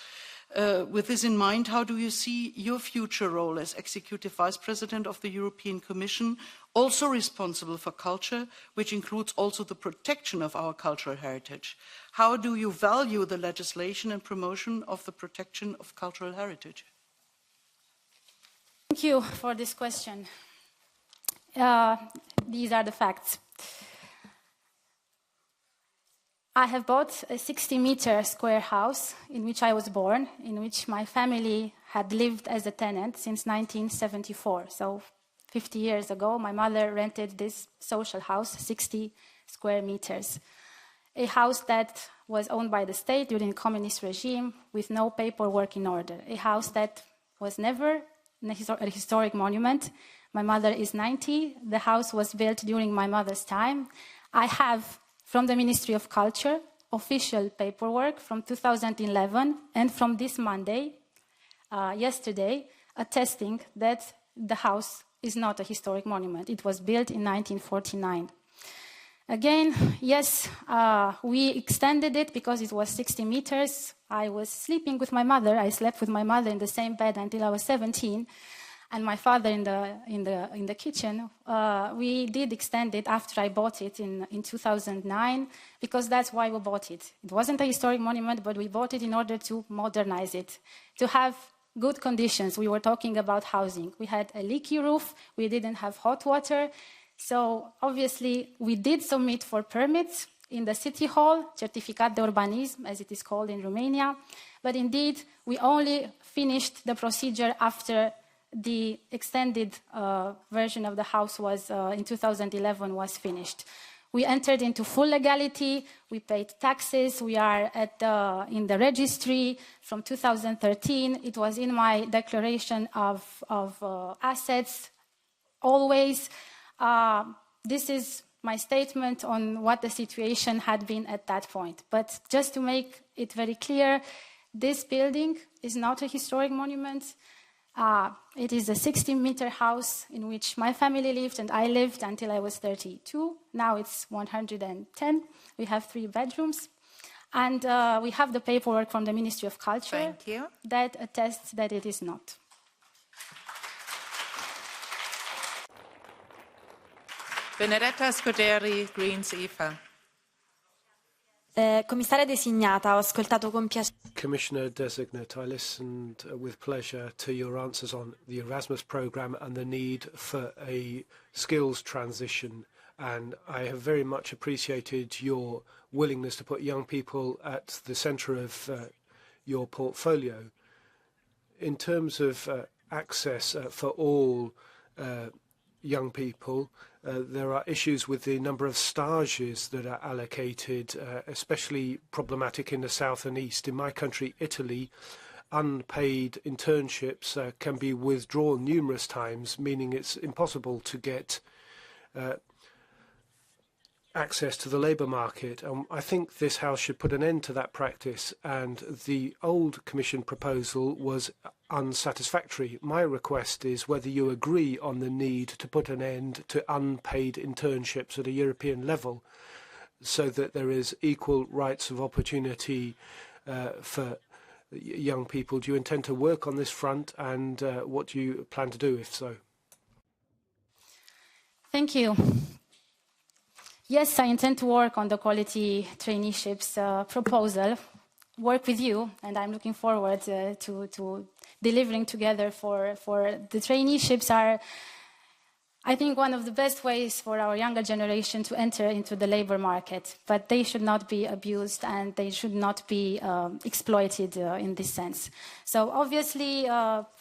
With this in mind, how do you see your future role as Executive Vice President of the European Commission, also responsible for culture, which includes also the protection of our cultural heritage? How do you value the legislation and promotion of the protection of cultural heritage? Thank you for this question. These are the facts. I have bought a 60-meter square house in which I was born, in which my family had lived as a tenant since 1974. So 50 years ago, my mother rented this social house, 60 square meters. A house that was owned by the state during the communist regime with no paperwork in order. A house that was never a historic monument. My mother is 90. The house was built during my mother's time. I have, from the Ministry of Culture, official paperwork from 2011 and from this Monday, yesterday, attesting that the house is not a historic monument. It was built in 1949. Again, yes, we extended it because it was 60 meters. I was sleeping with my mother. I slept with my mother in the same bed until I was 17, and my father in the kitchen. We did extend it after I bought it in 2009, because that's why we bought it. It wasn't a historic monument, but we bought it in order to modernize it, to have good conditions. We were talking about housing. We had a leaky roof. We didn't have hot water. So obviously, we did submit for permits in the city hall, Certificat de Urbanism, as it is called in Romania. But indeed, we only finished the procedure after the extended version of the house was, in 2011, was finished. We entered into full legality. We paid taxes. We are in the registry from 2013. It was in my declaration of assets always. This is my statement on what the situation had been at that point. But just to make it very clear, this building is not a historic monument. It is a 60-meter house in which my family lived and I lived until I was 32. Now it's 110. We have 3 bedrooms. And we have the paperwork from the Ministry of Culture that attests that it is not. Benedetta Scuderi, Greens, IFA. Commissaria designata, ho ascoltato con piacere. Commissioner designate, I listened with pleasure to your answers on the Erasmus programme and the need for a skills transition, and I have very much appreciated your willingness to put young people at the centre of your portfolio. In terms of access for all young people, there are issues with the number of stages that are allocated, especially problematic in the south and east. In my country, Italy, unpaid internships can be withdrawn numerous times, meaning it's impossible to get access to the labour market. I think this House should put an end to that practice, and the old Commission proposal was unsatisfactory. My request is whether you agree on the need to put an end to unpaid internships at a European level so that there is equal rights of opportunity for young people. Do you intend to work on this front, and what do you plan to do if so? Thank you. Yes, I intend to work on the quality traineeships proposal, work with you, and I'm looking forward to delivering together for the traineeships are, I think, one of the best ways for our younger generation to enter into the labor market, but they should not be abused and they should not be exploited in this sense. So obviously,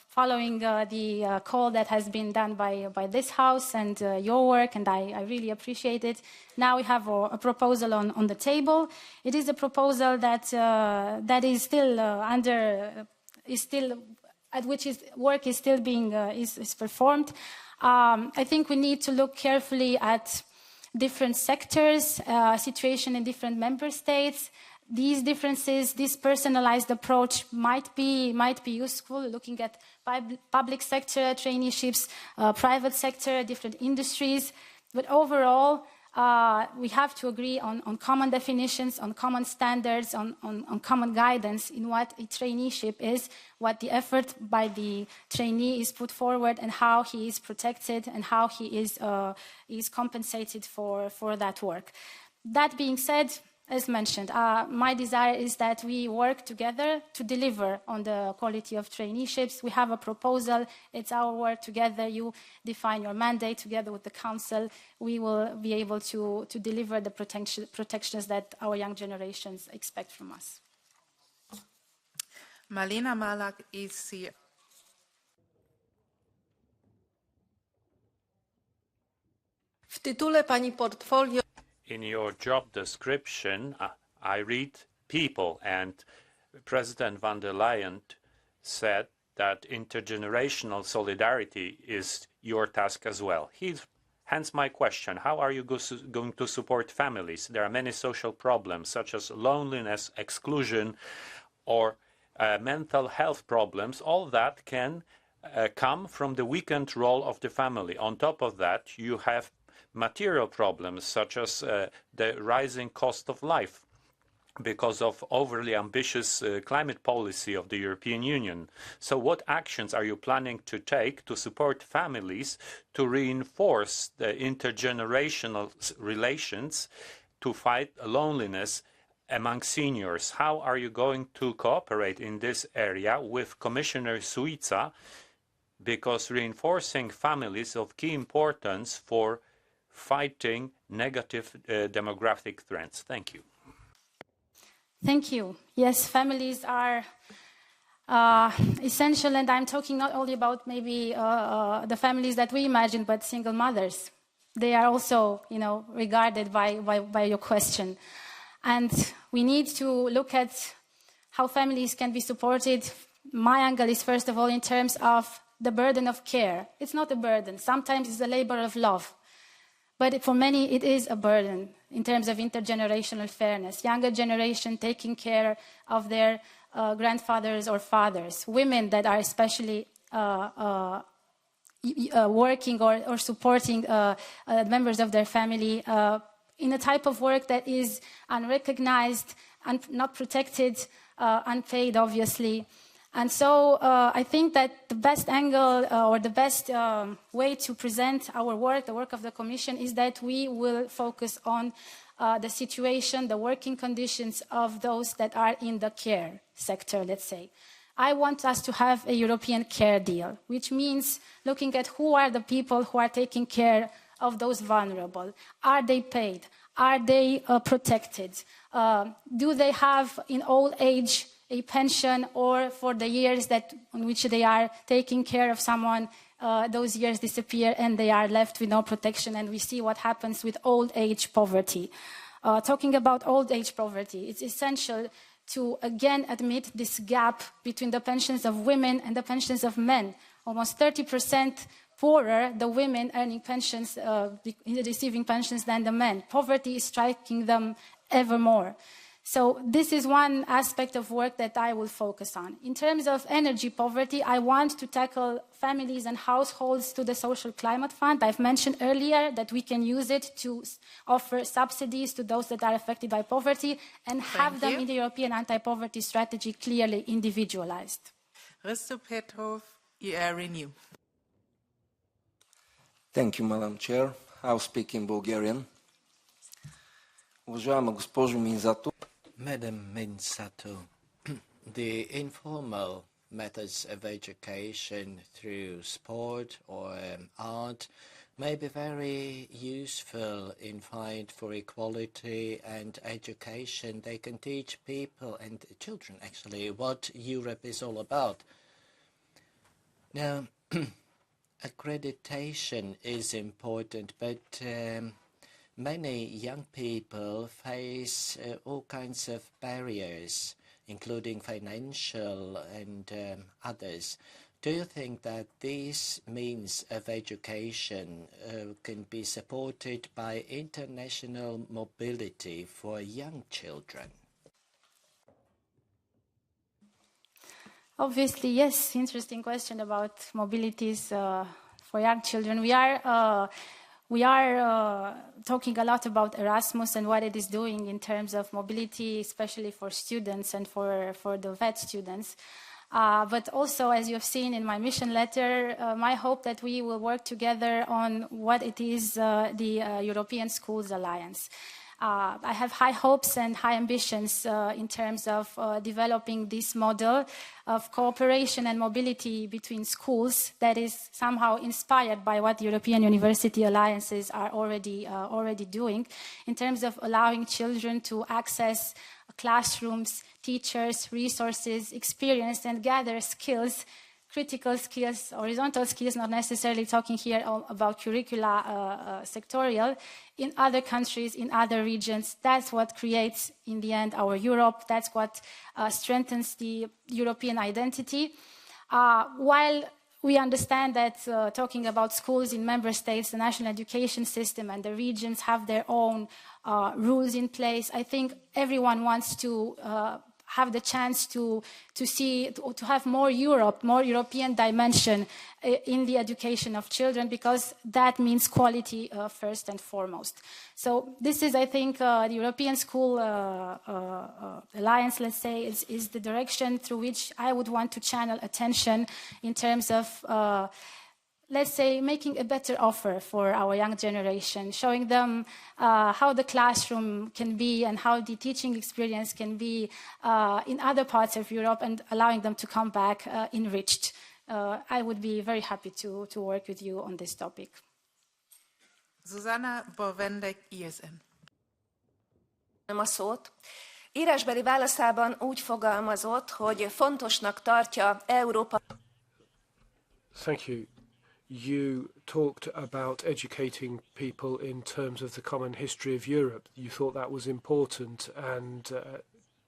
following the call that has been done by this House and your work, and I really appreciate it. Now we have a proposal on the table. It is a proposal that is still at which work is still being is performed. I think we need to look carefully at different sectors, situation in different member states. These differences, this personalized approach might be useful, looking at public sector traineeships, private sector, different industries. But overall, we have to agree on common definitions, on common standards, on common guidance in what a traineeship is, what the effort by the trainee is put forward, and how he is protected and how he is compensated for that work. That being said, as mentioned, my desire is that we work together to deliver on the quality of traineeships. We have a proposal. It's our work together. You define your mandate together with the Council. We will be able to deliver the protections that our young generations expect from us. Malina Malak is here. W tytule pani portfolio. In your job description, I read people, and President von der Leyen said that intergenerational solidarity is your task as well. He Hence my question, how are you going to support families? There are many social problems such as loneliness, exclusion, or mental health problems. All that can come from the weakened role of the family. On top of that, you have material problems such as the rising cost of life because of overly ambitious climate policy of the European Union. So what actions are you planning to take to support families to reinforce the intergenerational relations to fight loneliness among seniors? How are you going to cooperate in this area with Commissioner Suica, because reinforcing families is of key importance for fighting negative demographic trends? Thank you. Thank you. Yes, families are essential, and I'm talking not only about maybe the families that we imagine, but single mothers. They are also, regarded by your question. And we need to look at how families can be supported. My angle is, first of all, in terms of the burden of care. It's not a burden. Sometimes it's a labor of love. But for many, it is a burden in terms of intergenerational fairness. Younger generation taking care of their grandfathers or fathers. Women that are especially working or supporting members of their family in a type of work that is unrecognized, not protected, unpaid, obviously. And so I think that the best angle or the best way to present our work, the work of the Commission, is that we will focus on the situation, the working conditions of those that are in the care sector, let's say. I want us to have a European care deal, which means looking at who are the people who are taking care of those vulnerable. Are they paid? Are they protected? Do they have in old age a pension, or for the years on which they are taking care of someone, those years disappear and they are left with no protection, and we see what happens with old age poverty. Talking about old age poverty, it's essential to again admit this gap between the pensions of women and the pensions of men. Almost 30% poorer the women earning pensions, receiving pensions than the men. Poverty is striking them ever more. So this is one aspect of work that I will focus on. In terms of energy poverty, I want to tackle families and households to the Social Climate Fund. I've mentioned earlier that we can use it to offer subsidies to those that are affected by poverty and have them in the European anti-poverty strategy clearly individualized. Risto Petrov, Renew. Thank you, Madam Chair. I'll speak in Bulgarian. Уважаема госпожо Мînzatu, Madam Mînzatu, the informal methods of education through sport or art may be very useful in fight for equality and education. They can teach people and children, actually, what Europe is all about. Now, accreditation is important, but many young people face all kinds of barriers, including financial and others. Do you think that these means of education can be supported by international mobility for young children? Obviously, yes. Interesting question about mobilities for young children. We are talking a lot about Erasmus and what it is doing in terms of mobility, especially for students and for the vet students. But also, as you have seen in my mission letter, my hope that we will work together on what it is the European Schools Alliance. I have high hopes and high ambitions in terms of developing this model of cooperation and mobility between schools that is somehow inspired by what European University Alliances are already doing in terms of allowing children to access classrooms, teachers, resources, experience, and gather skills, critical skills, horizontal skills, not necessarily talking here about curricula sectorial, in other countries, in other regions. That's what creates, in the end, our Europe. That's what strengthens the European identity. While we understand that talking about schools in member states, the national education system and the regions have their own rules in place. I think everyone wants to have the chance to have more Europe, more European dimension in the education of children, because that means quality first and foremost. So this is, I think, the European School Alliance, let's say, is the direction through which I would want to channel attention in terms of let's say, making a better offer for our young generation, showing them how the classroom can be and how the teaching experience can be in other parts of Europe, and allowing them to come back enriched. I would be very happy to work with you on this topic. Susanna Borwendek, ISN. Nem a szót. Írásbeli válaszában úgy fogalmazott, hogy fontosnak tartja Európa. Thank you. You talked about educating people in terms of the common history of Europe. You thought that was important, and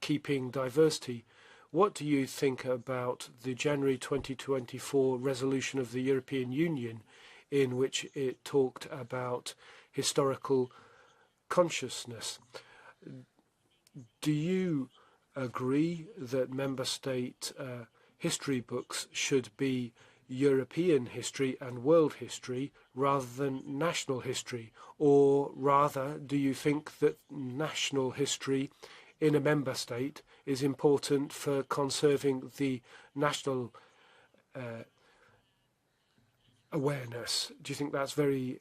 keeping diversity. What do you think about the January 2024 resolution of the European Union, in which it talked about historical consciousness? Do you agree that member state history books should be European history and world history rather than national history? Or rather, do you think that national history in a member state is important for conserving the national awareness? Do you think that's very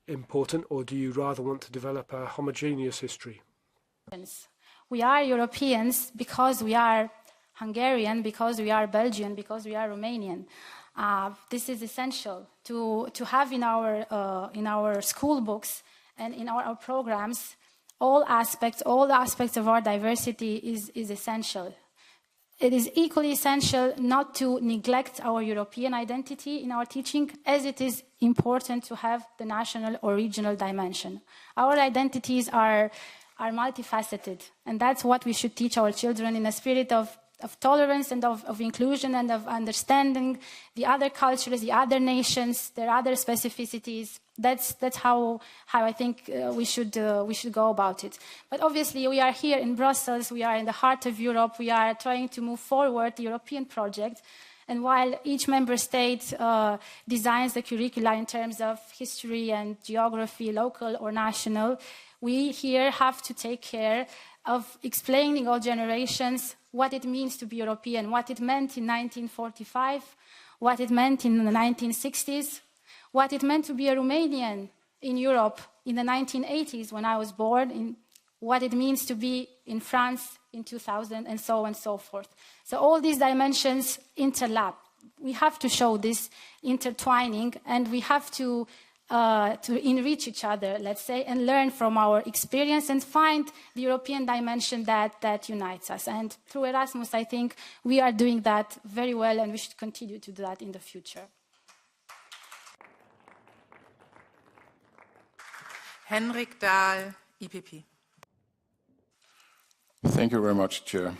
important, or do you rather want to develop a homogeneous history? We are Europeans because we are Hungarian, because we are Belgian, because we are Romanian. This is essential to have in our school books and in our programs. All aspects of our diversity is essential. It is equally essential not to neglect our European identity in our teaching, as it is important to have the national or regional dimension. Our identities are multifaceted, and that's what we should teach our children in a spirit of tolerance and of inclusion and of understanding the other cultures, the other nations, their other specificities. That's how I think we should go about it. But obviously, we are here in Brussels. We are in the heart of Europe. We are trying to move forward the European project. And while each member state designs the curricula in terms of history and geography, local or national, we here have to take care of explaining all generations what it means to be European, what it meant in 1945, what it meant in the 1960s, what it meant to be a Romanian in Europe in the 1980s when I was born, what it means to be in France in 2000, and so on and so forth. So all these dimensions interlap. We have to show this intertwining, and we have to enrich each other, let's say, and learn from our experience and find the European dimension that unites us. And through Erasmus, I think we are doing that very well, and we should continue to do that in the future. Henrik Dahl, EPP. Thank you very much, Chair.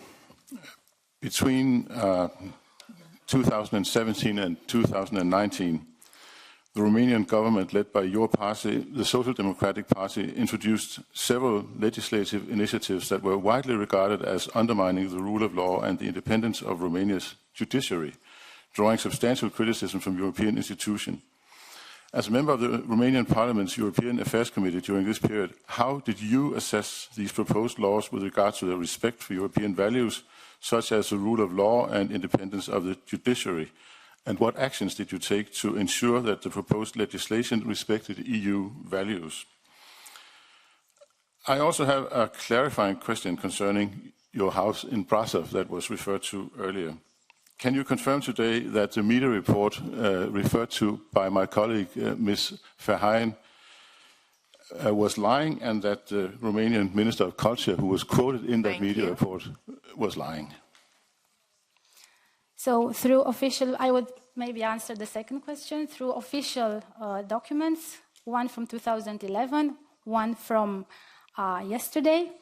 Between 2017 and 2019, the Romanian government, led by your party, the Social Democratic Party, introduced several legislative initiatives that were widely regarded as undermining the rule of law and the independence of Romania's judiciary, drawing substantial criticism from European institutions. As a member of the Romanian Parliament's European Affairs Committee during this period, how did you assess these proposed laws with regard to the respect for European values, such as the rule of law and independence of the judiciary? And what actions did you take to ensure that the proposed legislation respected EU values? I also have a clarifying question concerning your house in Brasov that was referred to earlier. Can you confirm today that the media report referred to by my colleague, Ms. Verheyen, was lying, and that the Romanian Minister of Culture, who was quoted in that media report, was lying? So through official, I would maybe answer the second question, through official documents, one from 2011, one from yesterday,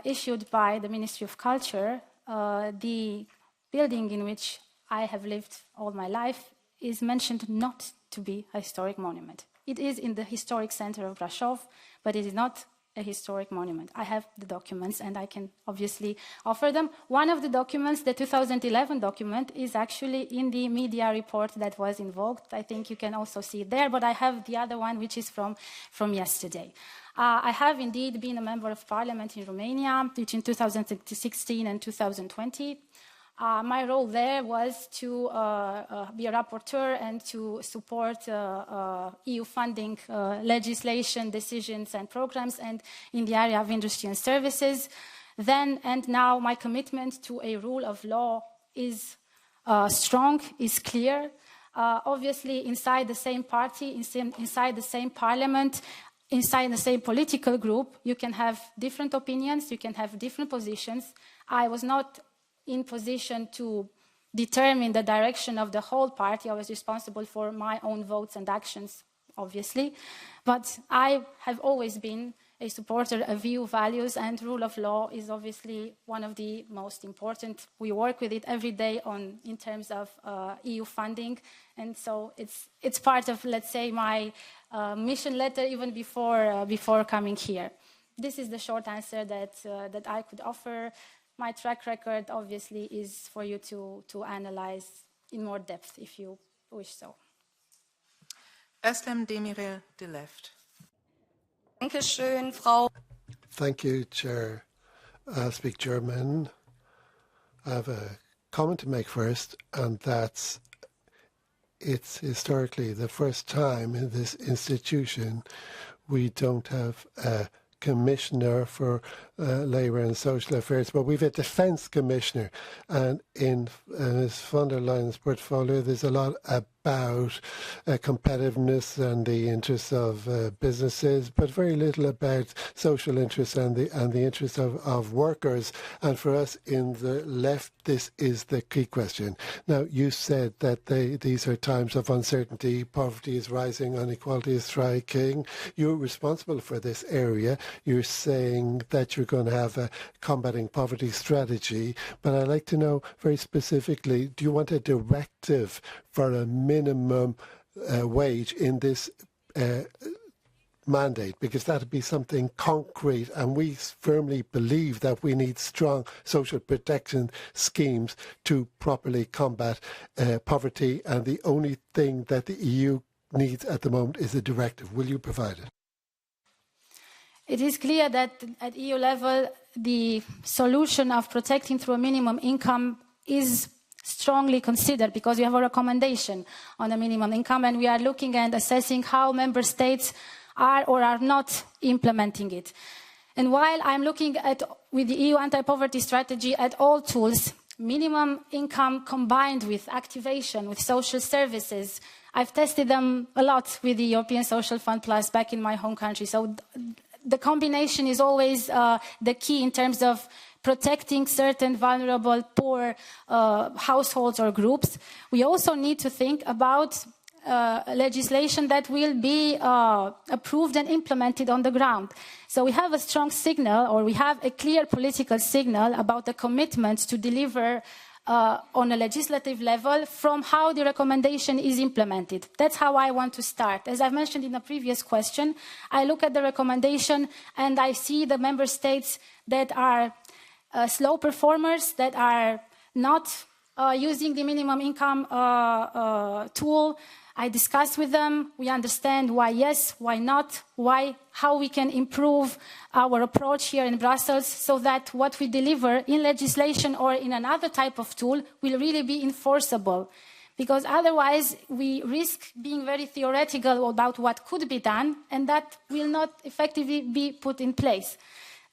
issued by the Ministry of Culture, the building in which I have lived all my life, is mentioned not to be a historic monument. It is in the historic center of Brasov, but it is not a historic monument. I have the documents and I can obviously offer them. One of the documents, the 2011 document, is actually in the media report that was invoked. I think you can also see it there, but I have the other one, which is from yesterday. I have indeed been a member of parliament in Romania between 2016 and 2020. My role there was to be a rapporteur and to support EU funding legislation, decisions and programs, and in the area of industry and services. Then and now my commitment to a rule of law is strong, is clear. Obviously inside the same party, inside the same parliament, inside the same political group, you can have different opinions, you can have different positions. I was not in position to determine the direction of the whole party. I was responsible for my own votes and actions, obviously. But I have always been a supporter of EU values, and rule of law is obviously one of the most important. We work with it every day in terms of EU funding, and so it's part of, let's say, my mission letter even before coming here. This is the short answer that I could offer. My track record, obviously, is for you to analyze in more depth, if you wish so. Özlem Demirel, the left. Dankeschön, Frau. Thank you, Chair. I'll speak German. I have a comment to make first, and that's it's historically the first time in this institution we don't have a Commissioner for Labour and Social Affairs, but we've a Defence Commissioner, and in Ms von der Leyen's portfolio there's a lot about competitiveness and the interests of businesses, but very little about social interests and the interests of workers. And for us in the left, this is the key question. Now, you said that these are times of uncertainty, poverty is rising, inequality is striking. You're responsible for this area. You're saying that you're going to have a combating poverty strategy, but I'd like to know very specifically, do you want a directive for a minimum wage in this mandate? Because that would be something concrete, and we firmly believe that we need strong social protection schemes to properly combat poverty, and the only thing that the EU needs at the moment is a directive. Will you provide it? It is clear that at EU level, the solution of protecting through a minimum income is strongly considered, because we have a recommendation on a minimum income, and we are looking and assessing how member states are or are not implementing it. And while I'm looking at, with the EU anti-poverty strategy, at all tools, minimum income combined with activation, with social services, I've tested them a lot with the European Social Fund Plus back in my home country. So the combination is always the key in terms of protecting certain vulnerable, poor households or groups. We also need to think about legislation that will be approved and implemented on the ground. So we have a strong signal, or we have a clear political signal about the commitment to deliver on a legislative level from how the recommendation is implemented. That's how I want to start. As I've mentioned in the previous question, I look at the recommendation and I see the member states that are slow performers, that are not using the minimum income tool. I discuss with them, we understand why yes, why not, how we can improve our approach here in Brussels so that what we deliver in legislation or in another type of tool will really be enforceable. Because otherwise we risk being very theoretical about what could be done, and that will not effectively be put in place.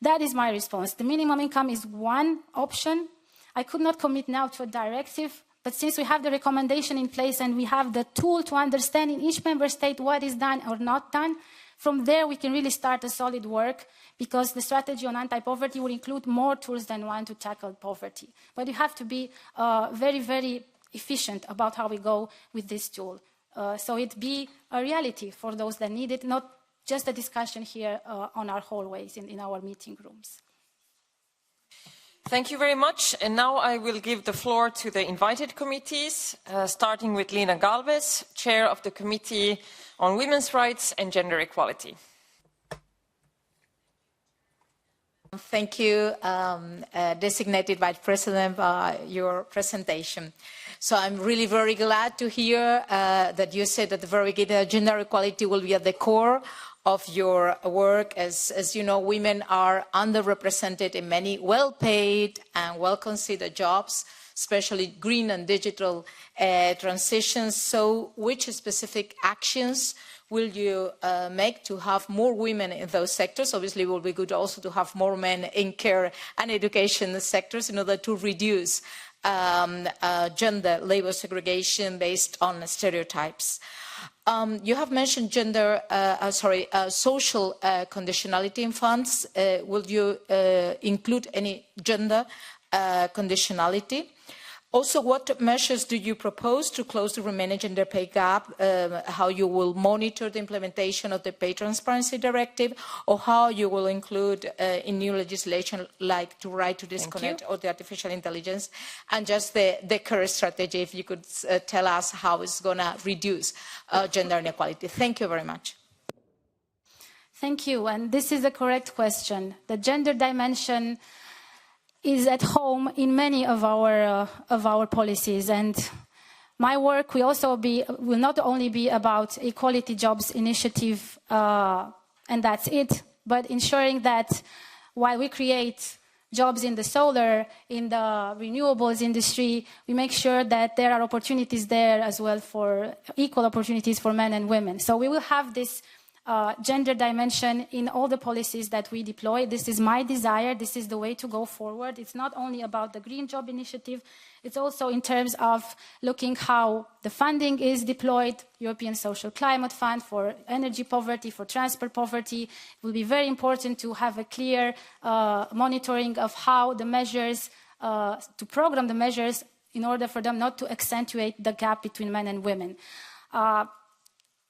That is my response. The minimum income is one option. I could not commit now to a directive, but since we have the recommendation in place and we have the tool to understand in each member state what is done or not done, from there we can really start a solid work, because the strategy on anti-poverty will include more tools than one to tackle poverty. But you have to be very, very efficient about how we go with this tool. So it be a reality for those that need it, not just a discussion here on our hallways in our meeting rooms. Thank you very much. And now I will give the floor to the invited committees, starting with Lina Galvez, Chair of the Committee on Women's Rights and Gender Equality. Thank you, designated Vice President, for your presentation. So I'm really very glad to hear that you said at the very beginning gender equality will be at the core of your work. As you know, women are underrepresented in many well-paid and well-considered jobs, especially green and digital transitions. So which specific actions will you make to have more women in those sectors? Obviously, it will be good also to have more men in care and education sectors in order to reduce gender labor segregation based on stereotypes. You have mentioned social conditionality in funds. Will you include any gender conditionality? Also, what measures do you propose to close the remaining gender pay gap? How you will monitor the implementation of the Pay Transparency Directive, or how you will include in new legislation like the right to disconnect or the artificial intelligence, and just the current strategy, if you could tell us how it's going to reduce gender inequality. Thank you very much. Thank you, and this is a correct question. The gender dimension is at home in many of our policies, and my work will not only be about equality jobs initiative, and that's it, but ensuring that while we create jobs in the solar, in the renewables industry, we make sure that there are opportunities there as well for equal opportunities for men and women. So we will have this gender dimension in all the policies that we deploy. This is my desire. This is the way to go forward. It's not only about the Green Job Initiative. It's also in terms of looking how the funding is deployed, European Social Climate Fund for energy poverty, for transport poverty. It will be very important to have a clear monitoring of how the measures, to program the measures in order for them not to accentuate the gap between men and women.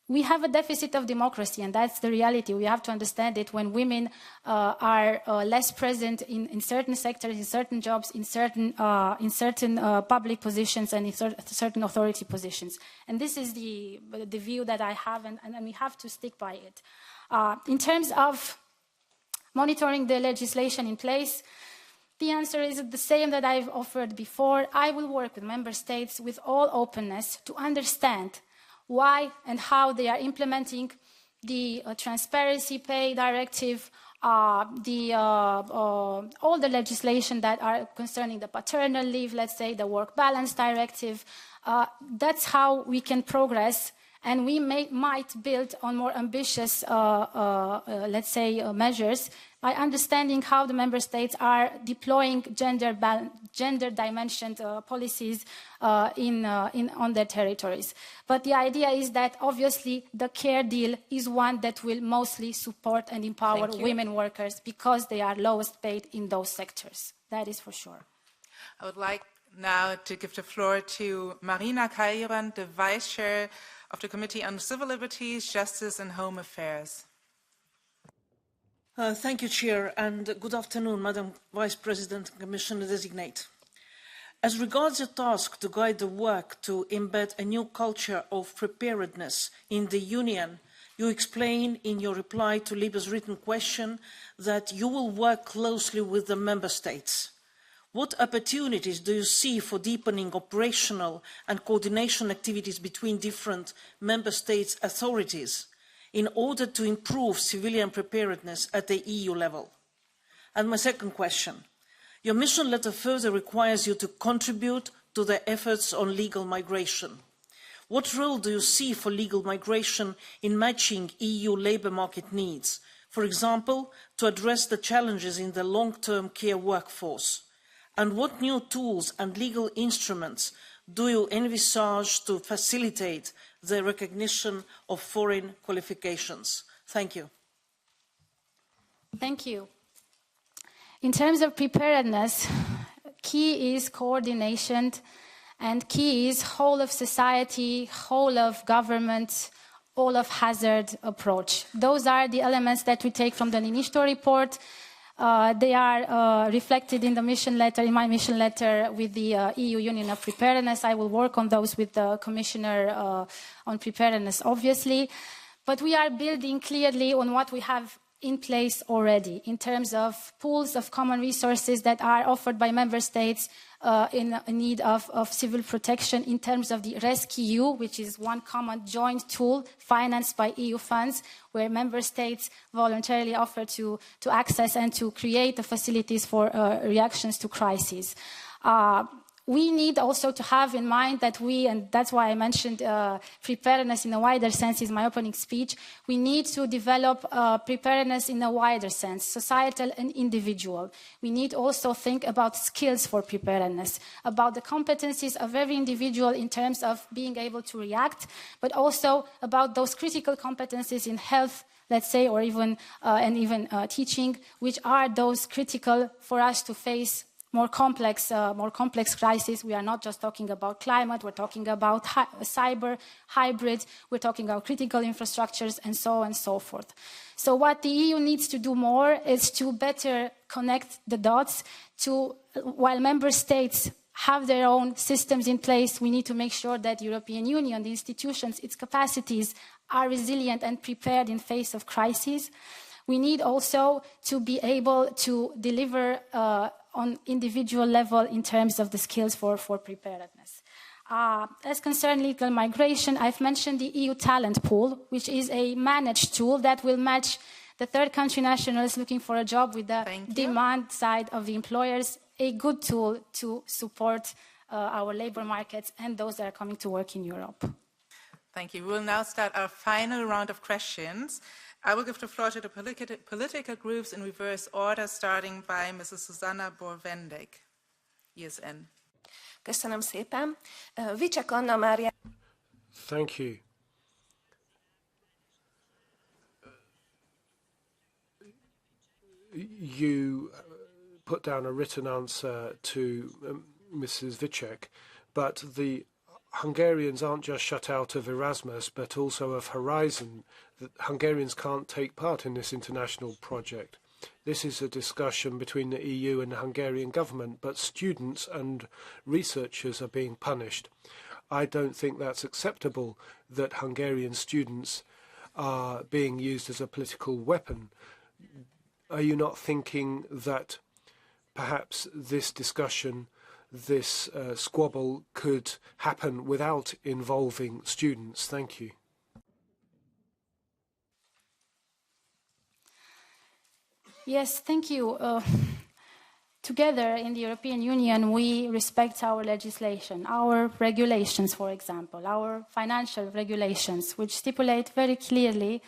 We have a deficit of democracy, and that's the reality. We have to understand it when women are less present in certain sectors, in certain jobs, in certain public positions, and in certain authority positions. And this is the view that I have, and we have to stick by it. In terms of monitoring the legislation in place, the answer is the same that I've offered before. I will work with member states with all openness to understand why and how they are implementing the Transparency Pay Directive, all the legislation that are concerning the paternal leave, let's say, the Work Balance Directive. That's how we can progress, and we might build on more ambitious, let's say, measures by understanding how the member states are deploying gender-dimensioned policies on their territories. But the idea is that, obviously, the care deal is one that will mostly support and empower women workers because they are lowest paid in those sectors. That is for sure. I would like now to give the floor to Marina Kairan, the Vice Chair of the Committee on Civil Liberties, Justice and Home Affairs. Thank you, Chair, and good afternoon, Madam Vice President and Commissioner Designate. As regards your task to guide the work to embed a new culture of preparedness in the Union, you explain in your reply to Libe's written question that you will work closely with the Member States. What opportunities do you see for deepening operational and coordination activities between different Member States' authorities in order to improve civilian preparedness at the EU level? And my second question, your mission letter further requires you to contribute to the efforts on legal migration. What role do you see for legal migration in matching EU labour market needs, for example, to address the challenges in the long-term care workforce? And what new tools and legal instruments do you envisage to facilitate the recognition of foreign qualifications? Thank you. Thank you. In terms of preparedness, key is coordination, and key is whole of society, whole of government, all of hazard approach. Those are the elements that we take from the Ninisto report. They are reflected in the mission letter, in my mission letter with the EU Union of Preparedness. I will work on those with the Commissioner on Preparedness, obviously. But we are building clearly on what we have in place already in terms of pools of common resources that are offered by member states in need of civil protection, in terms of the rescEU, which is one common joint tool financed by EU funds, where member states voluntarily offer to access and to create the facilities for reactions to crises. We need also to have in mind that and that's why I mentioned preparedness in a wider sense in my opening speech, we need to develop preparedness in a wider sense, societal and individual. We need also think about skills for preparedness, about the competencies of every individual in terms of being able to react, but also about those critical competencies in health, let's say, or even teaching, which are those critical for us to face more complex crises. We are not just talking about climate, we're talking about cyber, hybrid, we're talking about critical infrastructures, and so on and so forth. So what the EU needs to do more is to better connect the dots while member states have their own systems in place, we need to make sure that the European Union, the institutions, its capacities are resilient and prepared in face of crises. We need also to be able to deliver on individual level in terms of the skills for preparedness. As concerns legal migration, I've mentioned the EU talent pool, which is a managed tool that will match the third country nationals looking for a job with the demand side of the employers, a good tool to support our labor markets and those that are coming to work in Europe. Thank you. We'll now start our final round of questions. I will give the floor to the political groups in reverse order, starting by Mrs. Susanna Borvendek, ESN. Köszönöm szépen. Vicek Anna Mária. Thank you. You put down a written answer to Mrs. Vicek, but the Hungarians aren't just shut out of Erasmus, but also of Horizon. The Hungarians can't take part in this international project. This is a discussion between the EU and the Hungarian government, but students and researchers are being punished. I don't think that's acceptable that Hungarian students are being used as a political weapon. Are you not thinking that perhaps this discussion, this squabble could happen without involving students? Thank you. Yes, thank you. Together in the European Union, we respect our legislation, our regulations, for example, our financial regulations, which stipulate very clearly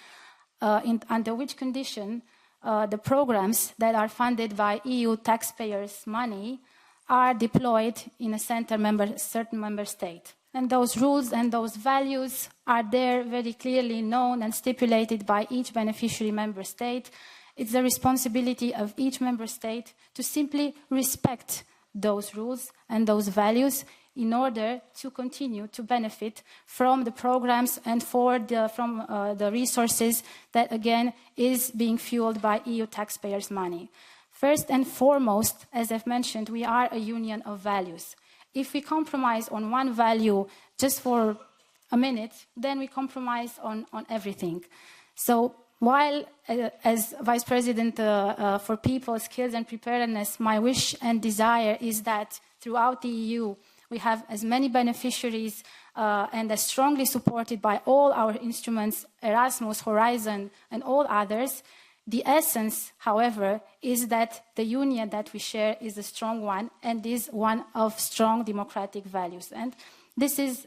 under which condition the programs that are funded by EU taxpayers' money are deployed in a certain member state. And those rules and those values are there very clearly known and stipulated by each beneficiary member state. It's the responsibility of each member state to simply respect those rules and those values in order to continue to benefit from the programs and from the resources that, again, is being fueled by EU taxpayers' money. First and foremost, as I've mentioned, we are a union of values. If we compromise on one value just for a minute, then we compromise on everything. So while, as Vice President for People, Skills and Preparedness, my wish and desire is that throughout the EU, we have as many beneficiaries and as strongly supported by all our instruments, Erasmus, Horizon, and all others. The essence, however, is that the union that we share is a strong one and is one of strong democratic values. And this is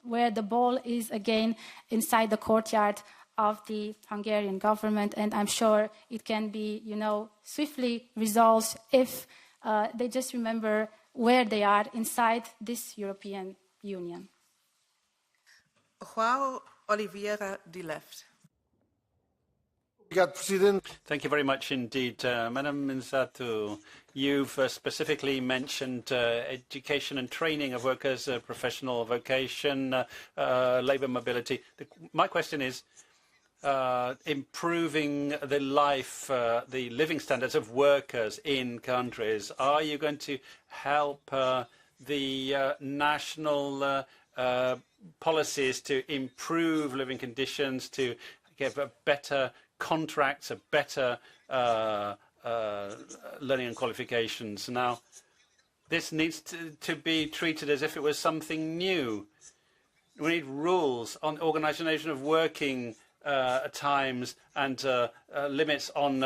where the ball is, again, inside the courtyard of the Hungarian government, and I'm sure it can be, swiftly resolved if they just remember where they are inside this European Union. João Oliveira de Left. Thank you very much indeed. Madam Mînzatu, you've specifically mentioned education and training of workers, professional vocation, labour mobility. My question is, improving the life, the living standards of workers in countries? Are you going to help the national policies to improve living conditions, to give a better contracts, a better learning and qualifications? Now, this needs to be treated as if it was something new. We need rules on organisation of working times and limits on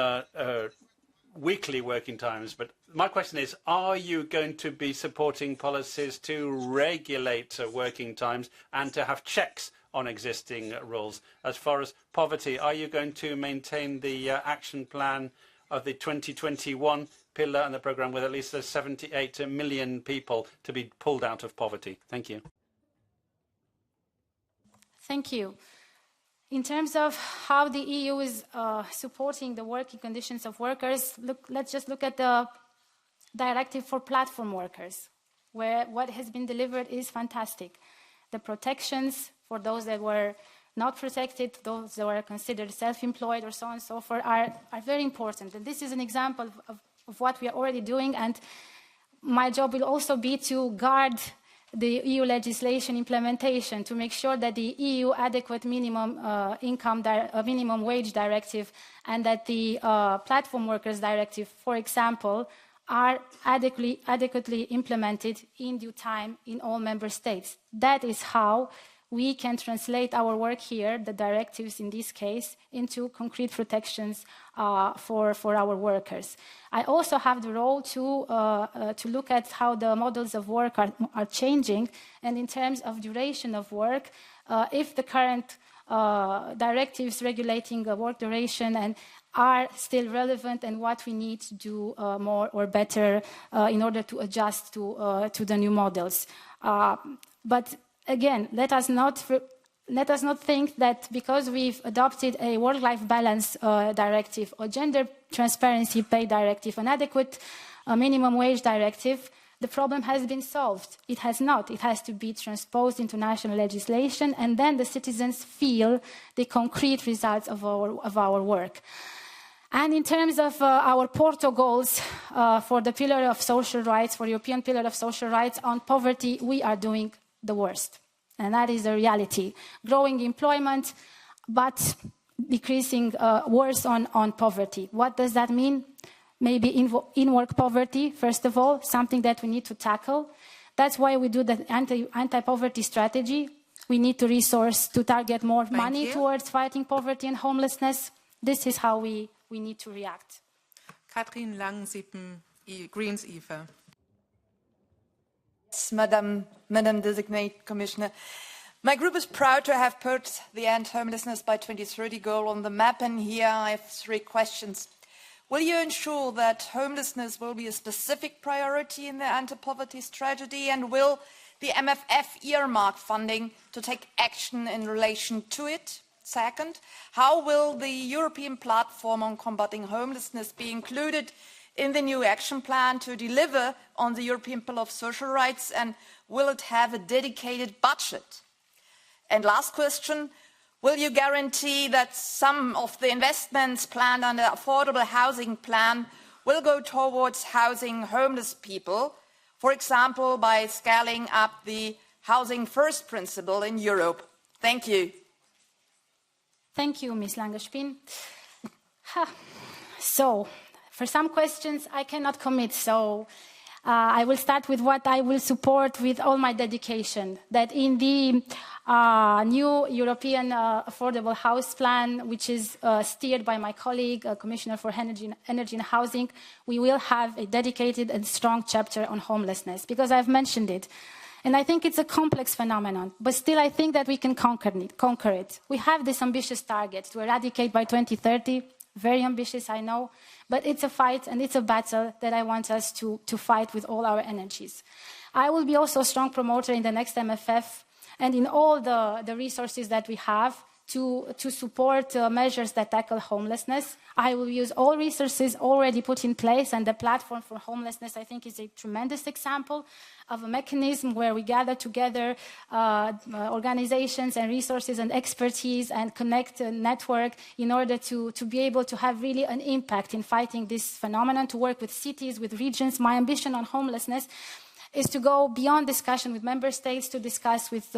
weekly working times. But my question is, are you going to be supporting policies to regulate working times and to have checks on existing rules? As far as poverty, are you going to maintain the action plan of the 2021 pillar and the programme with at least 78 million people to be pulled out of poverty? Thank you. Thank you. In terms of how the EU is supporting the working conditions of workers, let's just look at the directive for platform workers, where what has been delivered is fantastic. The protections for those that were not protected, those that were considered self-employed or so on and so forth are very important. And this is an example of what we are already doing, and my job will also be to guard the EU legislation implementation to make sure that the EU adequate minimum minimum wage directive and that the platform workers directive, for example, are adequately implemented in due time in all member states. That is how we can translate our work here, the directives in this case, into concrete protections for our workers. I also have the role to look at how the models of work are changing, and in terms of duration of work, if the current directives regulating work duration and are still relevant, and what we need to do more or better in order to adjust to the new models. But again, let us not think that because we've adopted a work-life balance directive or gender transparency pay directive, an adequate minimum wage directive, the problem has been solved. It has not. It has to be transposed into national legislation, and then the citizens feel the concrete results of our work. And in terms of our Porto goals for the pillar of social rights, for European pillar of social rights on poverty, we are doing the worst. And that is the reality. Growing employment, but decreasing worse on poverty. What does that mean? Maybe in-work poverty, first of all, something that we need to tackle. That's why we do the anti-poverty strategy. We need to resource to target more money towards fighting poverty and homelessness. This is how we need to react. Katrin Lang-Siepen, Greens Eva. Madam Designate Commissioner, my group is proud to have put the end homelessness by 2030 goal on the map, and here I have 3 questions. Will you ensure that homelessness will be a specific priority in the anti-poverty strategy, and will the MFF earmark funding to take action in relation to it? Second, how will the European platform on combating homelessness be included in the new action plan to deliver on the European Pillar of Social Rights, and will it have a dedicated budget? And last question, will you guarantee that some of the investments planned under the affordable housing plan will go towards housing homeless people, for example, by scaling up the Housing First principle in Europe? Thank you. Thank you, Ms. Lange-Spien. So, for some questions, I cannot commit, so I will start with what I will support with all my dedication, that in the new European Affordable House Plan, which is steered by my colleague, Commissioner for Energy and Housing, we will have a dedicated and strong chapter on homelessness, because I've mentioned it. And I think it's a complex phenomenon, but still I think that we can conquer it. We have this ambitious target to eradicate by 2030, very ambitious, I know, but it's a fight and it's a battle that I want us to fight with all our energies. I will be also a strong promoter in the next MFF and in all the resources that we have to support measures that tackle homelessness. I will use all resources already put in place, and the platform for homelessness, I think, is a tremendous example of a mechanism where we gather together organizations and resources and expertise and connect a network in order to be able to have really an impact in fighting this phenomenon, to work with cities, with regions. My ambition on homelessness is to go beyond discussion with member states, to discuss with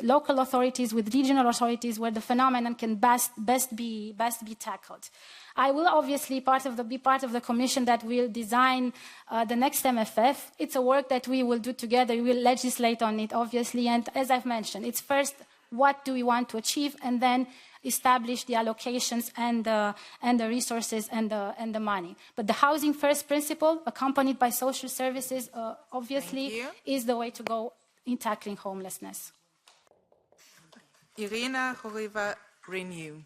local authorities, with regional authorities, where the phenomenon can best be tackled. I will obviously be part of the commission that will design the next MFF. It's a work that we will do together. We will legislate on it, obviously. And as I've mentioned, it's first, what do we want to achieve, and then establish the allocations and the resources and the money. But the housing first principle, accompanied by social services, obviously is the way to go in tackling homelessness. Irina Horeva, Renew.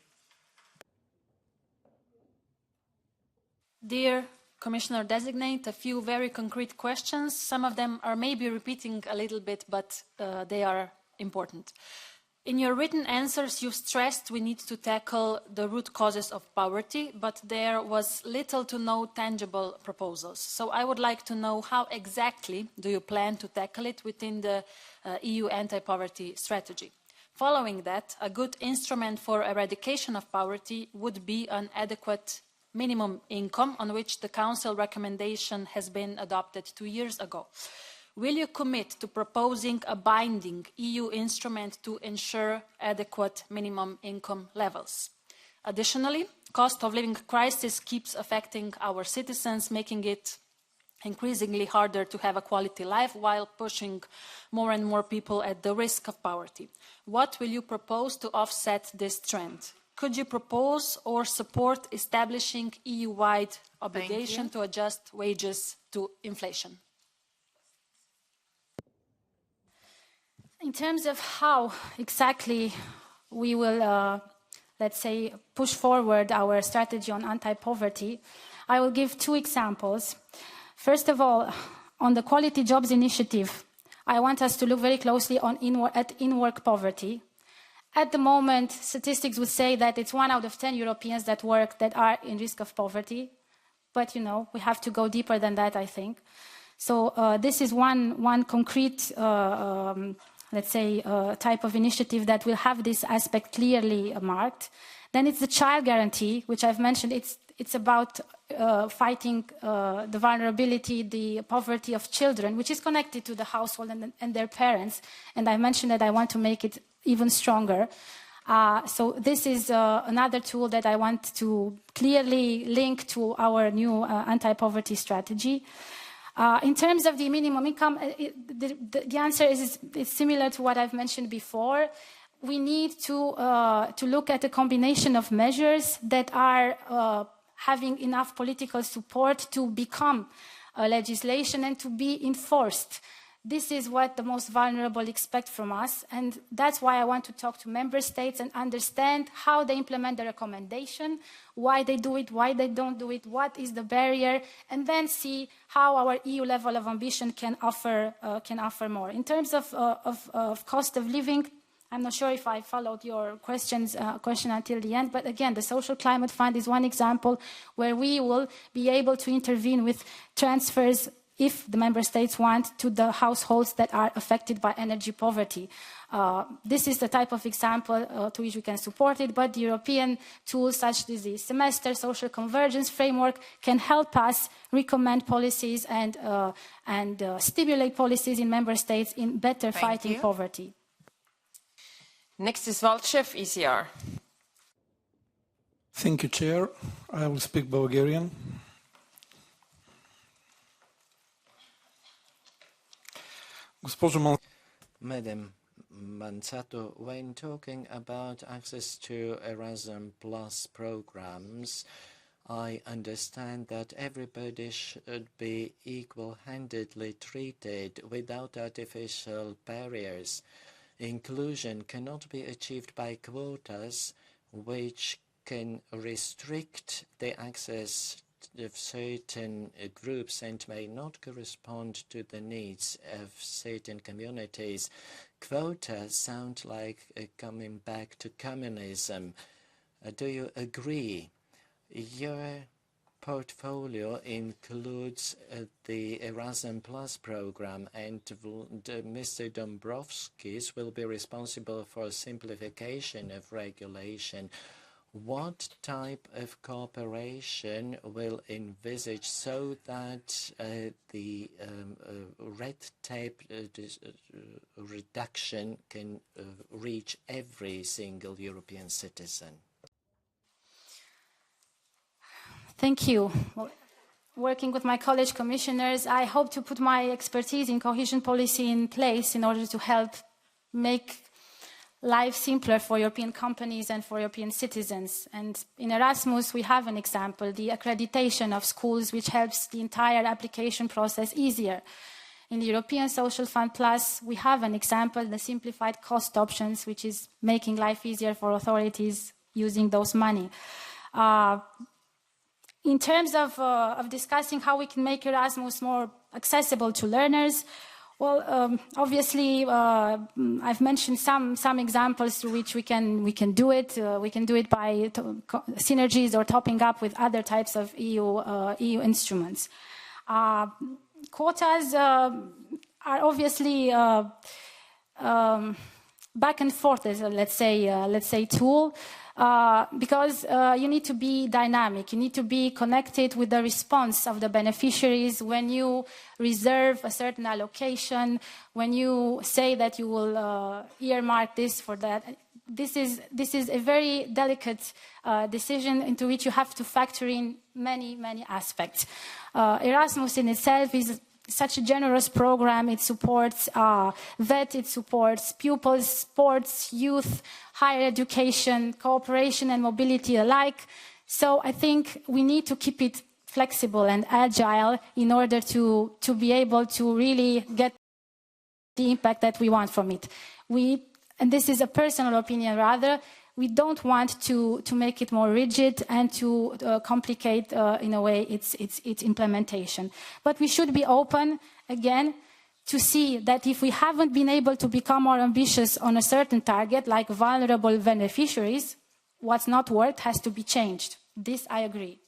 Dear Commissioner Designate, a few very concrete questions. Some of them are maybe repeating a little bit, but they are important. In your written answers, you stressed we need to tackle the root causes of poverty, but there was little to no tangible proposals. So I would like to know, how exactly do you plan to tackle it within the EU anti-poverty strategy? Following that, a good instrument for eradication of poverty would be an adequate minimum income, on which the Council recommendation has been adopted 2 years ago. Will you commit to proposing a binding EU instrument to ensure adequate minimum income levels? Additionally, cost of living crisis keeps affecting our citizens, making it increasingly harder to have a quality life while pushing more and more people at the risk of poverty. What will you propose to offset this trend? Could you propose or support establishing EU-wide obligation to adjust wages to inflation? In terms of how exactly we will, let's say, push forward our strategy on anti-poverty, I will give 2 examples. First of all, on the Quality Jobs Initiative, I want us to look very closely at in-work poverty. At the moment, statistics would say that it's 1 out of 10 Europeans that work that are in risk of poverty. But, you know, we have to go deeper than that, I think. So this is one concrete let's say, type of initiative that will have this aspect clearly marked. Then it's the child guarantee, which I've mentioned. It's about fighting the vulnerability, the poverty of children, which is connected to the household and their parents. And I mentioned that I want to make it even stronger. So this is another tool that I want to clearly link to our new anti-poverty strategy. In terms of the minimum income, the answer is similar to what I've mentioned before. We need to look at a combination of measures that are having enough political support to become legislation and to be enforced. This is what the most vulnerable expect from us, and that's why I want to talk to member states and understand how they implement the recommendation, why they do it, why they don't do it, what is the barrier, and then see how our EU level of ambition can offer more. In terms of cost of living, I'm not sure if I followed your question until the end, but again, the Social Climate Fund is one example where we will be able to intervene with transfers, if the member states want, to the households that are affected by energy poverty. This is the type of example to which we can support it, but the European tools such as the semester, social convergence framework can help us recommend policies and stimulate policies in member states in better fighting poverty. Next is Valchev, ECR. Thank you, Chair. I will speak Bulgarian. Madam Mînzatu, when talking about access to Erasmus Plus programs, I understand that everybody should be equal-handedly treated without artificial barriers. Inclusion cannot be achieved by quotas, which can restrict the access of certain groups and may not correspond to the needs of certain communities. Quotas sound like coming back to communism. Do you agree? Your portfolio includes the Erasmus Plus program, and Mr. Dombrovskis will be responsible for simplification of regulation. What type of cooperation will envisage so that the red tape reduction can reach every single European citizen? Thank you. Working with my college commissioners, I hope to put my expertise in cohesion policy in place in order to help make life simpler for European companies and for European citizens. And in Erasmus, we have an example, the accreditation of schools, which helps the entire application process easier. In the European Social Fund Plus, we have an example, the simplified cost options, which is making life easier for authorities using those money. In terms of discussing how we can make Erasmus more accessible to learners, well, obviously, I've mentioned some examples through which we can do it. We can do it by synergies or topping up with other types of EU instruments. Quotas are obviously back and forth, as let's say tool. Because you need to be dynamic, you need to be connected with the response of the beneficiaries when you reserve a certain allocation, when you say that you will earmark this for that. This is a very delicate decision into which you have to factor in many aspects. Erasmus in itself is such a generous program. It supports VET, it supports pupils, sports, youth, higher education, cooperation and mobility alike. So I think we need to keep it flexible and agile in order to be able to really get the impact that we want from it. And this is a personal opinion rather, we don't want to make it more rigid and to complicate, in a way, its implementation. But we should be open, again, to see that if we haven't been able to become more ambitious on a certain target, like vulnerable beneficiaries, what's not worked has to be changed. This I agree.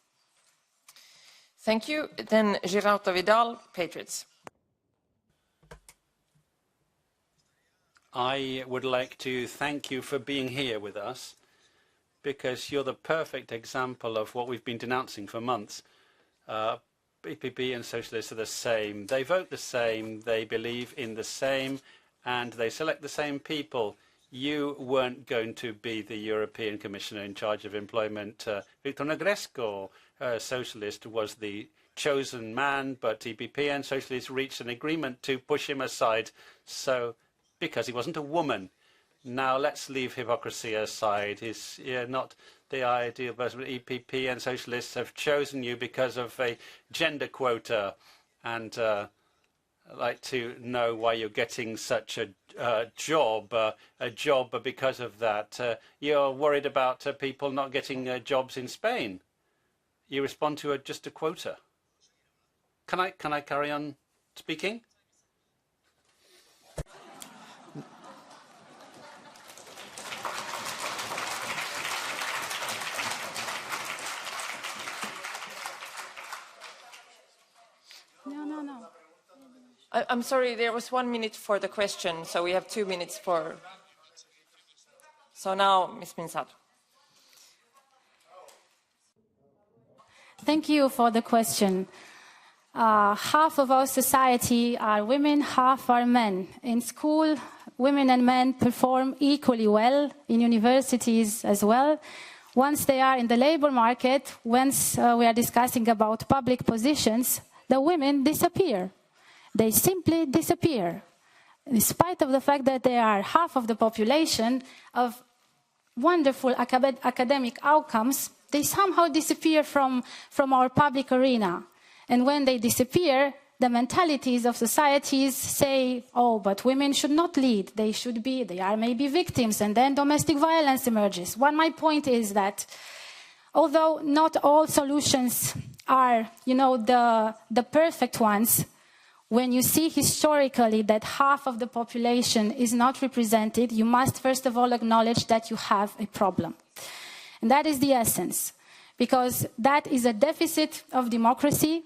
Thank you. Then Gerardo Vidal, Patriots. I would like to thank you for being here with us, because you're the perfect example of what we've been denouncing for months. EPP and Socialists are the same. They vote the same, they believe in the same, and they select the same people. You weren't going to be the European Commissioner in charge of employment. Victor Negresco, Socialist, was the chosen man, but EPP and Socialists reached an agreement to push him aside. Because he wasn't a woman. Now let's leave hypocrisy aside. He's not the ideal person. EPP and Socialists have chosen you because of a gender quota, and I'd like to know why you're getting such a job because of that. You're worried about people not getting jobs in Spain. You respond to just a quota. Can I carry on speaking? No. I'm sorry, there was 1 minute for the question, so we have 2 minutes for... So now, Ms. Mînzatu. Thank you for the question. Half of our society are women, half are men. In school, women and men perform equally well, in universities as well. Once they are in the labor market, once we are discussing about public positions, the women disappear. They simply disappear. In spite of the fact that they are half of the population of wonderful academic outcomes, they somehow disappear from our public arena. And when they disappear, the mentalities of societies say, oh, but women should not lead. They are maybe victims, and then domestic violence emerges. My point is that although not all solutions are, the perfect ones, when you see historically that half of the population is not represented, you must first of all acknowledge that you have a problem. And that is the essence, because that is a deficit of democracy,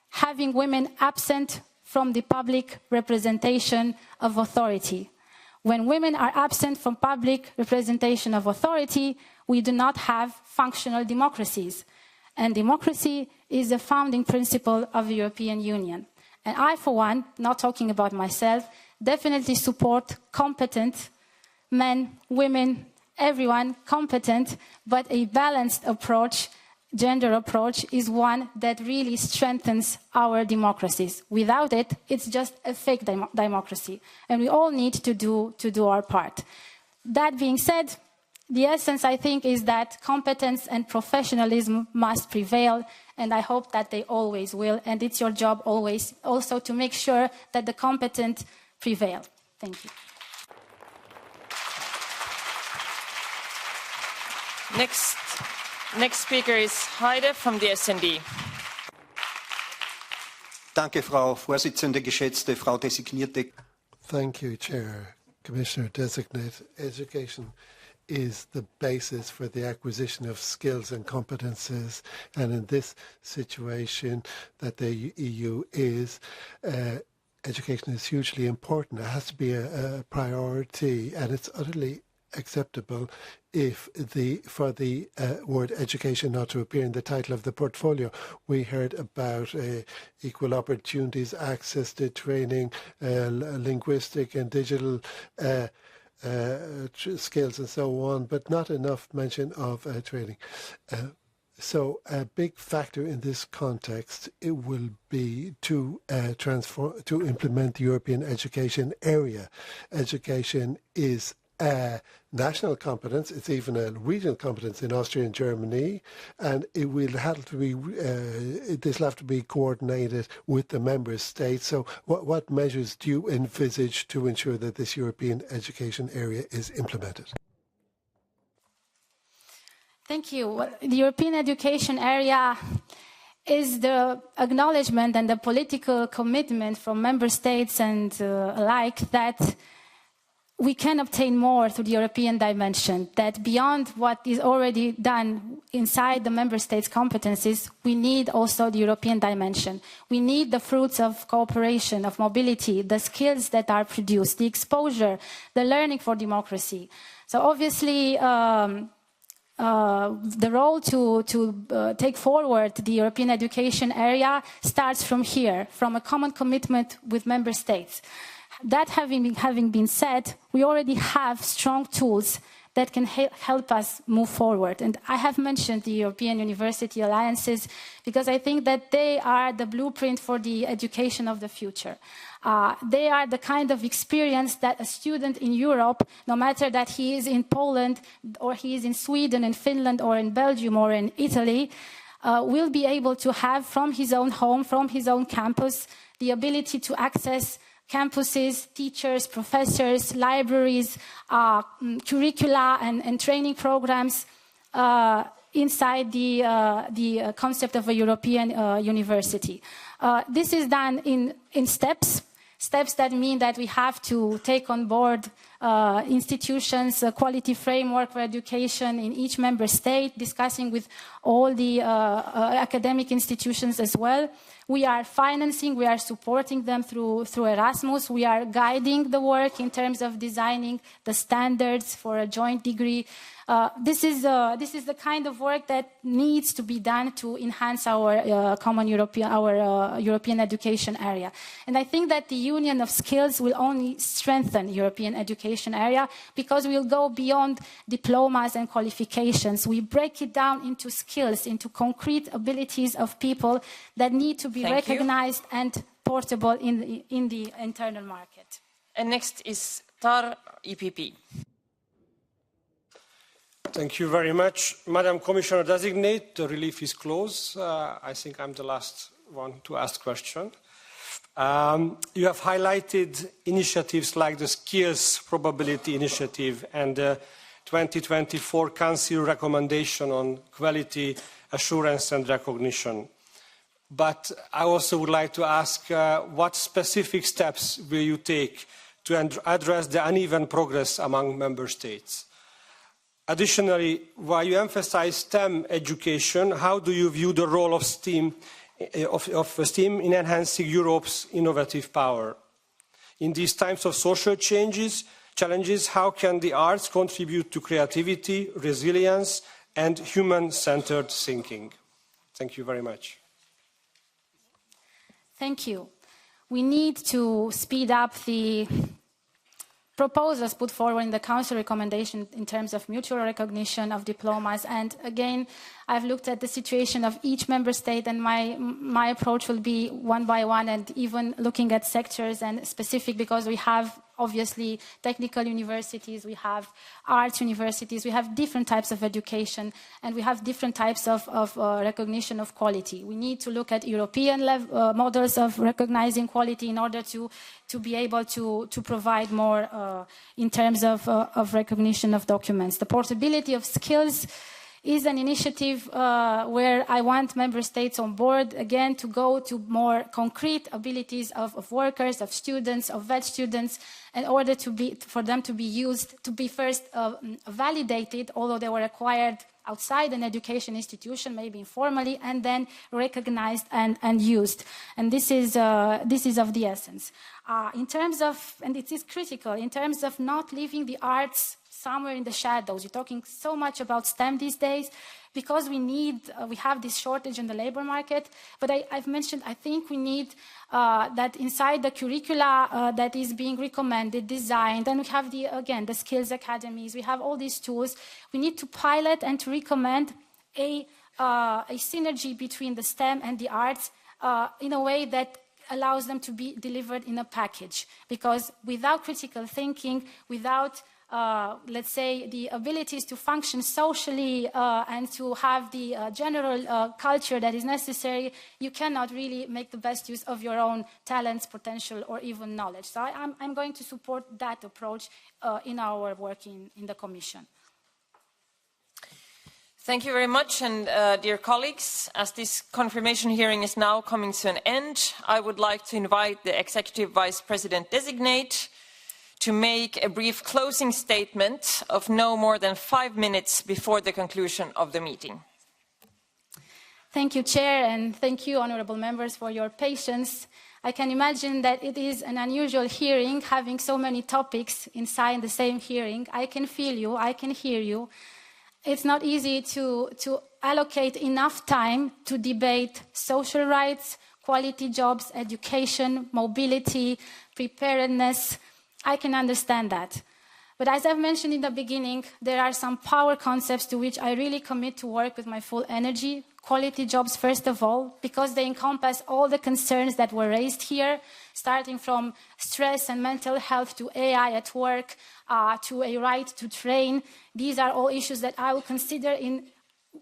having women absent from the public representation of authority. When women are absent from public representation of authority, we do not have functional democracies. And democracy is a founding principle of the European Union. And I, for one, not talking about myself, definitely support competent men, women, everyone competent, but a balanced approach, gender approach, is one that really strengthens our democracies. Without it, it's just a fake democracy. And we all need to do our part. That being said, the essence, I think, is that competence and professionalism must prevail, and I hope that they always will. And it's your job always also to make sure that the competent prevail. Thank you. Next speaker is Heide from the SD. Danke, Frau Vorsitzende, geschätzte Frau Designierte. Thank you, Chair. Commissioner Designate. Education is the basis for the acquisition of skills and competences, and in this situation that the EU is, education is hugely important. It has to be a priority, and it's utterly acceptable if for the word education not to appear in the title of the portfolio. We heard about equal opportunities, access to training, linguistic and digital skills and so on, but not enough mention of training. So a big factor in this context, it will be to implement the European education area. Education is a national competence. It's even a regional competence in Austria and Germany, and it will have to be. This will have to be coordinated with the member states. So, what measures do you envisage to ensure that this European education area is implemented? Thank you. Well, the European education area is the acknowledgement and the political commitment from member states and alike that we can obtain more through the European dimension, that beyond what is already done inside the member states' competencies, we need also the European dimension. We need the fruits of cooperation, of mobility, the skills that are produced, the exposure, the learning for democracy. So obviously, the role to take forward the European education area starts from here, from a common commitment with member states. That having been said, we already have strong tools that can help us move forward. And I have mentioned the European University Alliances because I think that they are the blueprint for the education of the future. They are the kind of experience that a student in Europe, no matter that he is in Poland or he is in Sweden, in Finland, or in Belgium, or in Italy, will be able to have from his own home, from his own campus, the ability to access campuses, teachers, professors, libraries, curricula and training programs inside the concept of a European university. This is done in steps that mean that we have to take on board institutions, a quality framework for education in each member state, discussing with all the academic institutions as well. We are financing, we are supporting them through Erasmus. We are guiding the work in terms of designing the standards for a joint degree. This is the kind of work that needs to be done to enhance our common European education area. And I think that the union of skills will only strengthen European education area because we'll go beyond diplomas and qualifications. We break it down into skills, into concrete abilities of people that need to be recognized and portable in the internal market. And next is Tar, EPP. Thank you very much. Madam Commissioner Designate, the relief is close. I think I'm the last one to ask question. You have highlighted initiatives like the Skills Probability Initiative and the 2024 Council recommendation on quality assurance and recognition. but I also would like to ask what specific steps will you take to address the uneven progress among member states? Additionally, while you emphasize STEM education, how do you view the role of STEM in enhancing Europe's innovative power? In these times of social challenges, how can the arts contribute to creativity, resilience, and human-centered thinking? Thank you very much. Thank you. We need to speed up the proposals put forward in the Council recommendation in terms of mutual recognition of diplomas. And again, I've looked at the situation of each member state, and my approach will be one by one, and even looking at sectors and specific, because we have obviously technical universities, we have arts universities, we have different types of education, and we have different types of recognition of quality. We need to look at European models of recognizing quality in order to be able to provide more in terms of recognition of documents. The portability of skills is an initiative where I want member states on board, again, to go to more concrete abilities of workers, of students, of vet students, in order for them to be used, to be first validated, although they were acquired outside an education institution, maybe informally, and then recognized and used. And this is of the essence. In terms of, and it is critical, in terms of not leaving the arts somewhere in the shadows. You're talking so much about STEM these days because we have this shortage in the labor market. But I've mentioned, I think we need that inside the curricula that is being recommended, designed, and we have the skills academies, we have all these tools. We need to pilot and to recommend a synergy between the STEM and the arts in a way that allows them to be delivered in a package. Because without critical thinking, without let's say, the abilities to function socially and to have the general culture that is necessary, you cannot really make the best use of your own talents, potential, or even knowledge. So I'm going to support that approach in our work in the Commission. Thank you very much, and dear colleagues, as this confirmation hearing is now coming to an end, I would like to invite the Executive Vice President Designate to make a brief closing statement of no more than 5 minutes before the conclusion of the meeting. Thank you, Chair, and thank you, honourable members, for your patience. I can imagine that it is an unusual hearing, having so many topics inside the same hearing. I can feel you, I can hear you. It's not easy to allocate enough time to debate social rights, quality jobs, education, mobility, preparedness. I can understand that. But as I've mentioned in the beginning, there are some power concepts to which I really commit to work with my full energy. Quality jobs, first of all, because they encompass all the concerns that were raised here, starting from stress and mental health to AI at work, to a right to train. These are all issues that I will consider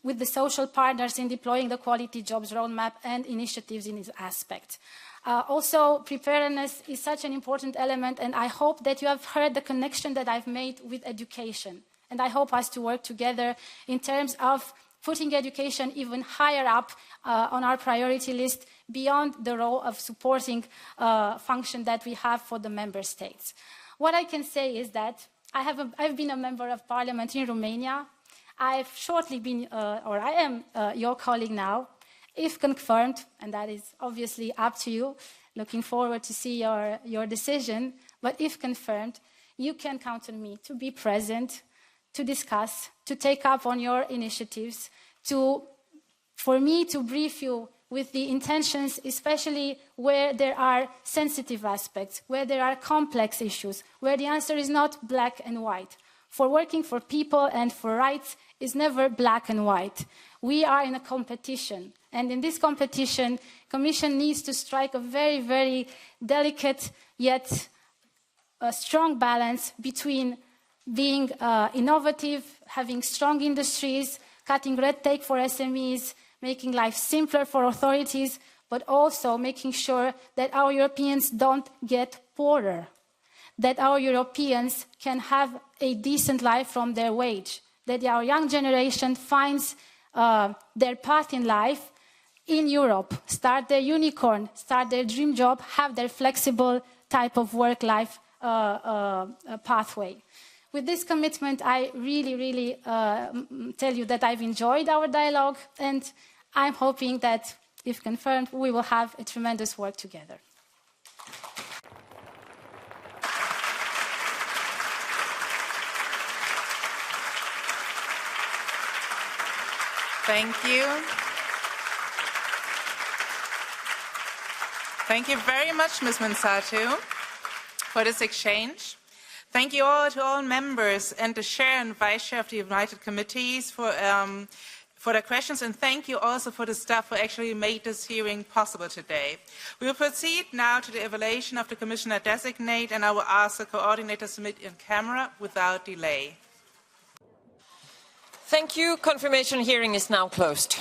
with the social partners in deploying the quality jobs roadmap and initiatives in this aspect. Also, preparedness is such an important element, and I hope that you have heard the connection that I've made with education. And I hope us to work together in terms of putting education even higher up on our priority list beyond the role of supporting function that we have for the member states. What I can say is that I've been a member of parliament in Romania. I've shortly been, or I am your colleague now. If confirmed, and that is obviously up to you, looking forward to see your decision, but if confirmed, you can count on me to be present, to discuss, to take up on your initiatives, for me to brief you with the intentions, especially where there are sensitive aspects, where there are complex issues, where the answer is not black and white. For working for people and for rights is never black and white. We are in a competition. And in this competition, Commission needs to strike a very, very delicate yet a strong balance between being innovative, having strong industries, cutting red tape for SMEs, making life simpler for authorities, but also making sure that our Europeans don't get poorer, that our Europeans can have a decent life from their wage, that our young generation finds their path in life in Europe start their unicorn, start their dream job, have their flexible type of work-life pathway. With this commitment, I really tell you that I've enjoyed our dialogue, and I'm hoping that, if confirmed, we will have a tremendous work together. Thank you. Thank you very much, Ms. Mînzatu, for this exchange. Thank you all to all members and the chair and vice chair of the United Committees for their questions, and thank you also for the staff who actually made this hearing possible today. We will proceed now to the evaluation of the Commissioner designate, and I will ask the coordinator to submit in camera without delay. Thank you. Confirmation hearing is now closed.